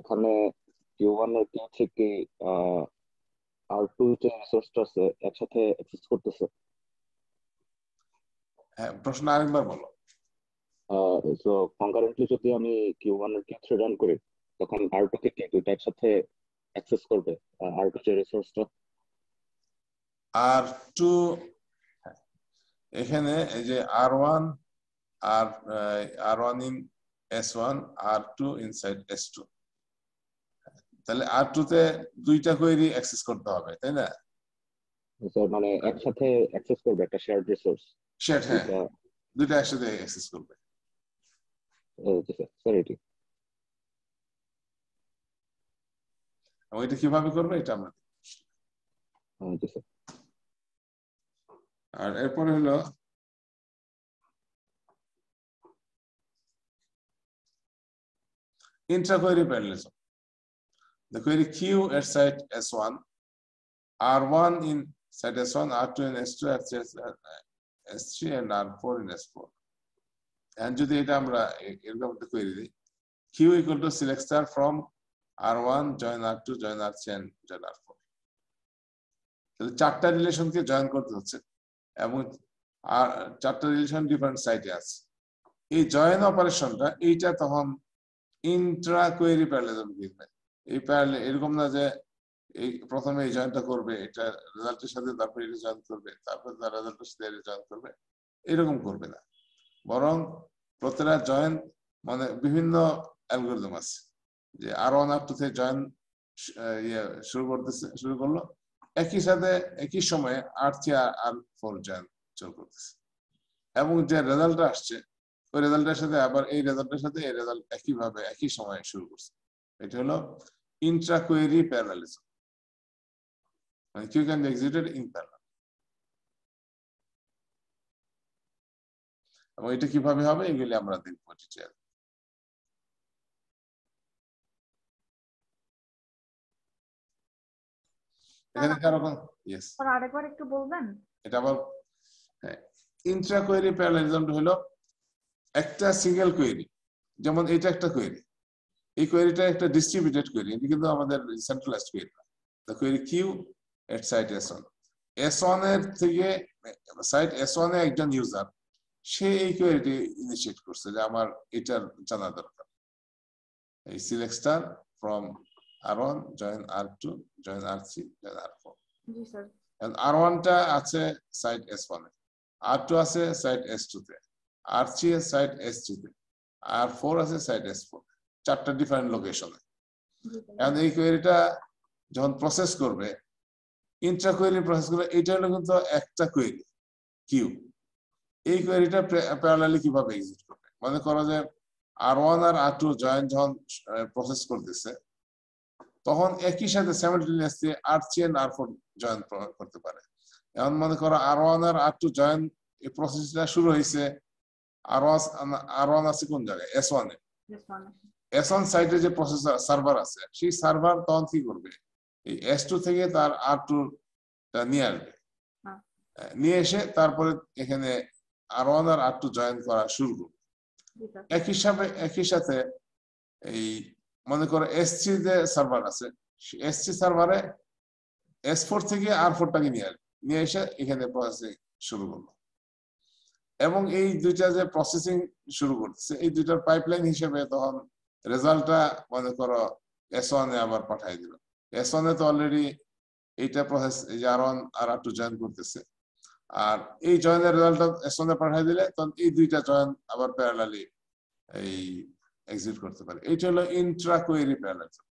এখানে Q1 আর Q3 থেকে R2 যে রিসোর্সটা আছে একসাথে অ্যাক্সেস করতেছে। হ্যাঁ, প্রশ্ন আরেকবার বলো। সো কনকারেন্টলি যদি আমি Q1 আর Q3 রান করি তখন R2 থেকে দুইটা একসাথে অ্যাক্সেস করবে R2 যে রিসোর্সটা। R2 এখানে এই যে R1 R R1 in S1, R2 inside S2, তাহলে R2 তে দুইটা কোয়েরি অ্যাক্সেস করতে হবে, তাই না? স্যার মানে একসাথে অ্যাক্সেস করবে একটা শেয়ার্ড রিসোর্স। শেয়ার্ড, হ্যাঁ, দুইটা একসাথে অ্যাক্সেস করবে। ওকে স্যার, স্যার এটি এবং এটা কিভাবে করবে এটা আমরা ওকে স্যার। আর এরপরে হলো intra-query parallelism. The query Q at site S1, R1 in site S1, R2 in S2, S3 and R4 in S4. And যদি এটা আমরা এরকম একটা query দিই, Q equal to select star from R1 join R2 join R3 and join R4. তাহলে চারটা রিলেশনকে join করতে হচ্ছে এবং আর চারটা রিলেশন ডিফারেন্ট সাইটে আছে। এই জয়েন অপারেশনটা এইটা তখন ইন্ট্রা কোয়েরি প্যারালেলিজম দিবে। এই প্যারালেল এরকম না যে এই প্রথমে এই জয়েনটা করবে, এটা রেজাল্টের সাথে তারপর এটা জয়েন করবে, তারপর তার রেজাল্টের সাথে এটা জয়েন করবে, এরকম করবে না। বরং প্রতিটা জয়েন মানে বিভিন্ন অ্যালগরিদম আছে, যে R1 R2 থেকে জয়েন শুরু করলো, একই সাথে একই সময়ে R3 R4 জয়েন শুরু করতেছে এবং যে রেজাল্টটা আসছে ওই রেজাল্টের সাথে আবার এই রেজাল্টের সাথে এই রেজাল্ট একইভাবে একই সময়ে শুরু করছে। এটা হলো ইন্ট্রা কোয়েরি প্যারালেলিজম। মানে Q can be executed in parallel. এবং এটা কিভাবে হবে এগুলি আমরা দেখবো ডিটেইল। এখানে কারো ইয়েস স্যার আরেকবার একটু বলবেন? এটা আবার ইন্ট্রা কোয়েরি প্যারালালিজম হলো একটা সিঙ্গেল কোয়েরি, যেমন এটা একটা কোয়েরি, এই কোয়েরিটা একটা ডিস্ট্রিবিউটেড কোয়েরি, এটা কিন্তু আমাদের সেন্ট্রালাইজড কোয়েরি না। The query Q at site S1, S1 এর থেকে সাইট S1 এ একজন ইউজার সে এই কোয়েরিটি ইনিশিয়েট করছে যে আমার এটার জানা দরকার, এই select star from R1 join R2 join R3 join R4। G sir. R1 টা আছে সাইট S1 এ, R2 আছে সাইট S2 তে, R3 এর সাইট S3 তে, R4 আছে সাইট S4, চারটা ডিফারেন্ট লোকেশনে। এখন এই কোয়েরিটা যখন প্রসেস করবে, ইন্ট্রা কোয়েরি প্রসেস করবে, এটা হলো কিন্তু একটা কোয়েরি কিউ। এই কোয়েরিটা প্যারালালি কিভাবে এক্সিকিউট করবে, মনে করো যে R1 আর R2 জয়েন যখন প্রসেস করতেছে তখন একই সাথে simultaneously R3 and R4 join করতে পারে। এখন মনে করো R1 আর R2 জয়েন এই প্রসেসটা শুরু হয়েছে, R1 আছে কোন জায়গায় S1 এ, S1 সাইটে যে প্রসেসর সার্ভার আছে সেই সার্ভার তখন কি করবে, এই S2 থেকে তার R2 টা নিয়ে আসবে, নিয়ে এসে তারপরে এখানে R1 আর R2 জয়েন করা শুরু করবে। একই সাথে এই মনে করো S3 যে সার্ভার আছে, S3 সার্ভারে S4 থেকে R4 টাকে নিয়ে এসে এখানে প্রসেসিং শুরু করলো। এবং এই দুইটা যে প্রসেসিং শুরু করতেছে এই দুইটার পাইপলাইন হিসেবে তখন রেজাল্টটা মনে করো S1 এ আবার পাঠিয়ে দিল। S1 এ তো অলরেডি এইটা প্রসেস এই যে R1 আর R2 জয়েন করতেছে, আর এই জয়েনের রেজাল্টটা S1 এ পাঠিয়ে দিলে তখন এই দুইটা জয়েন আবার প্যারালালি এই এক্সিকিউট করতে পারে। এইটা হলো ইন্ট্রা কোয়েরি প্যারালালিজম।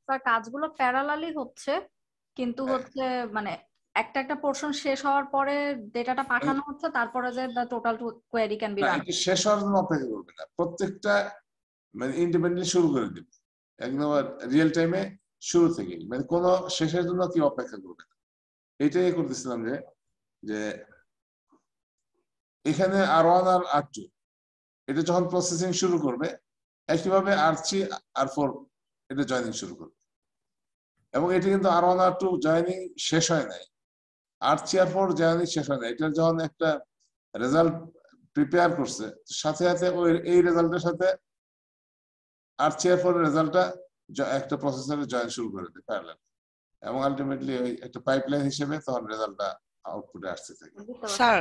স্যার কাজগুলো প্যারালালি হচ্ছে, কিন্তু হচ্ছে মানে একটা একটা পোরশন শেষ হওয়ার পরে ডেটাটা পাঠানো হচ্ছে, তারপরে যে the total query can be run. এটা শেষ হওয়ার জন্য অপেক্ষা করবে না, প্রত্যেকটা মানে ইন্ডিপেন্ডেন্টলি শুরু করে দিবে একদম রিয়েল টাইমে শুরু থেকেই, মানে কোনো শেষের জন্য কি অপেক্ষা করবে না। এইটাই করতেছিলাম যে এখানে R1 আর R2 এটা যখন প্রসেসিং শুরু করবে, একইভাবে R3 R4 এটা জয়েনিং শুরু করবে। এবং এটা কিন্তু R1 R2 জয়েনিং শেষ হয় নাই, R3 R4 জয়েনিং শেষ হয় নাই, এটা যখন একটা রেজাল্ট প্রিপেয়ার করছে সাথে সাথে ওই এই রেজাল্টের সাথে R3 R4 এর রেজাল্টটা একটা প্রসেসরে জয়েন শুরু করে দেয় প্যারালাল, এবং আলটিমেটলি ওই একটা পাইপলাইন হিসেবে তখন রেজাল্টটা আউটপুটে আসতে থাকে। স্যার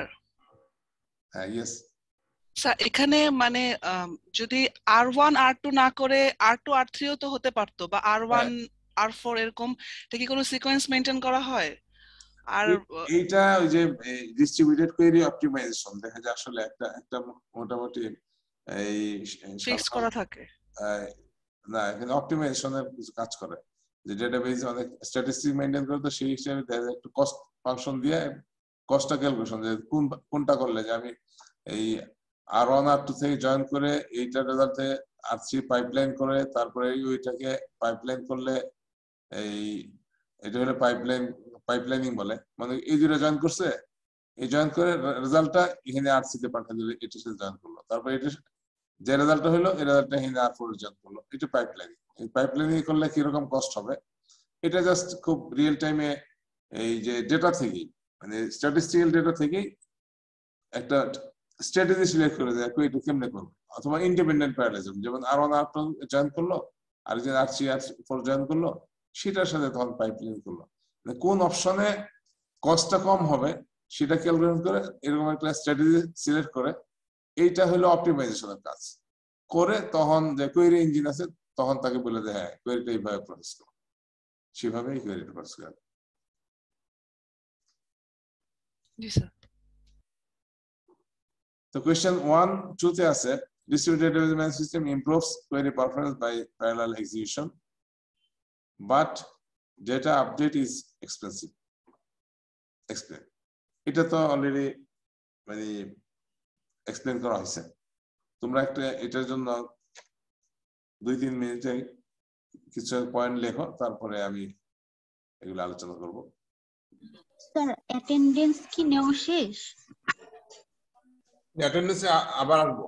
হ্যাঁ ইয়েস স্যার, এখানে মানে যদি R1 R2 না করে R2 R3 ও তো হতে পারতো, বা R1 R4 এরকম, এটা কি কোনো সিকোয়েন্স মেইনটেইন করা হয়? আর এইটা ওই যে ডিস্ট্রিবিউটেড কোয়েরি অপটিমাইজেশন দেখা যায় আসলে একটা মোটামুটি এই ফিক্স করা থাকে না, এখানে অপটিমাইজেশনের কিছু কাজ করে যে ডেটাবেজ অনেক স্ট্যাটিস্টিক মেইনটেইন করে, তো সেই হিসেবে দেখা যায় একটু কস্ট ফাংশন দিয়ে কস্টটা ক্যালকুলেশন যে কোনটা করলে যে আমি এই R1 R2 থেকে জয়েন করে এইটা রেজাল্টে R3 পাইপলাইন করে তারপরে ওইটাকে পাইপলাইন করলে এই এটা হলো পাইপলাইনিং বলে, মানে এই দুটো জয়েন করছে, এই জয়েন করে রেজাল্টটা এখানে R3 তে পাঠিয়ে দিলে এটার সাথে জয়েন করলো, তারপর এটা যে রেজাল্টটা হলো এই রেজাল্টটা এখানে R4 এ জয়েন করলো, এটা পাইপলাইনিং। এই পাইপলাইনিং করলে কিরকম কস্ট হবে এটা জাস্ট খুব রিয়েল টাইমে এই যে ডেটা থেকে মানে স্ট্যাটিস্টিক্যাল ডেটা থেকে একটা স্ট্র্যাটেজি সিলেক্ট করে দেয় এটা কেমনে করবে, অথবা ইন্ডিপেন্ডেন্ট প্যারালালিজম যেমন R1 R2 জয়েন করলো আর যে R3 R4 জয়েন করলো সেটার সাথে তখন পাইপলাইন করলো, কোন অপশনে কস্টটা কম হবে সেটা ক্যালকুলেট করে এরকম একটা স্ট্র্যাটেজি সিলেক্ট করে এইটা হলো অপটিমাইজেশনের কাজ করে, তখন যে কোয়েরি ইঞ্জিন আছে তখন তাকে বলে দেয় হ্যাঁ কোয়েরিটা এইভাবে প্রসেস করো, সেভাবেই কোয়েরিটা প্রসেস করে। জি স্যার। তো কোয়েশ্চেন 1 2 তে আছে distributed database management system improves query performance by parallel execution but data update is expensive. Explain. এটা তো অলরেডি মানে এক্সপ্লেন করা হয়েছে, তোমরা একটা এটার জন্য 2-3 মিনিটে কিছু পয়েন্ট লেখো, তারপরে আমি এগুলো আলোচনা করব। স্যার অ্যাটেনডেন্স কি নেওয়া শেষ? অ্যাটেন্ডেন্সে আবার আসবো।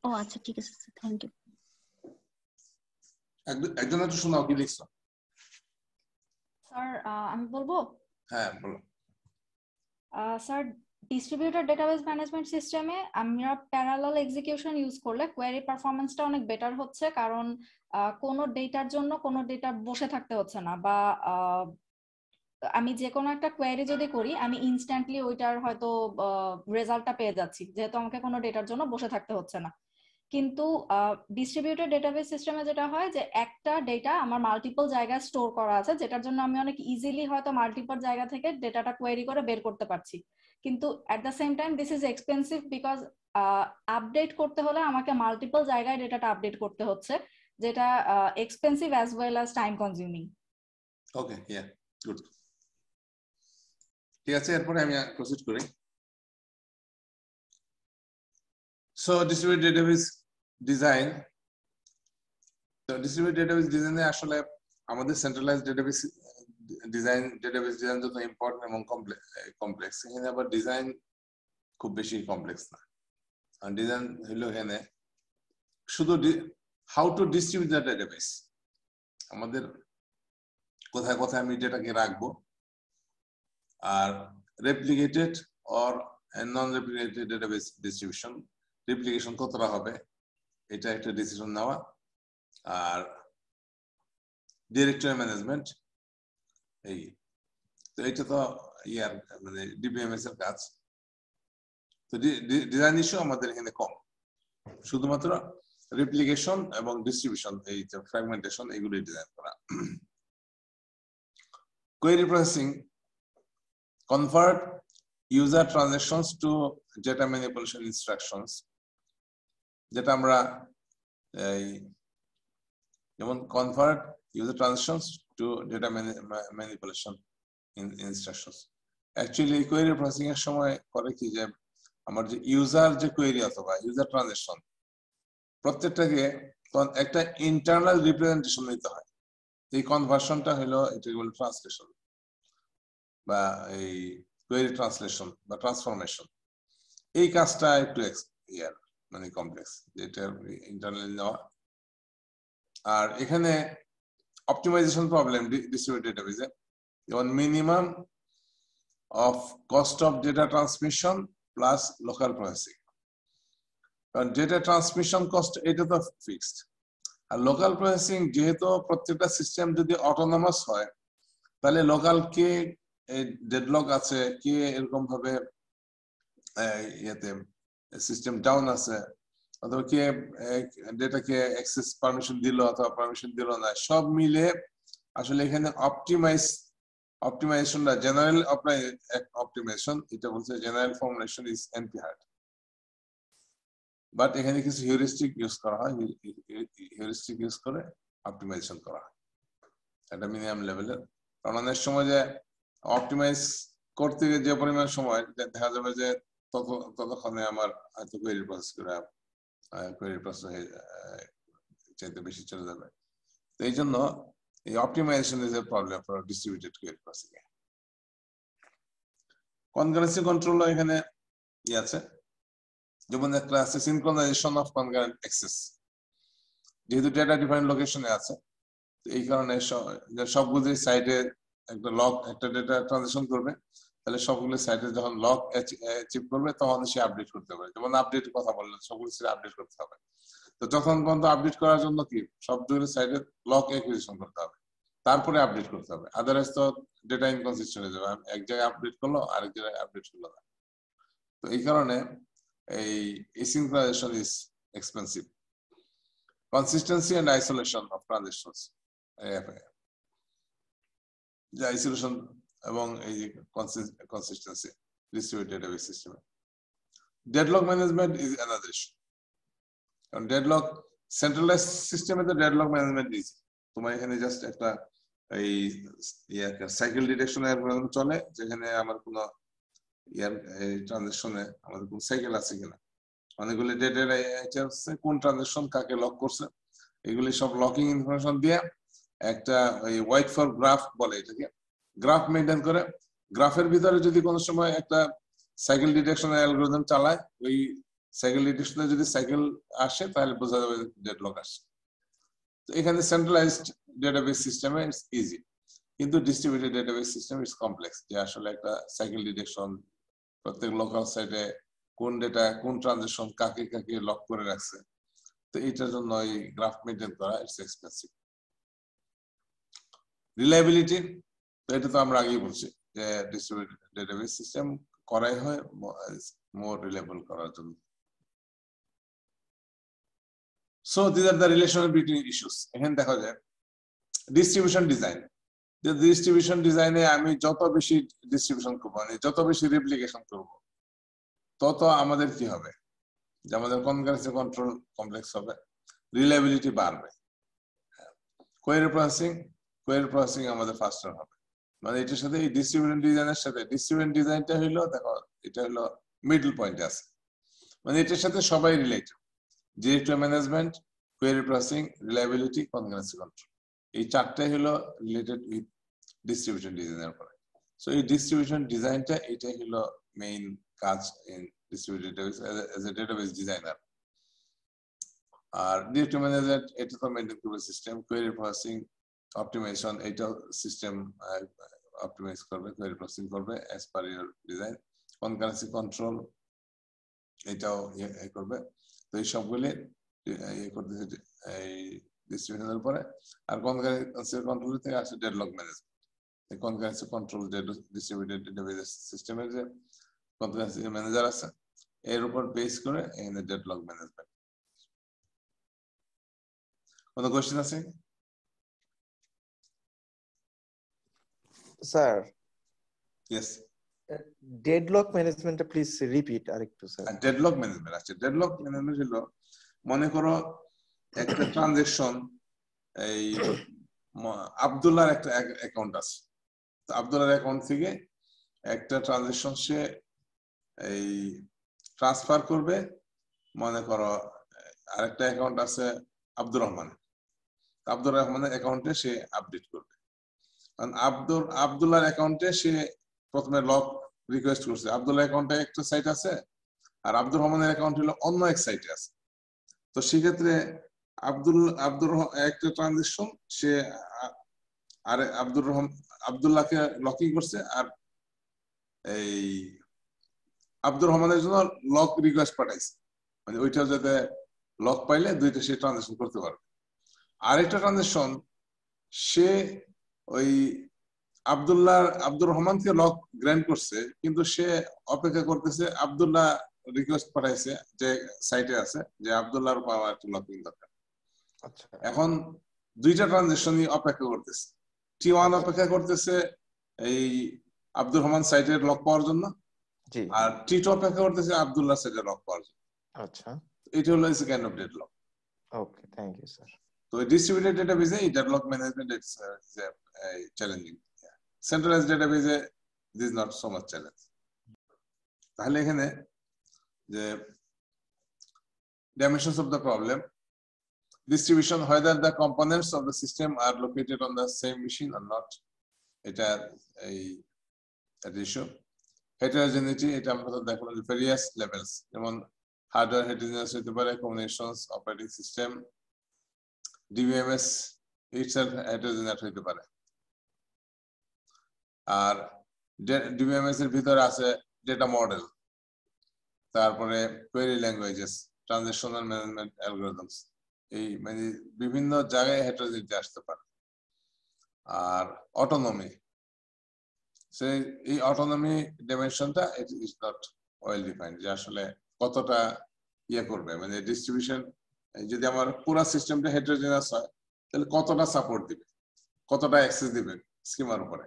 ও আচ্ছা ঠিক আছে স্যার, থ্যাংক ইউ। একজন একটু শোনাও কি লিখছো। স্যার আমি বলবো। হ্যাঁ বলো। স্যার ডিস্ট্রিবিউটেড ডেটাবেস ম্যানেজমেন্ট সিস্টেমে আমরা প্যারালাল এক্সিকিউশন ইউজ করলে কোয়েরি পারফরম্যান্সটা অনেক বেটার হচ্ছে, কারণ কোনো ডেটার জন্য কোনো ডেটা বসে থাকতে হচ্ছে না, বা আমি যে কোনো একটা কোয়েরি যদি করি আমি ইনস্ট্যান্টলি ওইটার হয়তো রেজাল্টটা পেয়ে যাচ্ছি, যেহেতু আমাকে কোনো ডেটার জন্য বসে থাকতে হচ্ছে না। কিন্তু ডিস্ট্রিবিউটেড ডেটাবেস সিস্টেমে যেটা হয় যে একটা ডেটা আমার মাল্টিপল জায়গায় স্টোর করা আছে, যেটার জন্য আমি অনেক ইজিলি হয়তো মাল্টিপল জায়গা থেকে ডেটাটা কোয়েরি করে বের করতে পারছি। কিন্তু at the same time this is expensive, because update করতে হলে আমাকে মাল্টিপল জায়গায় ডেটাটা আপডেট করতে হচ্ছে, যেটা expensive as well as time consuming. Okay, yeah good. ঠিক আছে, এরপরে আমি প্রসিড করি। So distributed database design. তো ডিস্ট্রিবিউটেড ডেটাবেস ডিজাইনে আসলে আমাদের সেন্ট্রালাইজড ডেটাবেস ডিজাইন যত ইম্পর্টেন্ট এবং কমপ্লেক্স, এখানে আবার ডিজাইন খুব বেশি কমপ্লেক্স না। আর ডিজাইন হলো এখানে শুধু how to distribute the database, আমাদের কোথায় কোথায় আমি ডেটাকে রাখবো, আর replicated or non replicated database distribution, replication কতটা হবে এটা একটা ডিসিশন নেওয়া, আর ডিরেক্টরি ম্যানেজমেন্ট। এই তো এটা তো ইয়ার মানে ডিবিএমএস এর কাজ। তো ডিজাইন ইস্যু আমাদের এখানে কম, শুধুমাত্র রেপ্লিকেশন এবং ডিস্ট্রিবিউশন, এই যে ফ্র্যাগমেন্টেশন, এগুলো ডিজাইন করা। Query processing, convert user transactions to data manipulation instructions, যেটা আমরা যেমন convert user transactions to data manipulation instructions। Actually query processing এর সময় করে কি, যে আমার যে ইউজার যে কোয়েরি অথবা ইউজার ট্রানজাকশন, প্রত্যেকটাকে একটা ইন্টারনাল রিপ্রেজেন্টেশন নিতে হয়। এই কনভার্সনটা হলো এটা বলে ট্রান্সলেশন বা এই কোয়েরি ট্রান্সলেশন বা ট্রান্সফরমেশন। এই কাজটা একটু ইয়ার মানে কমপ্লেক্স, যেটা ইন্টারনালি নেওয়া। আর এখানে অপটিমাইজেশন প্রবলেম ডিস্ট্রিবিউটেড ডেটাবেসে, যেমন minimum of cost of data transmission plus local processing. কারণ ডেটা ট্রান্সমিশন কস্ট এটা তো ফিক্সড, আর লোকাল প্রসেসিং যেহেতু প্রত্যেকটা সিস্টেম যদি অটোনমাস হয়, তাহলে লোকাল কে ডেডলক আছে, কে এরকম ভাবে ইয়েতে সিস্টেম ডাউন আছে, অথবা কে ডেটাকে অ্যাক্সেস পারমিশন দিল অথবা পারমিশন দিল না, সব মিলে আসলে এখানে অপটিমাইজেশনটা জেনারেল অপটিমাইজেশন, এটা বলছে general formulation is NP hard, but এখানে কিছু হিউরিস্টিক ইউজ করা হয়, হিউরিস্টিক ইউজ করে অপটিমাইজেশন করা হয় এটা মিনিমাম লেভেলের। কারণ অনেক সময় যে অপটিমাইজ করতে গিয়ে যে পরিমাণ সময় দেখা যাবে যে ততক্ষণে আমার হয়তো কোয়েরি প্রসেস চাইতে বেশি চলে যাবে। তো এই জন্য এই optimization is a problem for distributed query processing এ। কনকারেন্সি কন্ট্রোল এখানে কি আছে, যেমন একটা আছে সিনক্রোনাইজেশন অফ কনকারেন্ট অ্যাক্সেস। যেহেতু ডেটা ডিফারেন্ট লোকেশনে আছে, এই কারণে সবগুলো সাইটে একটা ডেটা ট্রানজাকশন করবে, তাহলে সবগুলো সাইটে যখন লক অ্যাচিভ করবে তখন সে আপডেট করতে পারে। যেমন আপডেট কথা বললেন, সবগুলো সাইটে আপডেট করতে হবে। তো যখন পর্যন্ত আপডেট করার জন্য কি সবগুলো সাইটে লক অ্যাকুইজিশন করতে হবে, তারপরে আপডেট করতে হবে, আদারওয়াইজ তো ডেটা ইনকনসিস্টেন্ট হয়ে যাবে, এক জায়গায় আপডেট করলো আরেক জায়গায় আপডেট করলো না। তো এই কারণে এই synchronization is expensive. Consistency and isolation of transactions, যে আইসোলেশন এবং এই যে কনসিস্টেন্সি ডিস্ট্রিবিউটেড ডেটাবেস সিস্টেমে। Deadlock management is another issue. কারণ ডেডলক সেন্ট্রালাইজ সিস্টেমে তো ডেডলক ম্যানেজমেন্ট ইজি, তোমার এখানে জাস্ট একটা এই সাইকেল ডিটেকশন অ্যালগরিদম চলে, যেখানে আমার কোনো ট্রানজাকশনে আমাদের কোন সাইকেল আছে কিনা, অনেকগুলি ডেটা আছে, কোন ট্রানজাকশন কাকে লক করছে, এগুলি সব লকিং ইনফরমেশন দিয়ে একটা ওই হোয়াইট ফর গ্রাফ বলে এটাকে, গ্রাফ মেনটেন করে। গ্রাফের ভিতরে যদি কোনো সময় একটা সাইকেল ডিটেকশনের অ্যালগরিদম চালায়, ওই সাইকেল ডিটেকশনে যদি সাইকেল আসে তাহলে বোঝা যাবে ডেডলক আসে। তো এখানে সেন্ট্রালাইজড ডেটাবেস সিস্টেমে ইটস ইজি, কিন্তু distributed database system it's complex, যে আসলে একটা সাইকেল ডিটেকশন প্রত্যেক লোকাল সাইটে কোন ডেটা কোন ট্রানজাকশন কাকে কাকে লক করে রাখছে, তো এটার জন্য এই গ্রাফ মেনটেন করা ইটস এক্সপেন্সিভ। রিলায়েবিলিটি, তো এটা তো আমরা আগেই বলছি যে ডিস্ট্রিবিউটেড ডেটাবেস সিস্টেম করাই হয় মোর রিলায়েবল করার জন্য। So these are the relation between issues. এখানে দেখা যায় ডিস্ট্রিবিউশন ডিজাইন, যে ডিস্ট্রিবিউশন ডিজাইনে আমি যত বেশি ডিস্ট্রিবিউশন করবো, মানে যত বেশি রেপ্লিকেশন করব, তত আমাদের কি হবে, যে আমাদের কনকারেন্সি কন্ট্রোল কমপ্লেক্স হবে, রিলায়েবিলিটি বাড়বে, কোয়েরি প্রসেসিং আমাদের ফাস্টার হবে। মানে এটার সাথে এই ডিস্ট্রিবিউশন ডিজাইনের সাথে, ডিস্ট্রিবিউশন ডিজাইনটা হইলো, দেখো এটা হলো মিডল পয়েন্টে আছে, মানে এটার সাথে সবাই related. Directory management, query processing, reliability, concurrency control, এই চারটাই হলো রিলেটেড উইথ ডিস্ট্রিবিউশন ডিজাইনের উপরে। সো এই ডিস্ট্রিবিউশন ডিজাইনটা এটাই হলো মেইন কাজ in distributed database as a database designer. আর ডিরেক্টরি ম্যানেজমেন্ট এটা তো মেইনটেইন করবে সিস্টেম, কোয়েরি প্রসেসিং অপটিমাইজেশন এটাও সিস্টেম অপটিমাইজ করবে, কোয়েরি প্রসেসিং করবে as per your design, concurrency control এটাও করবে। তো এই সবগুলি করতেছে এই ডিস্ট্রিবিউশনের উপরে। আর কনকারেন্সি কন্ট্রোল থেকে আসে ডেডলক ম্যানেজমেন্ট। এই কনকারেন্সি কন্ট্রোল ডিস্ট্রিবিউটেড ডেটাবেস সিস্টেমের যে কনকারেন্সি ম্যানেজার আছে, এর উপর বেস করে এখানে ডেডলক ম্যানেজমেন্ট। কোনো কোশ্চেন আছে? স্যার, ইয়েস, ডেডলক ম্যানেজমেন্টটা প্লিজ রিপিট আরেকটু স্যার। ডেডলক ম্যানেজমেন্ট আছে, ডেডলক ম্যানেজমেন্ট হলো, মনে করো একটা ট্রানজাকশন, এই আব্দুল্লাহর একটা অ্যাকাউন্ট আছে, তো আব্দুল্লাহর অ্যাকাউন্ট থেকে একটা ট্রানজাকশন সে এই ট্রান্সফার করবে, মনে করো আরেকটা অ্যাকাউন্ট আছে আব্দুর রহমানের, আব্দুর রহমানের অ্যাকাউন্টে সে আপডেট করবে। কারণ আব্দুল্লাহর অ্যাকাউন্টে সে প্রথমে লক রিকোয়েস্ট করছে, আব্দুল্লাহ অ্যাকাউন্টে একটা সাইট আছে আর আব্দুর রহমানের অ্যাকাউন্ট হলো অন্য এক সাইটে আছে। তো সেক্ষেত্রে একটা ট্রানজাকশন সে আরে আব্দুল্লাহকে লকিং করছে, আর এই আব্দুর রহমানের জন্য লক রিকোয়েস্ট পাঠাইছে, মানে ওইটা যাতে লক পাইলে দুইটা সে ট্রানজাকশন করতে পারবে। আরেকটা ট্রানজাকশন সে ওই আব্দুর রহমানকে লক গ্র্যান্ট করছে, কিন্তু সে অপেক্ষা করতেছে, আব্দুল্লাহ রিকোয়েস্ট পাঠাইছে যে সাইটে আছে যে আব্দুল্লাহর পাওয়া একটা লকিং দরকার। এখন দুইটা ট্রানজাকশনই অপেক্ষা করতেছে, T1 অপেক্ষা করতেছে এই আব্দুর রহমান সাইটের লক পাওয়ার জন্য, আর T2 অপেক্ষা করতেছে আব্দুল্লাহ সাইটের লক পাওয়ার জন্য। আচ্ছা, এটা হলো is kind of deadlock. Okay, thank you sir. তো ডিস্ট্রিবিউটেড ডেটাবেসে এই deadlock management is challenging, centralised ডেটাবেসে this is not so much challenge. তাহলে এখানে যে dimensions of the problem, distribution, whether the components of the system are located on the same machine or not, এটা এই issue. Heterogeneity, এটা আমরা দেখলাম various levels, যেমন হার্ডওয়্যার heterogeneous হতে পারে, combinations, operating system, DBMS itself heterogeneous হতে পারে। আর DBMS এর ভিতরে আছে ডেটা মডেল, তারপরে query languages, transactional management algorithms, এই মানে বিভিন্ন জায়গায় হেটারোজেনিটি আসতে পারে। আর অটোনমি, সেই এই অটোনমি ডাইমেনশনটা it is not well defined, যে আসলে কতটা ইয়ে করবে, মানে ডিস্ট্রিবিউশন যদি আমার পুরো সিস্টেমটা হেটারোজেনাস হয় তাহলে কতটা সাপোর্ট দিবে, কতটা অ্যাক্সেস দিবে স্কিমার উপরে।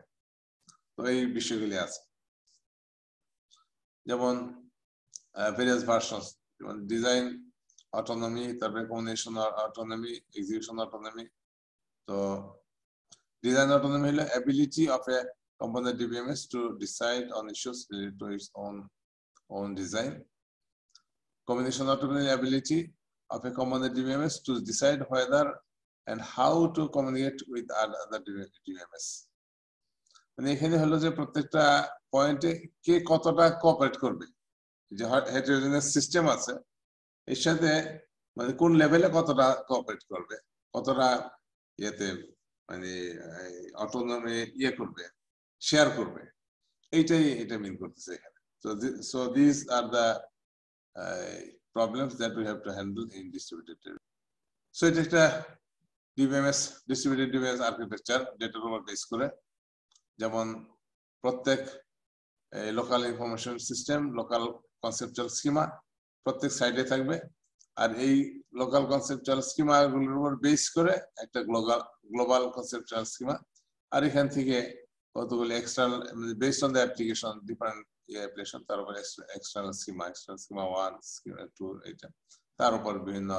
তো এই বিষয়গুলি আছে, যেমন various versions, যেমন ডিজাইন অটোনমি, তারপরে কম্বিনেশন অটোনমি, এক্সিকিউশন অটোনমি। তো ডিজাইন অটোনমি হলো ability of a component DBMS to decide on issues related to its own design. Combination autonomy, ability of a component DBMS to decide whether and how to communicate with other DBMS. মানে এখানে হলো যে প্রত্যেকটা পয়েন্টে কে কতটা cooperate করবে, যে heterogeneous system আছে এর সাথে মানে কোন লেভেলে কতটা কোঅপারেট করবে, কতটা ইয়েতে মানে অটোনমি করবে, শেয়ার করবে, এটা মিন করতেছে এখানে। So these are the problems that we have to handle in distributed database. So এটা একটা DBMS, distributed DBMS architecture, ডেটার উপর বেস করে, যেমন প্রত্যেক local information system, local conceptual schema প্রত্যেক সাইডে থাকবে, আর এই লোকাল কনসেপচুয়াল স্কিমা গুলোর উপর বেস করে একটা গ্লোবাল কনসেপচুয়াল স্কিমা, আর এখান থেকে কতগুলি external based on the application, different application, তার উপর এক্সটার্নাল স্কিমা 1, স্কিমা 2, এটা তার উপর বিভিন্ন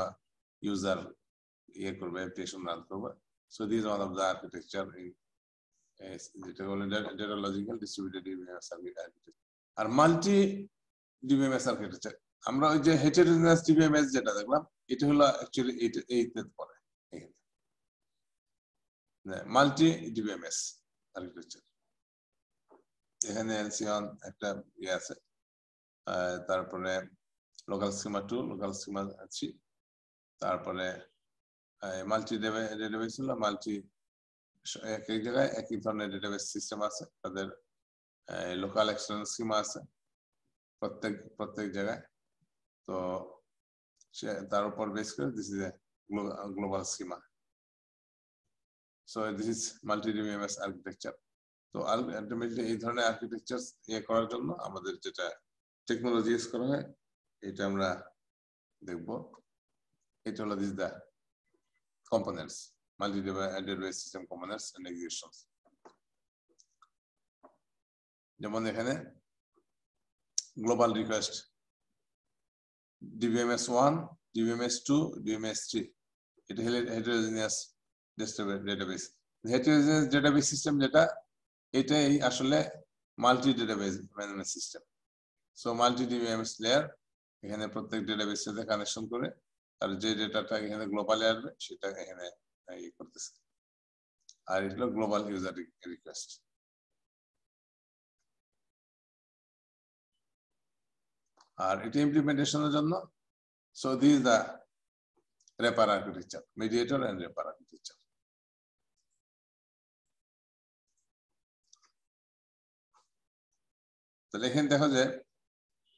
ইউজার করবে, অ্যাপ্লিকেশন রান করবে। So this one of the architecture in যেটা বলে data logical distributed DBMS architecture. আর মাল্টি ডিবিএমএস আর্কিটেকচার, আমরা ওই যে হেটেরোজেনাস ডিবিএমএস যেটা দেখলাম, এটা হলো অ্যাকচুয়ালি এইতে পড়ে, মাল্টি ডিবিএমএস আর্কিটেকচার। এখানে এলসিয়ন একটা আছে, তারপরে লোকাল স্কিমা 2, লোকাল স্কিমা 3, তারপরে মাল্টি ডেটাবেস হলো মাল্টি, এক এক জায়গায় এক এক ধরনের ডেটাবেস সিস্টেম আছে, তাদের লোকাল এক্সটার্নাল স্কিমা আছে প্রত্যেক জায়গায়। তো তার উপর বেস করে this is a global schema. So this is multi DBMS architecture. তো আলটিমেটলি এই ধরনের আর্কিটেকচার করার জন্য আমাদের যেটা টেকনোলজি ইউজ করা হয় এটা আমরা দেখব। এটা হলো this the components, multi-database system components and executions. যেমন এখানে global request DBMS 1, DBMS 2, DBMS 3, এটা হলো heterogeneous database. Heterogeneous database system যেটা, এটাই আসলে multi database management system. So multi DBMS layer এখানে প্রত্যেক ডেটাবেসের সাথে কানেকশন করে, আর যে ডেটাটা এখানে গ্লোবালে আসবে সেটা এখানে করতেছে, আর এটা হলো গ্লোবাল ইউজার রিকোয়েস্ট। আর এটা ইমপ্লিমেন্টেশনের জন্য so this the wrapper architecture, mediator and wrapper architecture. তাহলে এখানে দেখো যে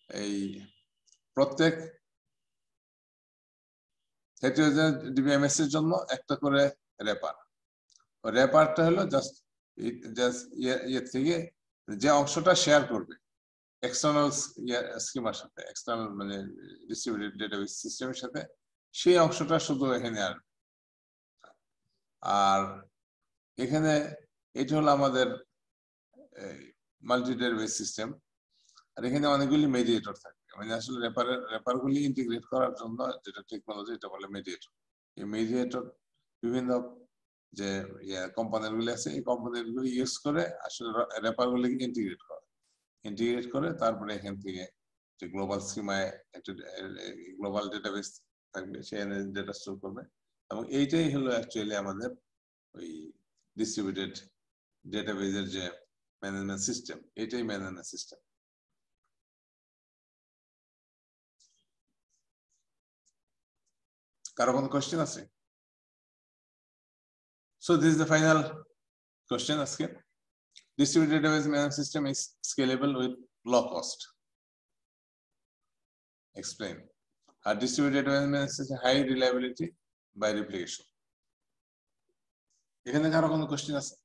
এই প্রত্যেক হেটেরোজেনাস ডিবিএমএস এর জন্য একটা করে রেপার। রেপারটা হলো জাস্ট থেকে যে অংশটা শেয়ার করবে এক্সটার্নাল স্কিমার সাথে, এক্সটার্নাল মানে ডিস্ট্রিবিউটেড ডেটাবেস সিস্টেমের সাথে, সেই অংশটা শুধু এখানে আসবে। আর এখানে এটা হলো আমাদের মাল্টি ডেটাবেস সিস্টেম, আর এখানে অনেকগুলি মেডিয়েটর থাকে। মানে আসলে রেপারগুলি ইন্টিগ্রেট করার জন্য যেটা টেকনোলজি, এটা বলে মেডিয়েটর। এই মেডিয়েটর বিভিন্ন যে কম্পোনেন্ট গুলি আছে, এই কম্পোনেন্ট গুলি ইউজ করে আসলে রেপারগুলিকে ইন্টিগ্রেট করে তারপরে এখান থেকে যে গ্লোবাল স্কিমায় একটা গ্লোবাল ডেটাবেস থাকবে, সেখানে ডেটা স্টোর করবে। এবং এইটাই হলো অ্যাকচুয়ালি আমাদের ওই ডিস্ট্রিবিউটেড ডেটাবেসের যে ম্যানেজমেন্ট সিস্টেম, এটাই ম্যানেজমেন্ট সিস্টেম। কারো কোনো কোয়েশ্চেন আছে? So this is the final question asked. Distributed database management system is scalable with low cost. Explain. A distributed database management system high reliability by replication. এখানে কারো কোনো question আছে?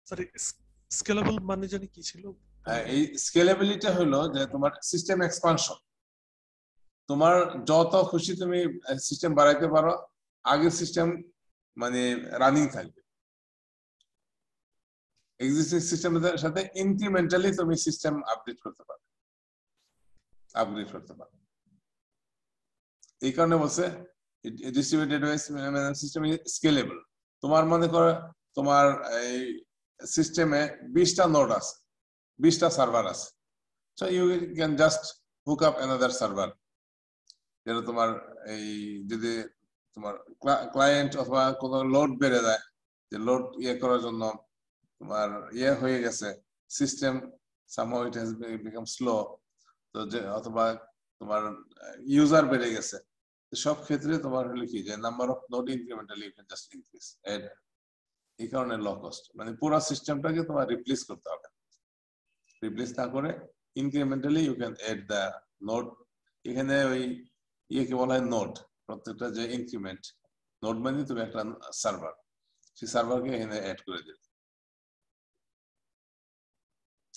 Sorry, scalable মানে জানি কি ছিল? এই স্কেলেবিলিটি হলো যে তোমার সিস্টেম এক্সপানশন, তোমার যত খুশি তুমি সিস্টেম বাড়াইতে পারো, আগের সিস্টেম মানে রানিং থাকবে। এক্সিস্টিং সিস্টেমের সাথে ইনক্রিমেন্টালি তুমি সিস্টেম আপডেট করতে পারো, আপগ্রেড করতে পারো। এই কারণে বলছে distributed database management system is scalable. তোমার মনে করো তোমার এই সিস্টেমে 20টা নোড আছে, 20টা সার্ভার আছে, so you can just hook up another server যেন তোমার এই যদি তোমার ক্লায়েন্ট অথবা কোনো লোড বেড়ে যায়, যে লোড করার জন্য তোমার হয়ে গেছে system, somehow it has become slow, তো যে অথবা তোমার ইউজার বেড়ে গেছে, সব ক্ষেত্রে তোমার হলো কি যে number of node incrementally you can just increase add, এই কারণে লো কস্ট। মানে পুরো সিস্টেমটাকে তোমার রিপ্লেস করতে হবে, রিপ্লেস না করে incrementally you can add the node. এখানে ওই কি বলা হয় নোড, প্রত্যেকটা যে ইনক্রিমেন্ট নোড মানে তুমি একটা সার্ভার, সেই সার্ভারকে এখানে অ্যাড করে দিবে,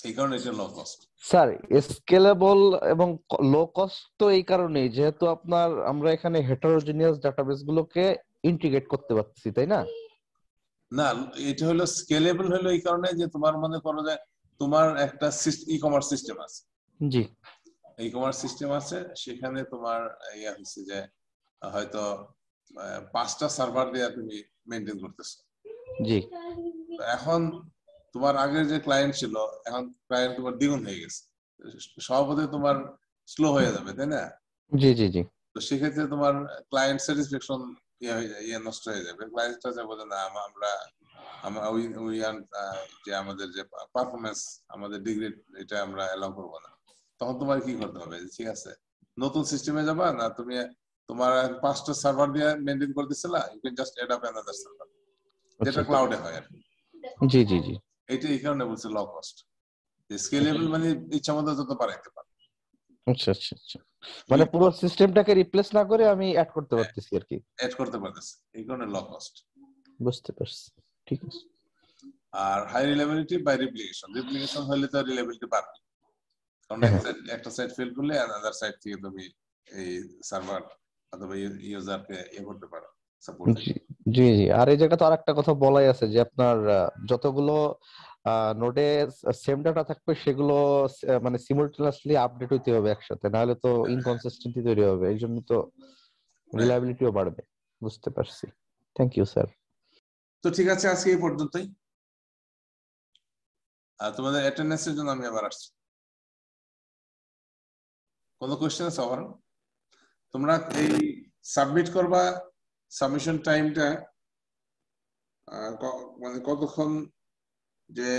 এই কারণে এটা লো কস্ট। স্যার স্কেলেবল এবং লো কস্ট তো এই কারণেই যেহেতু আমরা এখানে হেটারোজিনিয়াস ডাটাবেস গুলোকে ইন্টিগ্রেট করতে পারতেছি, তাই না? না, এটা হলো স্কেলেবল হলো এই কারণে যে তোমার মনে করো যে তোমার একটা ই কমার্স সিস্টেম আছে, জি ই কমার্স সিস্টেম আছে, সেখানে তোমার হচ্ছে যে হয়তো 5টা সার্ভার দিয়ে তুমি মেনটেন করতেছো। জি এখন তোমার আগের যে ক্লায়েন্ট ছিল, এখন ক্লায়েন্ট তোমার দ্বিগুণ হয়ে গেছে, স্বভাবতই তোমার স্লো হয়ে যাবে, তাই না? জি জি জি তো সেক্ষেত্রে তোমার ক্লায়েন্ট স্যাটিসফ্যাকশন নষ্ট হয়ে যাবে। ক্লায়েন্টটা যে বলে না যে আমাদের যে পারফরমেন্স, আমাদের ডিগ্রেড, এটা আমরা অ্যালাউ করবো না। তখন তোমার কি করতে হবে? ঠিক আছে, নতুন সিস্টেমে যাবা না, তুমি তোমার 5টা সার্ভার দিয়ে মেনটেন করতেছিলা, you can just add up another server, যেটা ক্লাউডে হয় আর কি। জি জি জি এটা এই কারণে বলছে লো কস্ট, যে স্কেলেবল মানে ইচ্ছা মতো যত বাড়াইতে পারো। আচ্ছা আচ্ছা আচ্ছা, মানে পুরো সিস্টেমটাকে রিপ্লেস না করে আমি অ্যাড করতে পারতেছি আর কি, অ্যাড করতে পারতেছি, এই কারণে লো কস্ট। বুঝতে পারছি, ঠিক আছে। আর high reliability by replication, replication হলে তো রিলায়েবিলিটি বাড়বে, কারণ একটা সাইট ফেল করলে আনাদার সাইট থেকে তুমি এই সার্ভার অথবা ইউজারকে করতে পারো, সাপোর্ট। জি জি, আর এই জায়গা তো আরেকটা কথা বলাই আছে যে আপনার যতগুলো নোডে সেম ডাটা থাকবে সেগুলো মানে সিমুলটেনিয়াসলি আপডেট হইতে হবে একসাথে, নাহলে তো ইনকনসিস্টেন্সি তৈরি হবে, এই জন্য তো রিলায়েবিলিটিও বাড়বে। বুঝতে পারছি, থ্যাংক ইউ স্যার। তো ঠিক আছে, আজকে এই পর্যন্তই। আর তোমাদের অ্যাটেন্ডেন্সের জন্য আমি আবার আসছি। কোনো কোশ্চেন আছে আবার? তোমরা এই সাবমিট করবা, সাবমিশন টাইমটা মানে কতক্ষণ, যে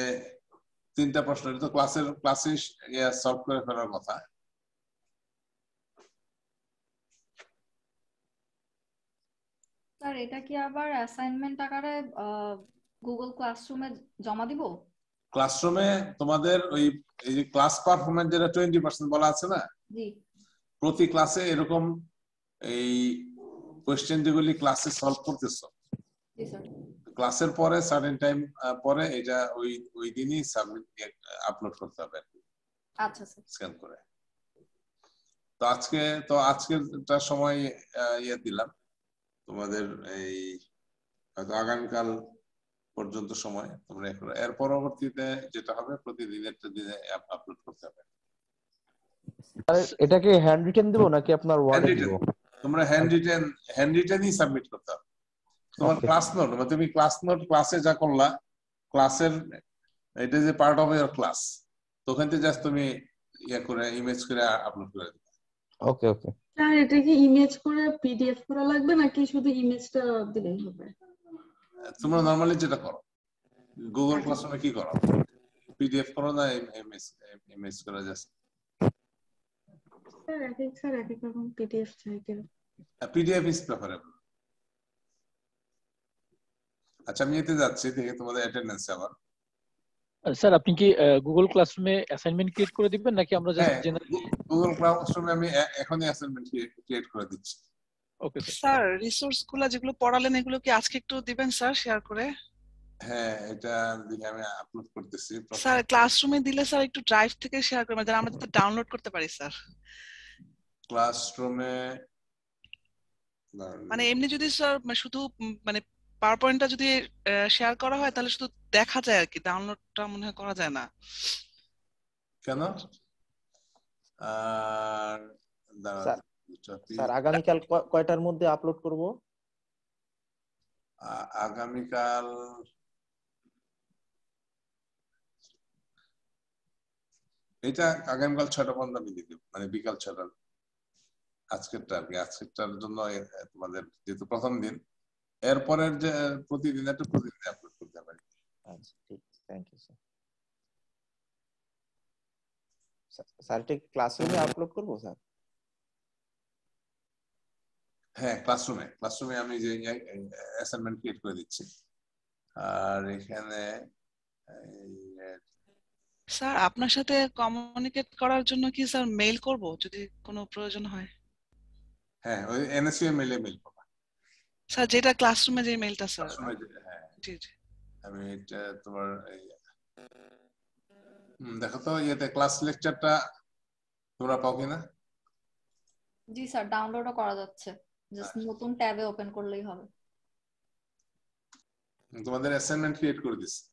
3টা প্রশ্ন, এটা তো ক্লাসে সলভ করে ফেলার কথা। স্যার এটা কি আবার অ্যাসাইনমেন্ট আকারে গুগল ক্লাসরুমে জমা দিব? ক্লাসরুমে তোমাদের ওই এই যে ক্লাস পারফরম্যান্স যেটা 20% বলা আছে না, জি প্রতি ক্লাসে এরকম এই কোশ্চেন যেগুলি ক্লাসে সলভ করতেছো, জি স্যার। ক্লাসের পরে সার্টেন টাইম পরে এটা ওই দিনই সাবমিট আপলোড করতে হবে আচ্ছা স্যার, স্ক্যান করে। তো আজকেরটা সময় দিলাম তোমাদের, এই হয়তো আগামীকাল পর্যন্ত সময় তোমরা এর পরবর্তীতে যেটা হবে প্রতিদিন একটা দিনে আপলোড করতে হবে। এটাকে হ্যান্ড রিটেন দিব নাকি আপনার ওয়ার্ডে দিব? তোমরা হ্যান্ড রিটেনই সাবমিট করতে হবে। তোমার ক্লাস নোট, মানে তুমি ক্লাসে যা করলা, ক্লাসের এটা যে পার্ট অফ ইওর ক্লাস, তো ওখান থেকে জাস্ট তুমি করে ইমেজ করে আপলোড করে দিবে। ওকে ওকে স্যার এটা কি ইমেজ করে পিডিএফ করা লাগবে নাকি শুধু ইমেজটা দিলেই হবে? তোমরা নরমালি যেটা করো গুগল ক্লাসরুমে কি করো, পিডিএফ করো না ইমেজ করে জাস্ট? স্যার এক এক রকম পিডিএফ চাই কেন? PDF is preferable. আচ্ছা, আমি এতে যাচ্ছি, দেখে তোমাদের অ্যাটেন্ডেন্স আবার। স্যার আপনি কি গুগল ক্লাসরুমে অ্যাসাইনমেন্ট ক্রিয়েট করে দিবেন নাকি আমরা জাস্ট জেনারেলি? গুগল ক্লাসরুমে আমি এখনই অ্যাসাইনমেন্ট ক্রিয়েট করে দিচ্ছি। ওকে স্যার রিসোর্স গুলো যেগুলো পড়ালেন এগুলো কি আজকে একটু দিবেন স্যার শেয়ার করে? হ্যাঁ, এটা দিকে আমি আপলোড করতেছি। স্যার ক্লাসরুমে দিলে স্যার একটু ড্রাইভ থেকে শেয়ার করবেন যেন আমরা যাতে ডাউনলোড করতে পারি স্যার। ক্লাসরুমে মানে এমনি যদি স্যার শুধু মানে পাওয়ার পয়েন্টটা যদি শেয়ার করা হয় তাহলে শুধু দেখা যায় আর কি, ডাউনলোডটা মনে হয় করা যায় না। কেন? স্যার আগামীকাল কয়টার মধ্যে আপলোড করব? আগামীকাল এটা আগামীকাল 6টা পর্যন্ত আমি দিয়ে দেব, মানে বিকাল 6টা। আজকেরটা আর কি, আজকেরটার জন্য তোমাদের যেহেতু প্রথম দিন, এরপরের যে প্রতিদিন একটা প্রতিদিন আপলোড করতে পারি। আচ্ছা ঠিক, থ্যাংক ইউ স্যার। স্যার এটা ক্লাসরুমে আপলোড করব স্যার? হ্যাঁ, ক্লাসরুমে আমি যে অ্যাসাইনমেন্ট ক্রিয়েট করে দিচ্ছি। আর এখানে স্যার আপনার সাথে কমিউনিকেট করার জন্য কি স্যার মেইল করব যদি কোনো প্রয়োজন হয়? হ্যাঁ, ওই এনএসইউ মেইলে মেইল পাবা স্যার, যেটা ক্লাসরুমে যে মেইলটা স্যার। হ্যাঁ জি জি। আমি এটা তোমার দেখো তো ইয়েতে ক্লাস লেকচারটা তোমরা পাও কিনা? জি স্যার, ডাউনলোডও করা যাচ্ছে, জাস্ট নতুন ট্যাবে ওপেন করলেই হবে। তোমাদের অ্যাসাইনমেন্ট ক্রিয়েট করে দিচ্ছি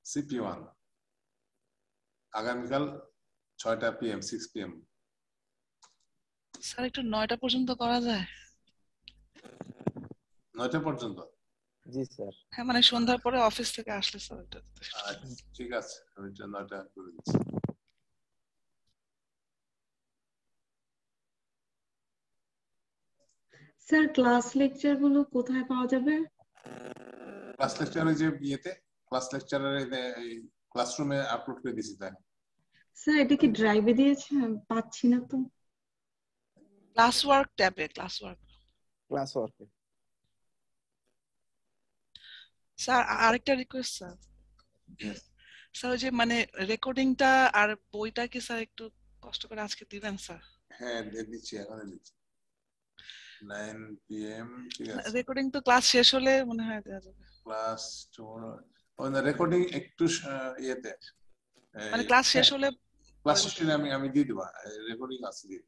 CP1 আগামীকাল 6টা PM 6 PM। স্যার একটু 9টা পর্যন্ত করা যায়? 9টা পর্যন্ত? জি স্যার। হ্যাঁ, মানে সন্ধ্যার পরে অফিস থেকে আসলে স্যার। ঠিক আছে, আমি 9টা করে দিচ্ছি। স্যার ক্লাস লেকচার গুলো কোথায় পাওয়া যাবে? ক্লাস লেকচারে যে ইয়েতে ক্লাস লেকচারের ক্লাসরুমে আপলোড করে দিয়েছি তাই। স্যার এটা কি ড্রাইভে দিয়েছে? পাচ্ছি না তো। ক্লাস ওয়ার্ক ট্যাবে, ক্লাস ওয়ার্ক। স্যার আরেকটা রিকোয়েস্ট স্যার। স্যার ওই যে মানে রেকর্ডিংটা আর বইটা কি স্যার একটু কষ্ট করে আজকে দিবেন স্যার? হ্যাঁ দিচ্ছি, এখন দিচ্ছি 9 PM। ঠিক আছে, রেকর্ডিং তো ক্লাস শেষ হলে মনে হয় দেওয়া যাবে। ক্লাস ওই না রেকর্ডিং একটু ইয়েতে মানে ক্লাস শেষ হলে ক্লাস শেষ হলে আমি দিয়ে দেব, রেকর্ডিং আছে দিয়ে।